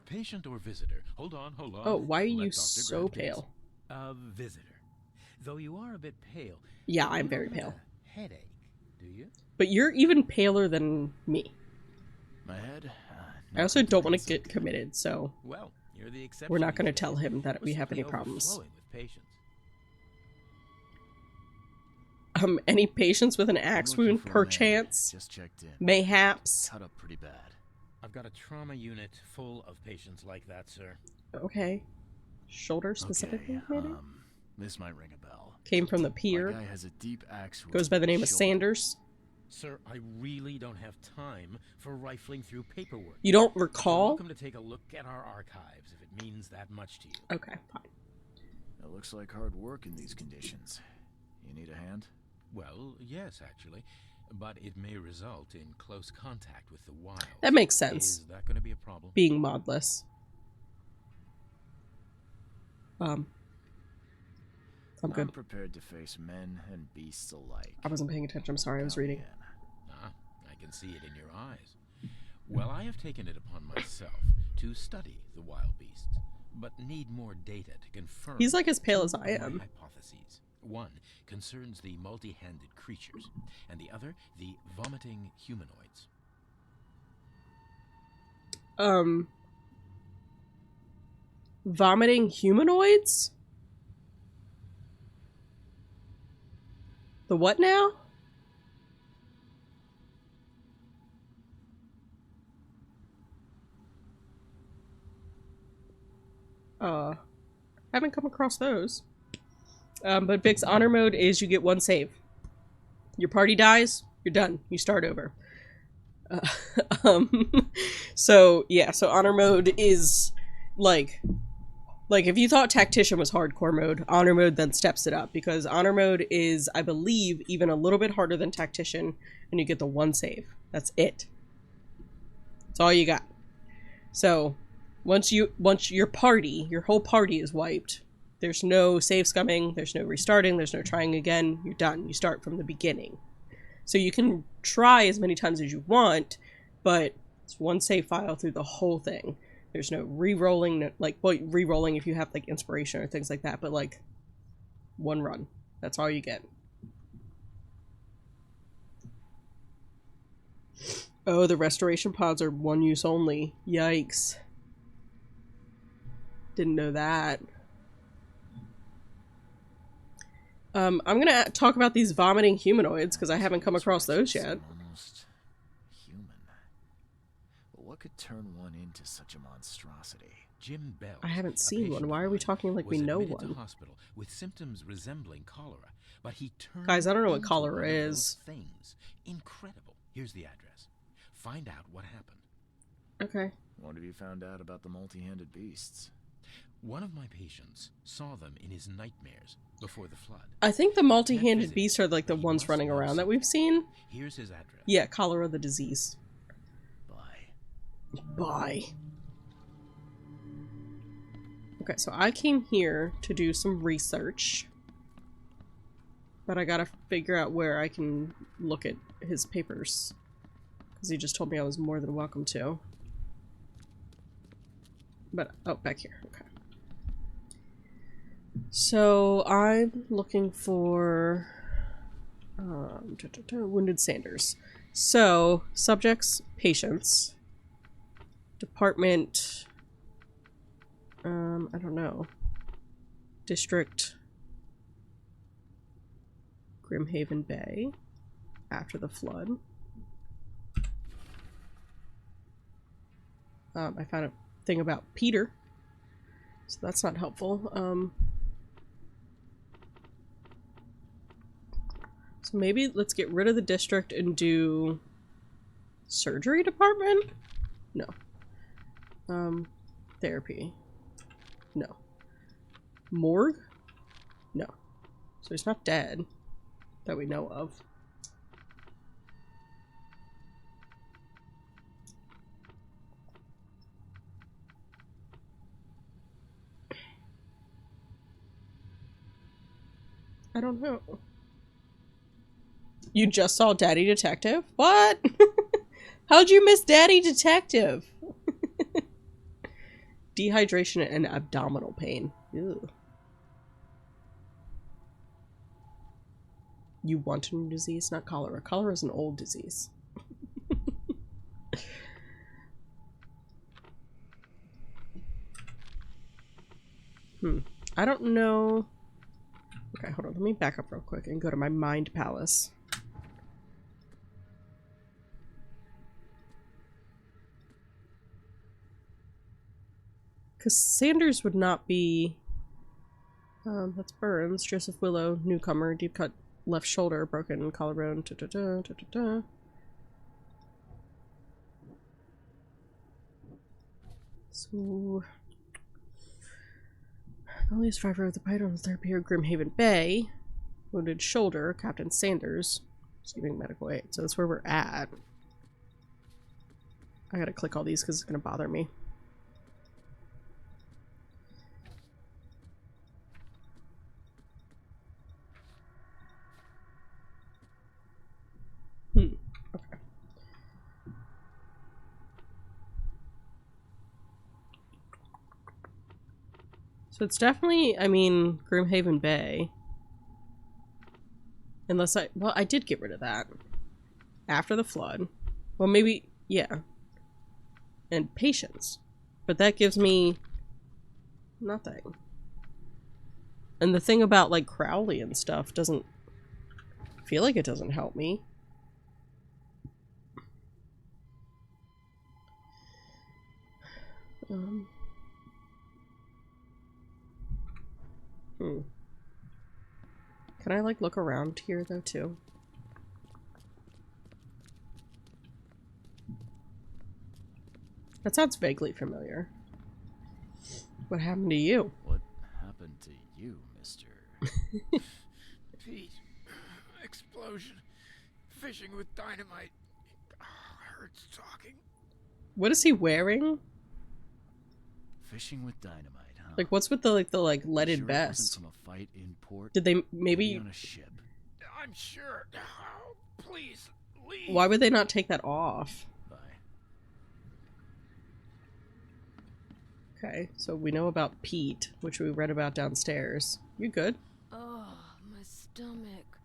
Patient or visitor? Hold on, hold on. Oh, why are you so pale? A visitor. Though you are a bit pale. Yeah, I'm very pale. Headache, do you? But you're even paler than me. My head? I also don't want to get committed, so well, you're the exception. We're not going to tell him that we have any problems. Any patients with an axe wound, perchance? Just checked in. Mayhaps? Cut up pretty bad. I've got a trauma unit full of patients like that, sir. Okay. Shoulder specifically, maybe? This might ring a bell. Came from the pier. My guy has a deep axe wound. Goes by the name of Sanders. Sir, I really don't have time for rifling through paperwork. You don't recall? You're welcome to take a look at our archives if it means that much to you. Okay, fine. It looks like hard work in these conditions. You need a hand? Well, yes, actually. But it may result in close contact with the wild. That makes sense. Is that going to be a problem? Being modless. I'm good. I'm prepared to face men and beasts alike. I wasn't paying attention. I'm sorry. I was reading. I can see it in your eyes. Well, I have taken it upon myself to study the wild beasts, but need more data to confirm. He's like as pale as I am. My hypotheses. One concerns the multi-handed creatures, and the other the vomiting humanoids. Vomiting humanoids? The what now? Haven't come across those. But Vic's honor mode is you get 1 save. Your party dies, you're done. You start over. So yeah, so honor mode is like if you thought Tactician was hardcore mode, honor mode then steps it up, because honor mode is, I believe, even a little bit harder than Tactician, and you get the 1 save. That's it. That's all you got. So once your whole party is wiped, there's no save scumming, there's no restarting, there's no trying again, you're done. You start from the beginning. So you can try as many times as you want, but it's 1 save file through the whole thing. There's no re-rolling, like, well, re-rolling if you have, like, inspiration or things like that, but, like, 1 run. That's all you get. Oh, the restoration pods are 1 use only. Yikes. Didn't know that. I'm gonna talk about these vomiting humanoids because I haven't come across those yet. Almost human. But what could turn one into such a monstrosity? Jim Bell. I haven't seen one. Why are we talking like we know one? To hospital with symptoms resembling cholera, but he turned Guys, I don't know what into cholera one of those is. Things. Incredible. Here's the address. Find out what happened. Okay. What have you found out about the multi-handed beasts? One of my patients saw them in his nightmares before the flood. I think the multi-handed beasts are like the ones running around that we've seen. Here's his address. Yeah, cholera the disease. Bye. Bye. Okay, so I came here to do some research. But I gotta figure out where I can look at his papers. Because he just told me I was more than welcome to. But, oh, back here. Okay. So, I'm looking for... Wounded Sanders. So, subjects, patients. Department... I don't know. District... Grimhaven Bay. After the flood. I found a thing about Peter. So that's not helpful. So maybe let's get rid of the district and do surgery department? No. Therapy. No. Morgue? No. So he's not dead that we know of. I don't know. You just saw Daddy Detective? What? How'd you miss Daddy Detective? Dehydration and abdominal pain. Ew. You want a new disease? Not cholera. Cholera is an old disease. I don't know. Okay, hold on. Let me back up real quick and go to my mind palace. Because Sanders would not be... that's Burns. Joseph Willow, newcomer, deep cut left shoulder, broken collarbone. So... Only survivor of the Python therapy here, Grimhaven Bay. Wounded shoulder, Captain Sanders. Receiving medical aid. So that's where we're at. I gotta click all these because it's gonna bother me. Okay. So it's definitely, I mean, Grimhaven Bay. Unless well, I did get rid of that. After the flood. Well, maybe, yeah. And patience. But that gives me nothing. And the thing about, like, Crowley and stuff doesn't feel like it doesn't help me. Can I, like, look around here, though, too? That sounds vaguely familiar. What happened to you? What happened to you, mister? Pete. Explosion. Fishing with dynamite. Hurts talking. What is he wearing? Fishing with dynamite, huh? Like, what's with the leaded sure vest? From a fight in port? Did they maybe on a ship? I'm sure. Oh, please leave. Why would they not take that off? Bye. Okay, so we know about Pete, which we read about downstairs. You good? Oh, my stomach.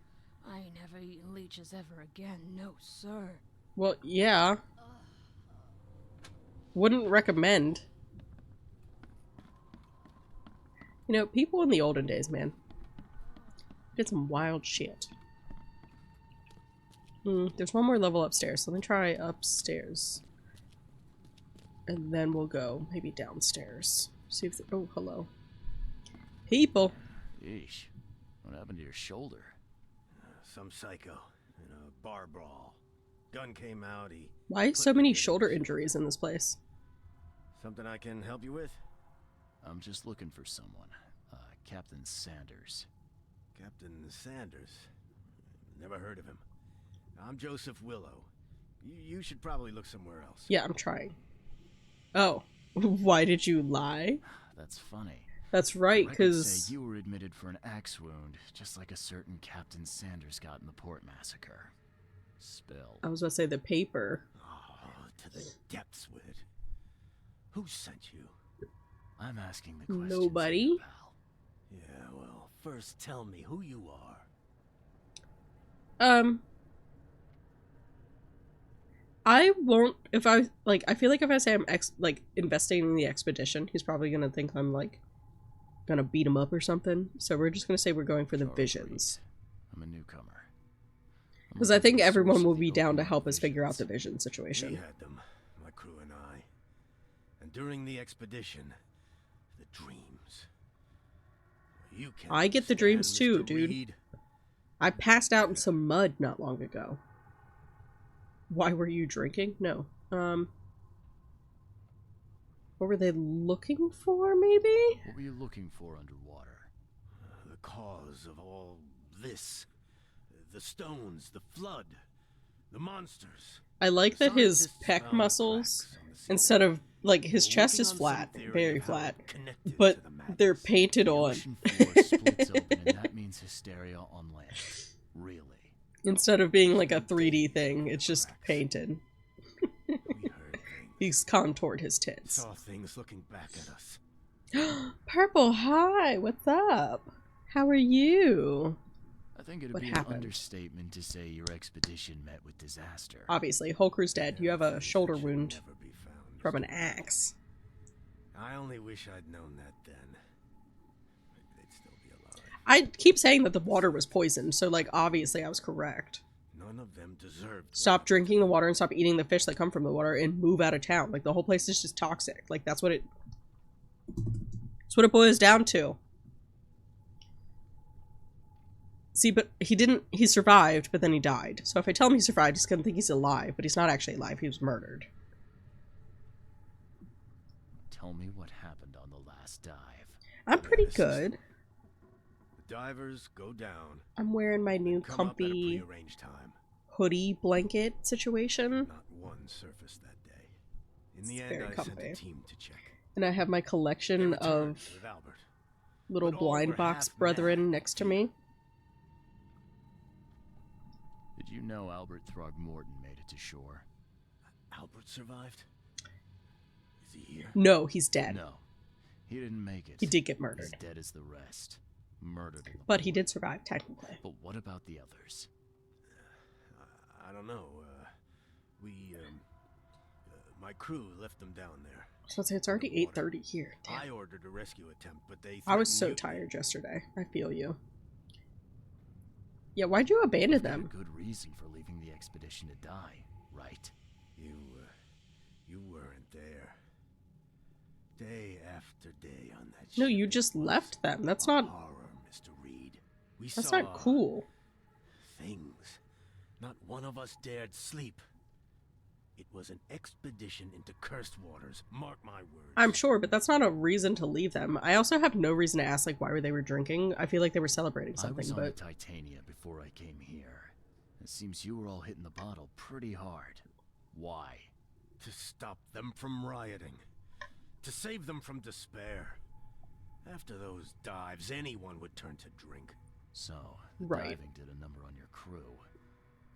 I ain't never eaten leeches ever again, no sir. Well, yeah. Wouldn't recommend. You know, people in the olden days, man. Did some wild shit. There's one more level upstairs. So let me try upstairs. And then we'll go maybe downstairs. See if oh, hello. People. Yeesh. What happened to your shoulder? Some psycho in a bar brawl. Gun came out, he... Why so many shoulder injuries in this place? Something I can help you with? I'm just looking for someone. Captain Sanders. Captain Sanders? Never heard of him. I'm Joseph Willow. You should probably look somewhere else. Yeah, I'm trying. Oh. Why did you lie? That's funny. That's right, because... Records say you were admitted for an axe wound, just like a certain Captain Sanders got in the port massacre. Spill. I was about to say the paper. Oh, to the depths with it. Who sent you? I'm asking the question. Nobody. Pal. Yeah, well, first tell me who you are. I won't, if I, like, I feel like if I say I'm, investing in the expedition, he's probably gonna think I'm, like, gonna beat him up or something. So we're just gonna say we're going for the visions. I'm a newcomer. Because I think everyone will be down to help us figure out the vision situation. We had them, my crew and I. And during the expedition, the dreams. You can't I get the dreams too, Mr. dude. Reed. I passed out in some mud not long ago. Why were you drinking? No. What were they looking for, maybe? What were you looking for underwater? The cause of all this. The stones, the flood, the monsters. I like that his pec muscles, instead of, like, his chest is flat, very flat, but they're painted on. Ocean floor splits open, and that means hysteria on land. Really. Instead of being like a 3D thing, it's just painted. He's contoured his tits. Saw things looking back at us. Purple, hi, what's up? How are you? I think it'd be an understatement to say your expedition met with disaster. Obviously, whole crew's dead. You have a shoulder wound from an axe. I only wish I'd known that then. They'd still be alive. I keep saying that the water was poisoned, so, like, obviously I was correct. None of them deserved. Stop drinking the water and stop eating the fish that come from the water and move out of town. Like, the whole place is just toxic. Like, that's what it boils down to. See, but he survived, but then he died. So if I tell him he survived, he's gonna think he's alive, but he's not actually alive. He was murdered. Tell me what happened on the last dive. I'm pretty good. The divers go down. I'm wearing my new comfy hoodie blanket situation. Not one surfaced that day. In the end, I sent a team to check. And I have my collection of little blind box brethren next to me. Did you know Albert Throgmorton made it to shore? Albert survived? Is he here? No, he's dead. No, he didn't make it. He did get murdered. He's dead as the rest. Murdered in the But he did survive, technically. But what about the others? I don't know. My crew left them down there. So it's already 8:30 here. Damn. I ordered a rescue attempt, but they... I was so tired yesterday. I feel you. Yeah, why'd you abandon them? A good reason for leaving the expedition to die, right? You weren't there. Day after day on that No, you just left them. That's not... Horror, Mr. Reed. That's not cool. Things. Not one of us dared sleep. It was an expedition into cursed waters. Mark my words. I'm sure, but that's not a reason to leave them. I also have no reason to ask, like, why they were drinking. I feel like they were celebrating something, I was on but... the Titania before I came here. It seems you were all hitting the bottle pretty hard. Why? To stop them from rioting. To save them from despair. After those dives, anyone would turn to drink. So, diving did a number on your crew.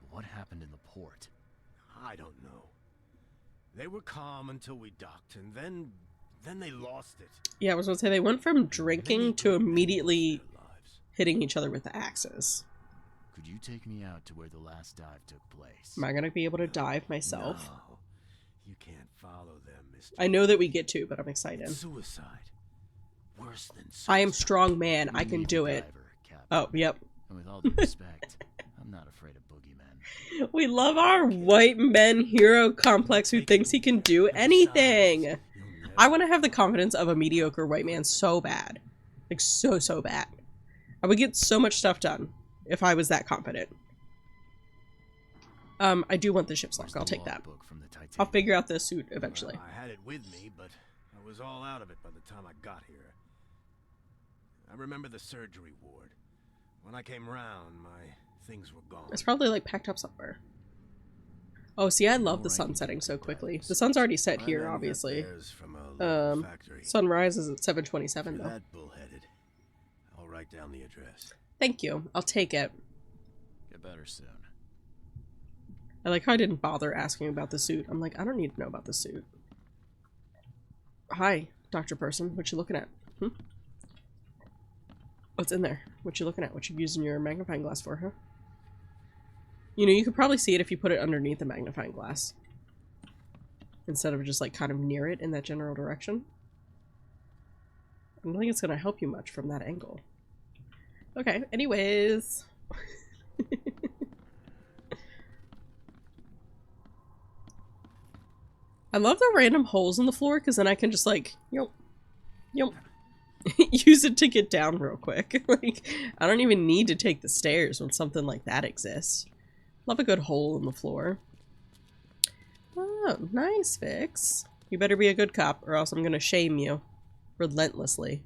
But what happened in the port? I don't know. They were calm until we docked, and then they lost it. Yeah, I was going to say, they went from drinking to immediately hitting each other with the axes. Could you take me out to where the last dive took place? Am I going to be able to dive myself? No, you can't follow them, Mr. I know that we get to, but I'm excited. Suicide. Worse than suicide. I am strong man. I can do it. Diver, oh, yep. And with all due respect, I'm not afraid of boogeymen. We love our white men hero complex who thinks he can do anything. I want to have the confidence of a mediocre white man so bad. Like, so bad. I would get so much stuff done if I was that confident. I do want the ship's lock. I'll take that. I'll figure out the suit eventually. Well, I had it with me, but I was all out of it by the time I got here. I remember the surgery ward. When I came round, my things were gone. It's probably like packed up somewhere. Oh, see, I love the sun setting so quickly. The sun's already set here, obviously. Sun rises at 7:27 though. That bullheaded. I'll write down the address. Thank you. I'll take it. Get better soon. I like how I didn't bother asking about the suit. I'm like, I don't need to know about the suit. Hi, Dr. Person. What you looking at? What's in there? What you looking at? What you using your magnifying glass for, huh? You know, you could probably see it if you put it underneath the magnifying glass. Instead of just like kind of near it in that general direction. I don't think it's going to help you much from that angle. Okay, anyways. I love the random holes in the floor because then I can just like, use it to get down real quick. Like, I don't even need to take the stairs when something like that exists. Love a good hole in the floor. Oh, nice, Vix. You better be a good cop or else I'm gonna shame you. Relentlessly.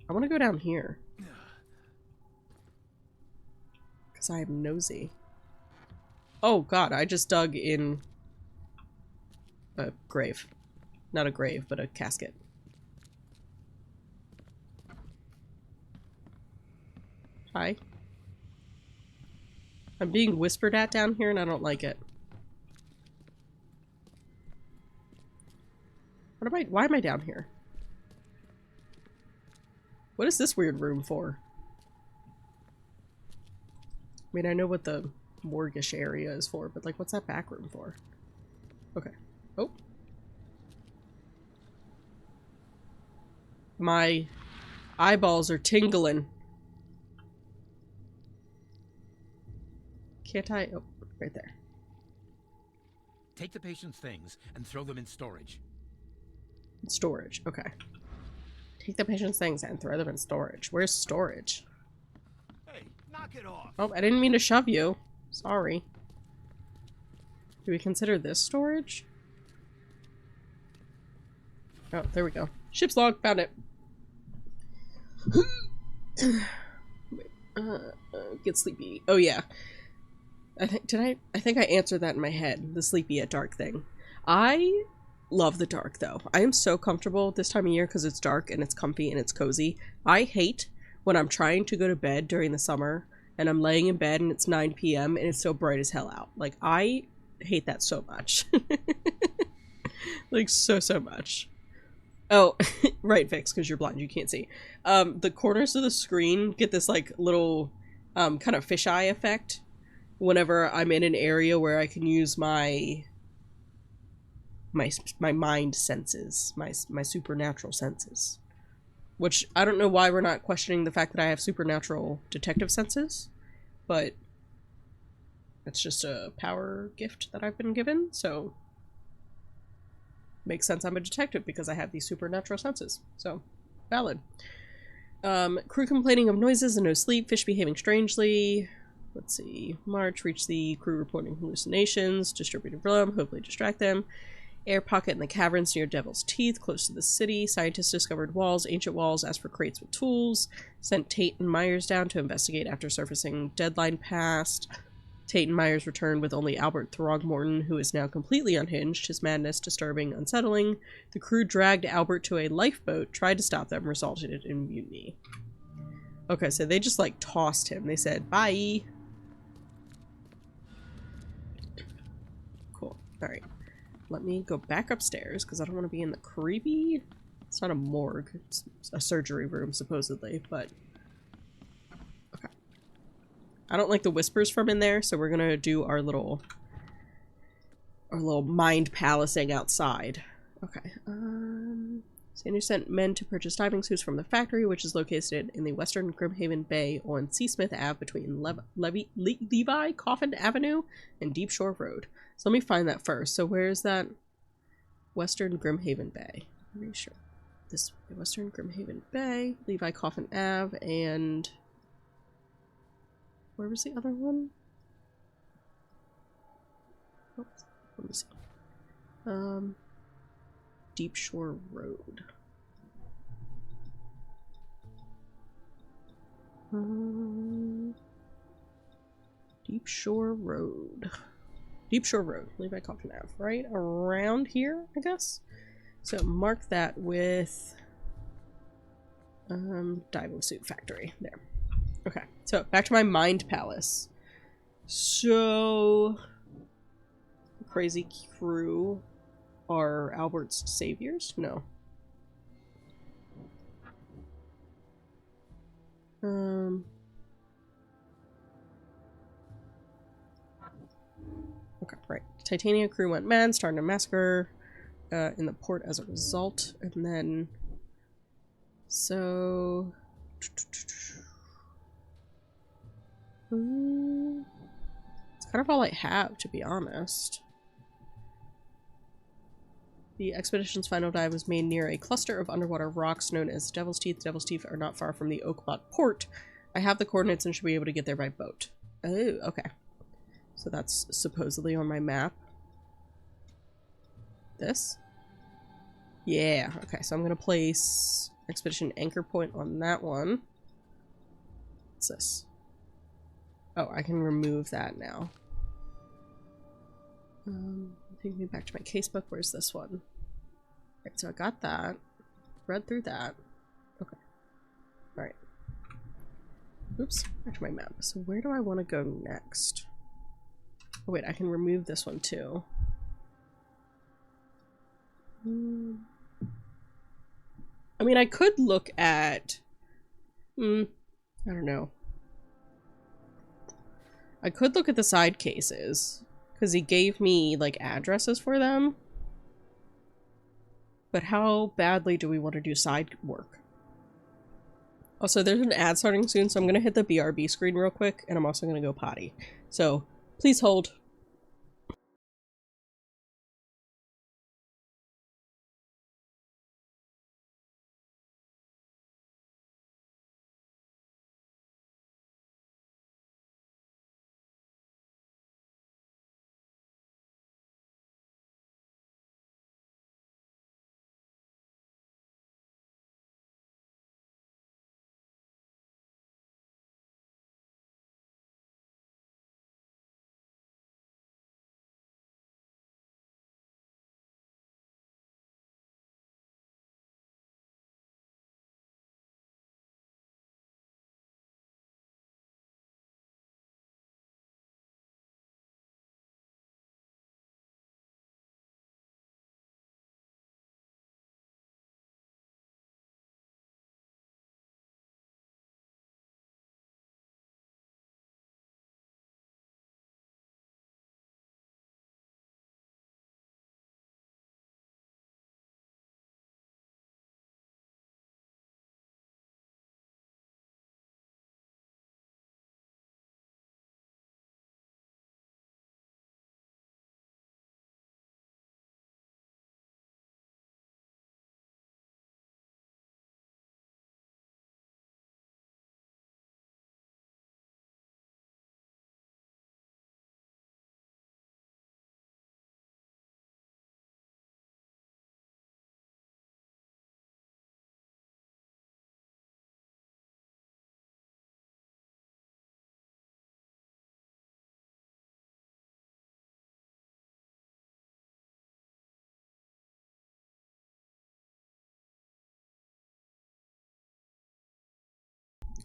I want to go down here. Because I am nosy. Oh god, I just dug in a grave. Not a grave, but a casket. Hi. I'm being whispered at down here and I don't like it. Why am I down here? What is this weird room for? I mean, I know what the mortgage area is for, but like, what's that back room for? Okay. Oh. My eyeballs are tingling. Can't I? Oh, right there. Take the patient's things and throw them in storage. Storage, okay. Take the patient's things and throw them in storage. Where's storage? Hey, knock it off. Oh, I didn't mean to shove you. Sorry. Do we consider this storage? Oh, there we go. Ship's log, found it. Get sleepy. Oh yeah. I think I answered that in my head. The sleepy at dark thing. I love the dark though. I am so comfortable this time of year because it's dark and it's comfy and it's cozy. I hate when I'm trying to go to bed during the summer and I'm laying in bed and it's 9 p.m. and it's still bright as hell out. Like, I hate that so much. Like, so much. Oh, right, Vix, because you're blind, you can't see. The corners of the screen get this like little kind of fisheye effect whenever I'm in an area where I can use my mind senses, my supernatural senses. Which, I don't know why we're not questioning the fact that I have supernatural detective senses, but it's just a power gift that I've been given, so makes sense I'm a detective because I have these supernatural senses. So, valid. Crew complaining of noises and no sleep, fish behaving strangely. Let's see. March, reach the crew reporting hallucinations, distributed rum, hopefully distract them. Air pocket in the caverns near Devil's Teeth, close to the city. Scientists discovered walls, ancient walls, asked for crates with tools. Sent Tate and Myers down to investigate after surfacing. Deadline passed. Tate and Myers returned with only Albert Throgmorton, who is now completely unhinged, his madness disturbing, unsettling. The crew dragged Albert to a lifeboat, tried to stop them, resulted in mutiny. Okay, so they just, like, tossed him. They said, bye! Cool. Alright. Let me go back upstairs, because I don't want to be in the creepy... It's not a morgue. It's a surgery room, supposedly, but... Okay. I don't like the whispers from in there, so we're gonna do our little mind palacing outside. Okay. Sanders sent men to purchase diving suits from the factory, which is located in the western Grimhaven Bay on Seasmith Ave between Levi Coffin Avenue and Deep Shore Road. So let me find that first. So where is that? Western Grimhaven Bay. I'm pretty sure. This way. Western Grimhaven Bay, Levi Coffin Ave, and where was the other one? Oh, let me see. Deep Shore Road. Deep Shore Road. Deep Shore Road, Levi Coffin Ave, right around here, I guess. So mark that with diving suit factory there. Okay, so back to my mind palace. So the crazy crew are Albert's saviors? No. Okay, right. Titania crew went mad, started a massacre in the port as a result, and then so it's kind of all I have, to be honest. The expedition's final dive was made near a cluster of underwater rocks known as Devil's Teeth. Devil's Teeth are not far from the Oakmont port. I have the coordinates and should be able to get there by boat. Oh, okay. So that's supposedly on my map. This? Yeah, okay, so I'm gonna place expedition anchor point on that one. What's this? Oh, I can remove that now. Take me back to my casebook. Where's this one? Right, so I got that. Read through that. Okay. Alright. Oops, back to my map. So where do I want to go next? Oh wait, I can remove this one too. I mean, I could look at... I don't know. I could look at the side cases, because he gave me, like, addresses for them. But how badly do we want to do side work? Also, there's an ad starting soon, so I'm going to hit the BRB screen real quick, and I'm also going to go potty. So, please hold.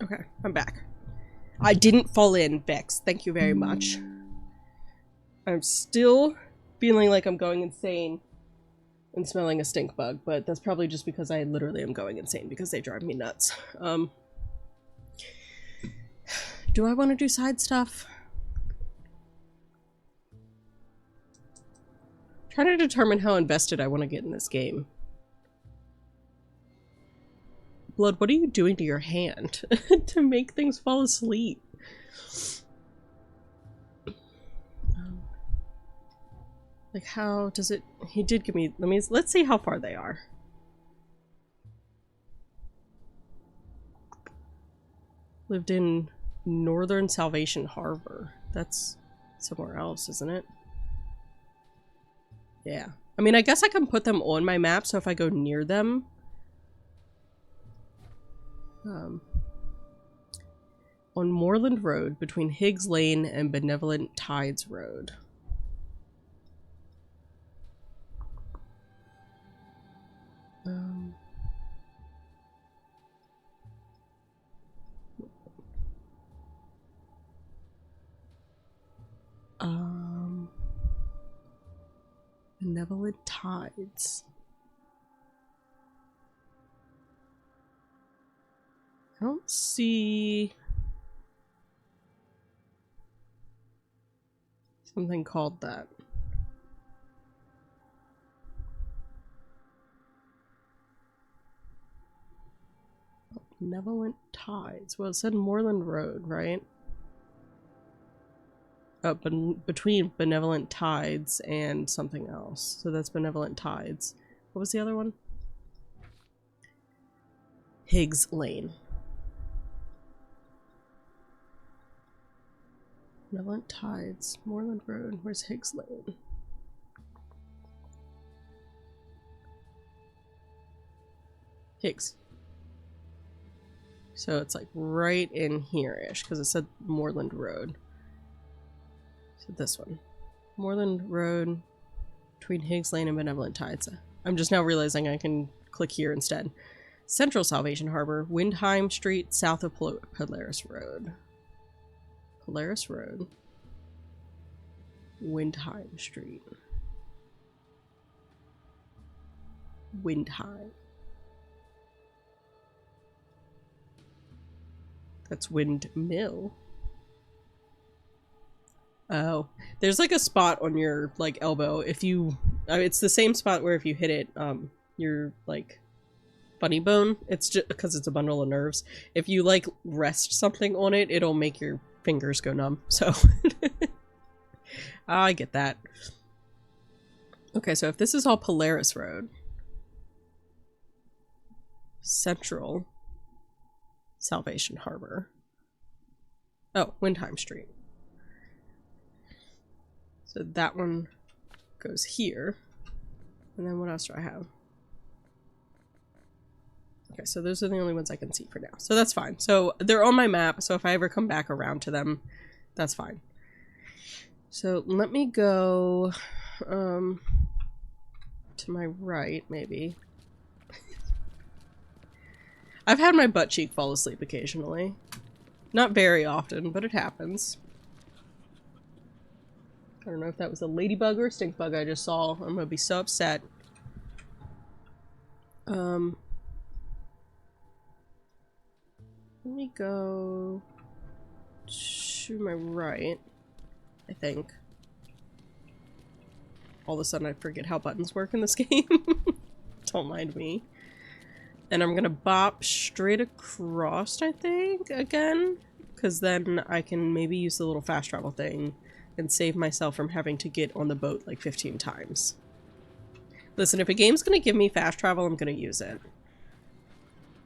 Okay, I'm back. I didn't fall in, Bex. Thank you very much. I'm still feeling like I'm going insane and smelling a stink bug, but that's probably just because I literally am going insane because they drive me nuts. Do I want to do side stuff? I'm trying to determine how invested I want to get in this game. Blood, what are you doing to your hand to make things fall asleep? Like, how does it... He did give me... Let's see how far they are. Lived in Northern Salvation Harbor. That's somewhere else, isn't it? Yeah. I mean, I guess I can put them on my map, so if I go near them... on Moorland Road, between Higgs Lane and Benevolent Tides Road. Benevolent Tides. I don't see something called that. Benevolent Tides. Well, it said Moorland Road, right? Oh, between Benevolent Tides and something else. So that's Benevolent Tides. What was the other one? Higgs Lane. Benevolent Tides. Moorland Road. Where's Higgs Lane? Higgs. So it's like right in here-ish, because it said Moorland Road. So this one. Moorland Road between Higgs Lane and Benevolent Tides. I'm just now realizing I can click here instead. Central Salvation Harbor, Windheim Street, south of Polaris Road. Polaris Road. Windheim Street. Windheim. That's Windmill. Oh, there's like a spot on your like elbow. If you, it's the same spot where if you hit it, your like funny bone. It's just because it's a bundle of nerves. If you like rest something on it, it'll make your fingers go numb. So I get that. Okay, so if this is all Polaris Road, Central Salvation Harbor. Oh, Windheim Street. So that one goes here. And then what else do I have? Okay, so those are the only ones I can see for now. So that's fine. So they're on my map, so if I ever come back around to them, that's fine. So let me go to my right, maybe. I've had my butt cheek fall asleep occasionally. Not very often, but it happens. I don't know if that was a ladybug or a stink bug I just saw. I'm gonna be so upset. Let me go to my right, I think. All of a sudden I forget how buttons work in this game. Don't mind me. And I'm gonna bop straight across, I think, again. Because then I can maybe use the little fast travel thing and save myself from having to get on the boat like 15 times. Listen, if a game's gonna give me fast travel, I'm gonna use it.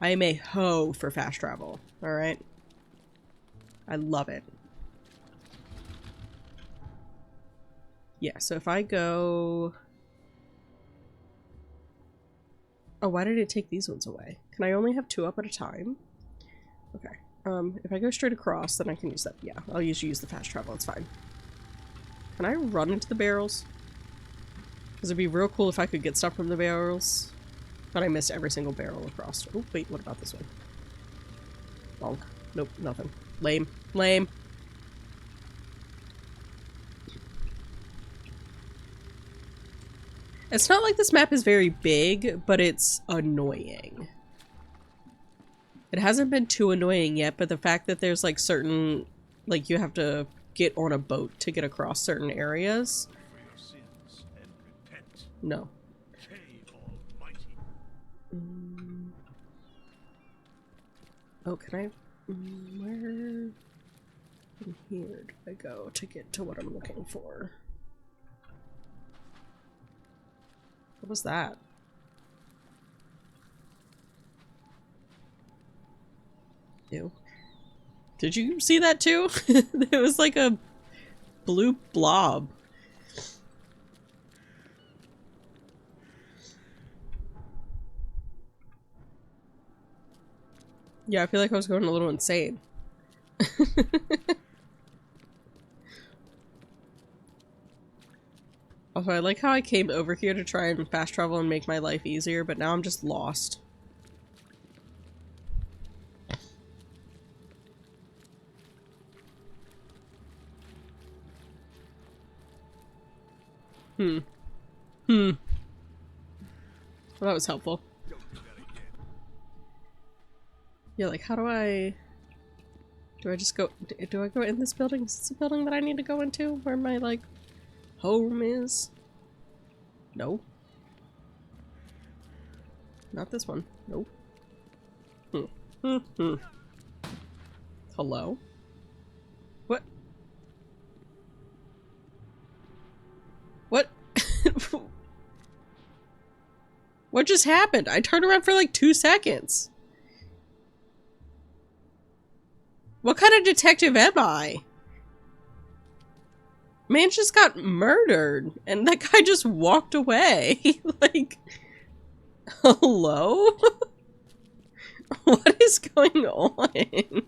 I am a hoe for fast travel, alright? I love it. Yeah, so if I go... Oh, why did it take these ones away? Can I only have 2 up at a time? Okay. If I go straight across, then I can use that. Yeah, I'll usually use the fast travel. It's fine. Can I run into the barrels? Because it'd be real cool if I could get stuff from the barrels. But I missed every single barrel across. Oh, wait, what about this one? Bonk. Nope, nothing. Lame. Lame. It's not like this map is very big, but it's annoying. It hasn't been too annoying yet, but the fact that there's like certain, like you have to get on a boat to get across certain areas. No. Oh, can I... where... From here do I go to get to what I'm looking for? What was that? Ew. Did you see that too? It was like a blue blob. Yeah, I feel like I was going a little insane. Also, I like how I came over here to try and fast travel and make my life easier, but now I'm just lost. Well, that was helpful. Yeah, like, how do I... Do I just go... Do I go in this building? Is this a building that I need to go into? Where my, like, home is? No. Not this one. Nope. Hello? What? What? What just happened? I turned around for like 2 seconds. What kind of detective am I? Man just got murdered, and that guy just walked away. Like, hello? What is going on?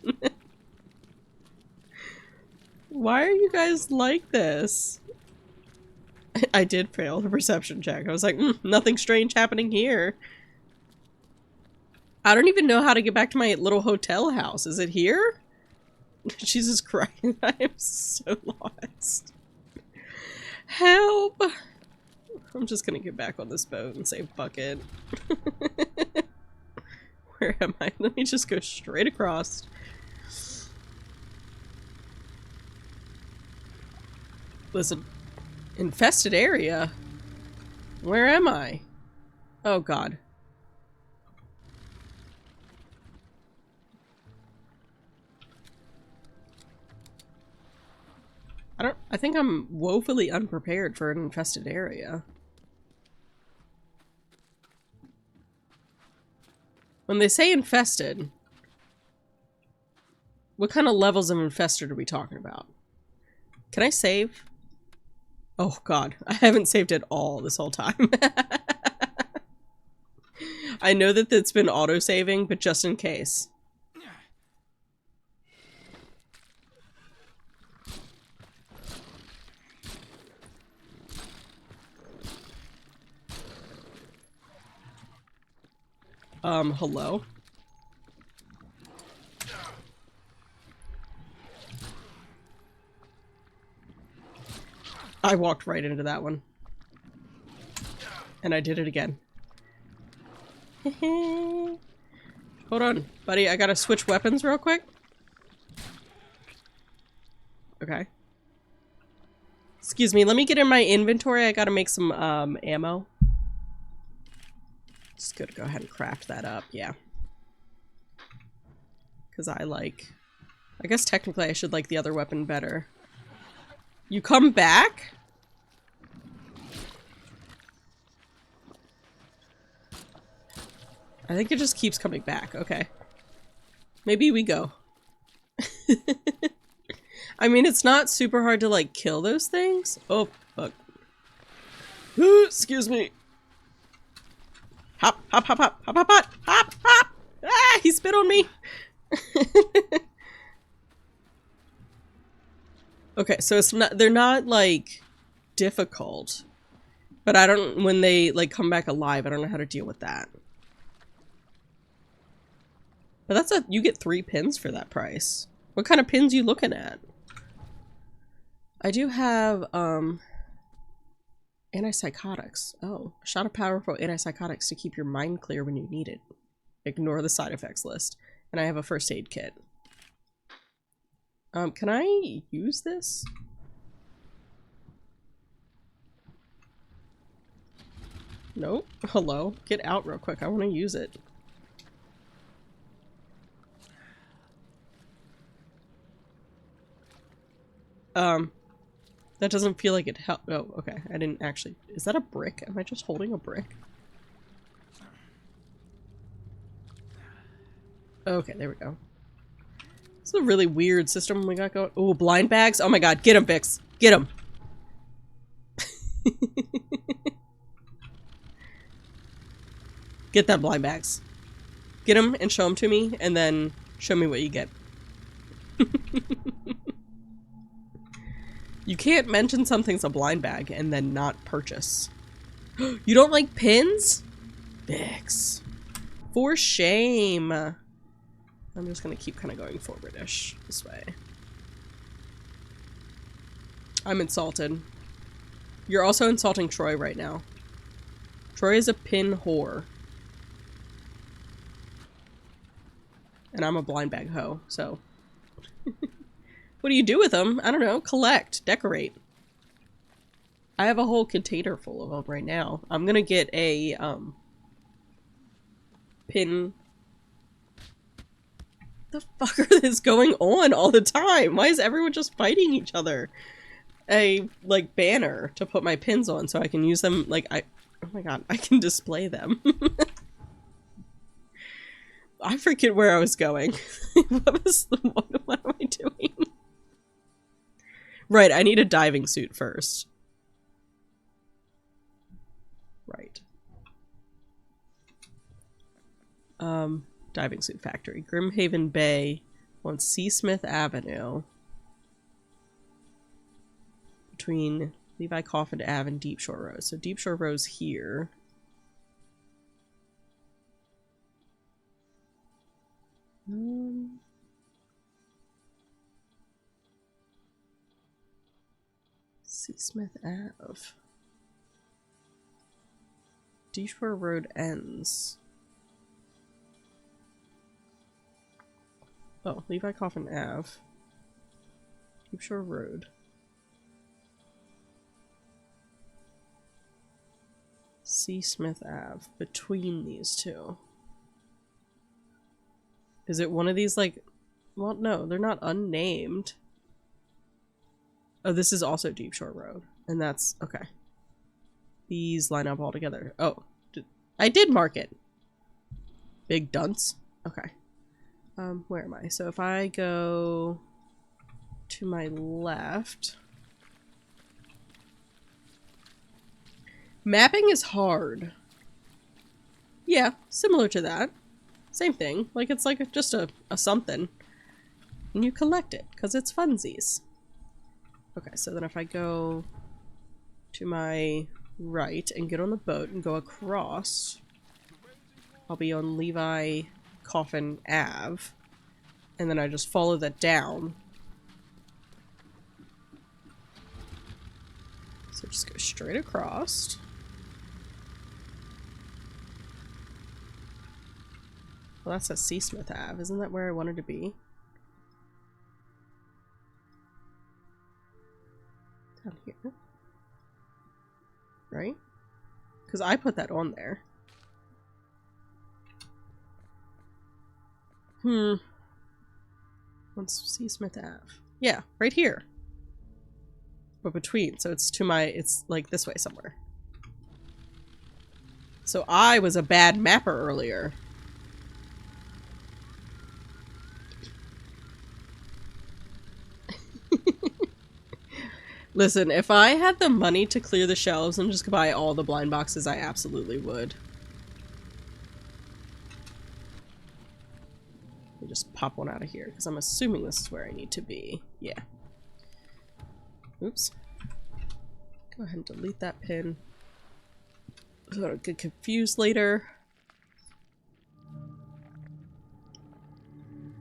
Why are you guys like this? I did fail the perception check. I was like, nothing strange happening here. I don't even know how to get back to my little hotel house. Is it here? Jesus Christ, I am so lost. Help! I'm just gonna get back on this boat and say, fuck it. Where am I? Let me just go straight across. Listen, infested area? Where am I? Oh god. I think I'm woefully unprepared for an infested area. When they say infested, what kind of levels of infested are we talking about? Can I save? Oh god, I haven't saved at all this whole time. I know that it's been auto-saving, but just in case. Hello? I walked right into that one. And I did it again. Hold on, buddy, I gotta switch weapons real quick. Okay. Excuse me, let me get in my inventory. I gotta make some, ammo. Just gonna go ahead and craft that up, yeah. Because I guess technically I should like the other weapon better. You come back? I think it just keeps coming back, okay. Maybe we go. I mean, it's not super hard to, like, kill those things. Oh, fuck. Excuse me. Hop, hop, hop, hop, hop, hop, hop, hop, hop! Ah, he spit on me! Okay, so they're not, like, difficult. But I don't, when they, like, come back alive, I don't know how to deal with that. But you get 3 pins for that price. What kind of pins you looking at? I do have, antipsychotics. Oh, a shot of powerful antipsychotics to keep your mind clear when you need it. Ignore the side effects list. And I have a first aid kit. Can I use this? Nope. Hello? Get out real quick. I want to use it. That doesn't feel like it helped. Oh, okay. I didn't actually. Is that a brick? Am I just holding a brick? Okay, there we go. It's a really weird system we got going. Oh, blind bags. Oh my god, get him, Vix. Get him. Get them blind bags. Get them and show them to me, and then show me what you get. You can't mention something's a blind bag and then not purchase. You don't like pins? Vix. For shame. I'm just gonna keep kind of going forward-ish this way. I'm insulted. You're also insulting Troy right now. Troy is a pin whore. And I'm a blind bag hoe, so. What do you do with them? I don't know. Collect. Decorate. I have a whole container full of them right now. I'm gonna get a, pin. What the fuck is going on all the time? Why is everyone just fighting each other? A, like, banner to put my pins on so I can use them, like, oh my god, I can display them. I forget where I was going. What am I doing? Right, I need a diving suit first. Right. Diving suit factory. Grimhaven Bay on Seasmith Avenue. Between Levi Coffin Ave and Deep Shore Road. So Deep Shore Road's here. Seasmith Ave. Deep Shore Road ends. Oh, Levi Coffin Ave. Deep Shore Road. Seasmith Ave. Between these two. Is it one of these, like... Well, no, they're not unnamed. Oh, this is also Deep Shore Road. And that's... Okay. These line up all together. Oh. I did mark it. Big dunce. Okay. Where am I? So if I go to my left... Mapping is hard. Yeah, similar to that. Same thing. Like, it's like just a something. And you collect it, because it's funsies. Okay, so then if I go to my right and get on the boat and go across, I'll be on Levi Coffin Ave. And then I just follow that down. So just go straight across. Well, that says Seasmith Ave. Isn't that where I wanted to be? Down here. Right? Because I put that on there. What's Seasmith Ave? Yeah, right here. But between, so it's to my, it's like this way somewhere. So I was a bad mapper earlier. Listen, if I had the money to clear the shelves and just buy all the blind boxes, I absolutely would. Let me just pop one out of here, because I'm assuming this is where I need to be. Yeah. Oops. Go ahead and delete that pin. So I don't get confused later.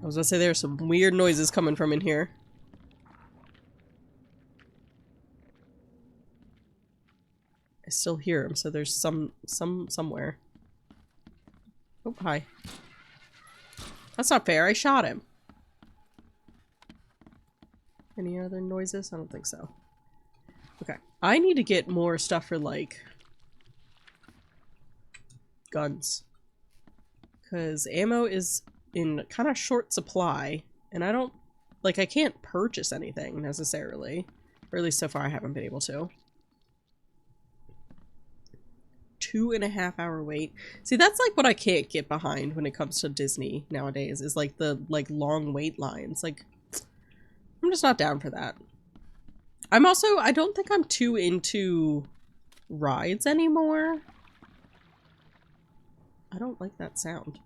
I was gonna say there's some weird noises coming from in here. I still hear him, so there's somewhere. Oh, hi. That's not fair, I shot him. Any other noises? I don't think so. Okay. I need to get more stuff for, like, guns. Because ammo is in kind of short supply, and I don't Like, I can't purchase anything, necessarily. Or at least so far I haven't been able to. 2.5 hour wait. See, that's like what I can't get behind when it comes to Disney nowadays, is like the long wait lines. Like, I'm just not down for that. I'm also, I don't think I'm too into rides anymore. I don't like that sound.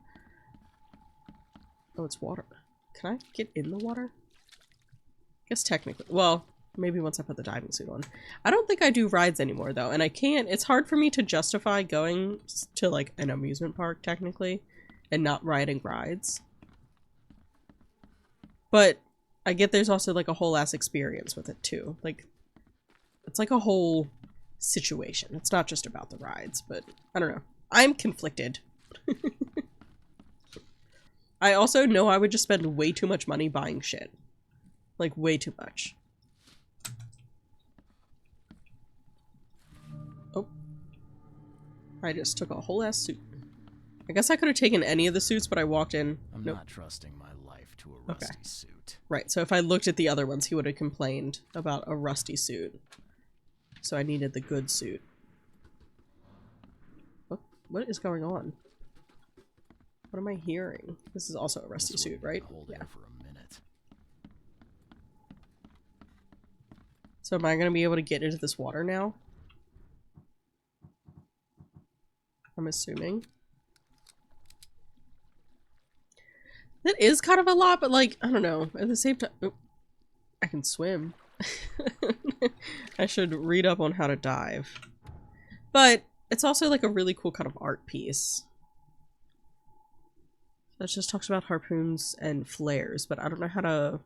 Oh, it's water. Can I get in the water? I guess technically. Well, maybe once I put the diving suit on. I don't think I do rides anymore, though. And I can't. It's hard for me to justify going to, like, an amusement park, technically, and not riding rides. But I get there's also, like, a whole ass experience with it, too. Like, it's like a whole situation. It's not just about the rides, but I don't know. I'm conflicted. I also know I would just spend way too much money buying shit. Like, way too much. Oh. I just took a whole ass suit. I guess I could have taken any of the suits, but I walked in. I'm nope. not trusting my life to a rusty suit. Right, so if I looked at the other ones, he would have complained about a rusty suit. So I needed the good suit. What is going on? What am I hearing? This is also a rusty suit, right? Yeah. For a minute. So am I going to be able to get into this water now? I'm assuming. That is kind of a lot, but like, I don't know. At the same time, oh, I can swim. I should read up on how to dive. But it's also like a really cool kind of art piece. That just talks about harpoons and flares, but I don't know how to...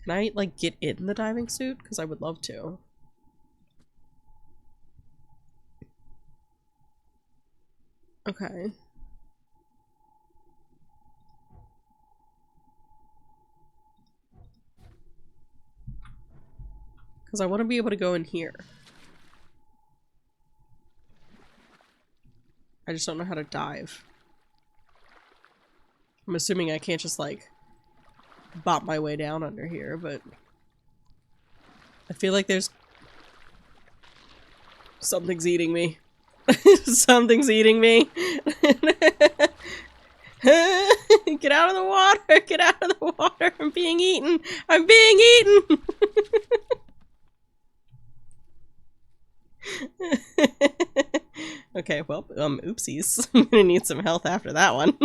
Can I, like, get in the diving suit? Because I would love to. Okay. Because I want to be able to go in here. I just don't know how to dive. I'm assuming I can't just, like, bop my way down under here, but... I feel like there's... Something's eating me. Something's eating me. Get out of the water! Get out of the water! I'm being eaten! I'm being eaten! Okay, well, oopsies. I'm gonna need some health after that one.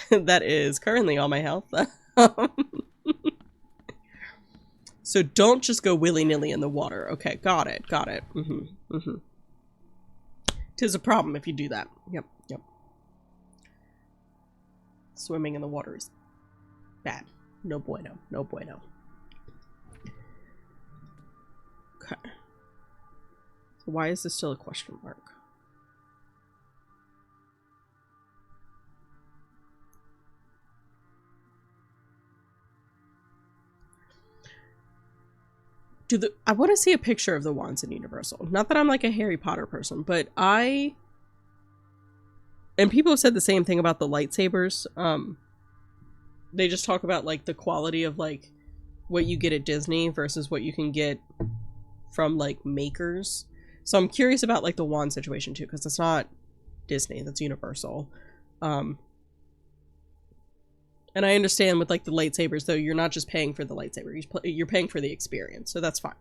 That is currently all my health. So don't just go willy-nilly in the water. Okay, got it, got it. Tis a problem if you do that. Yep. Swimming in the water is bad. No bueno, no bueno. Okay. So why is this still a question mark? I want to see a picture of the wands in Universal. Not that I'm like a Harry Potter person, but and people have said the same thing about the lightsabers. They just talk about like the quality of like what you get at Disney versus what you can get from like makers. So I'm curious about like the wand situation too, because it's not Disney, that's Universal. And I understand with like the lightsabers though, you're not just paying for the lightsaber, you're paying for the experience, so that's fine.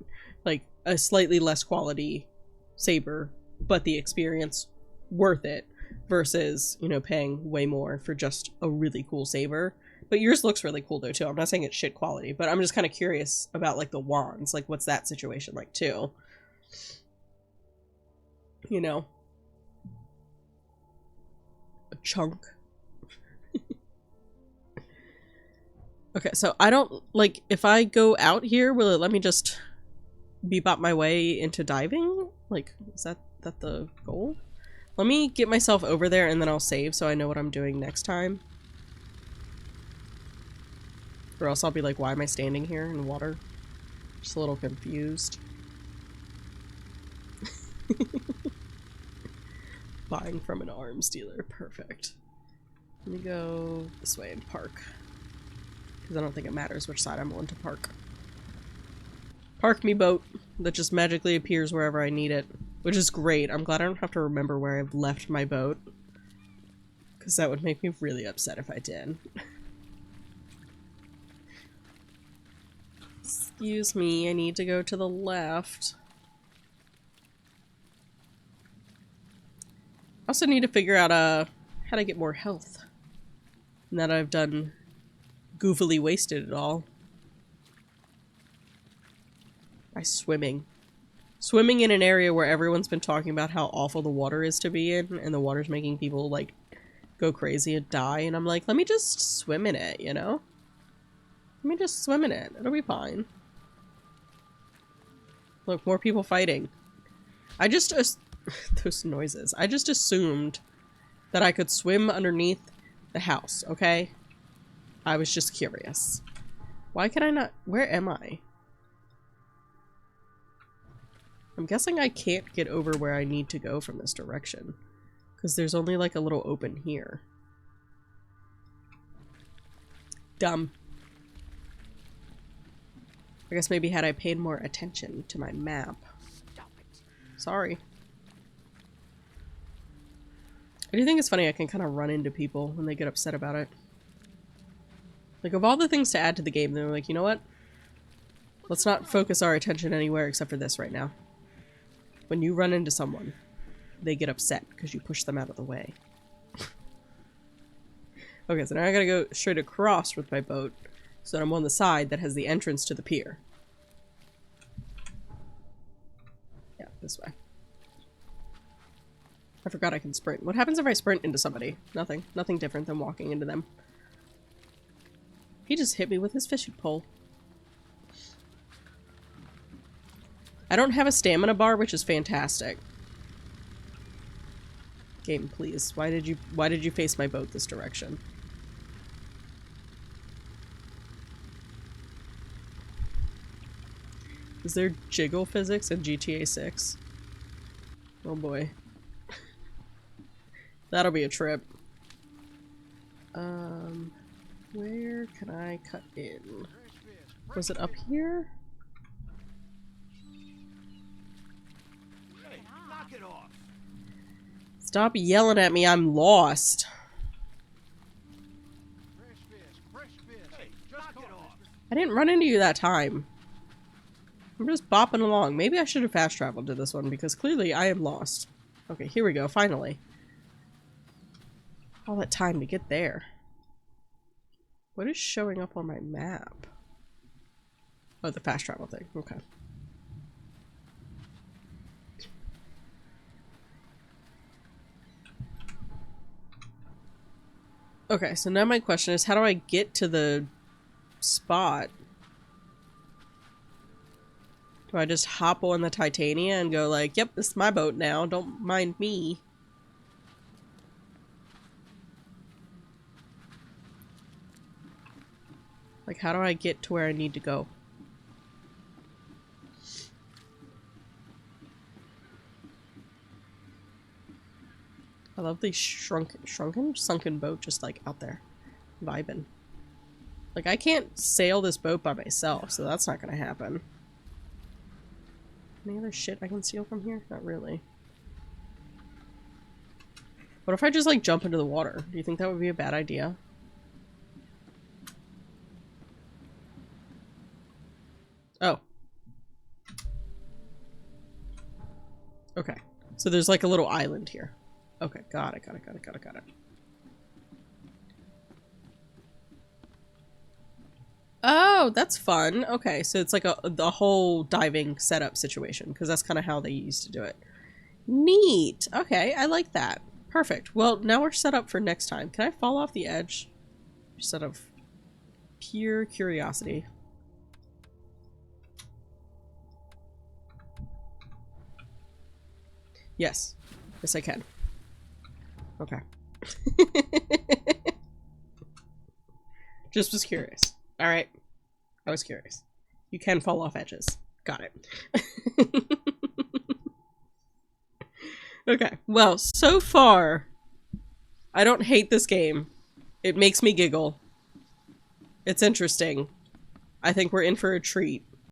Like a slightly less quality saber, but the experience worth it, versus, you know, paying way more for just a really cool saber. But yours looks really cool though too. I'm not saying it's shit quality, but I'm just kind of curious about like the wands, like what's that situation like too? You know, a chunk. Okay, so I don't, like, if I go out here, will it let me just bebop my way into diving? Like, is that the goal? Let me get myself over there and then I'll save so I know what I'm doing next time. Or else I'll be like, why am I standing here in water? Just a little confused. Buying from an arms dealer. Perfect. Let me go this way and park. Because I don't think it matters which side I'm on to park. Park me boat that just magically appears wherever I need it. Which is great. I'm glad I don't have to remember where I've left my boat. Because that would make me really upset if I did. Excuse me, I need to go to the left. I also need to figure out how to get more health. Now that I've done goofily wasted it all. By swimming. Swimming in an area where everyone's been talking about how awful the water is to be in, and the water's making people, like, go crazy and die, and I'm like, let me just swim in it, you know? Let me just swim in it. It'll be fine. Look, more people fighting. I just... those noises. I just assumed that I could swim underneath the house, okay? I was just curious. Why can I not... Where am I? I'm guessing I can't get over where I need to go from this direction. Because there's only like a little open here. Dumb. I guess maybe had I paid more attention to my map. Stop it. Sorry. I do think it's funny I can kind of run into people when they get upset about it. Like, of all the things to add to the game, they're like, you know what? Let's not focus our attention anywhere except for this right now. When you run into someone, they get upset because you push them out of the way. Okay, so now I gotta go straight across with my boat so that I'm on the side that has the entrance to the pier. Yeah, this way. I forgot I can sprint. What happens if I sprint into somebody? Nothing. Nothing different than walking into them. He just hit me with his fishing pole. I don't have a stamina bar, which is fantastic. Game, please. Why did you face my boat this direction? Is there jiggle physics in GTA 6? Oh boy. That'll be a trip. Where can I cut in? Was it up here? Hey, knock it off. Stop yelling at me, I'm lost. Hey, knock it off. I didn't run into you that time. I'm just bopping along. Maybe I should have fast traveled to this one because clearly I am lost. Okay, here we go, finally. All that time to get there. What is showing up on my map? Oh, the fast travel thing. Okay. Okay, so now my question is, how do I get to the spot? Do I just hop on the Titania and go like, yep, this is my boat now, don't mind me? Like, how do I get to where I need to go? I love the sunken boat just like out there, vibing. Like, I can't sail this boat by myself, so that's not gonna happen. Any other shit I can steal from here? Not really. What if I just like jump into the water? Do you think that would be a bad idea? Oh. Okay. So there's like a little island here. Okay, got it. Oh, that's fun. Okay, so it's like the whole diving setup situation, because that's kind of how they used to do it. Neat. Okay, I like that. Perfect. Well, now we're set up for next time. Can I fall off the edge? Just out of pure curiosity. Yes. Yes, I can. Okay. Just was curious. Alright. I was curious. You can fall off edges. Got it. Okay. Well, so far, I don't hate this game. It makes me giggle. It's interesting. I think we're in for a treat.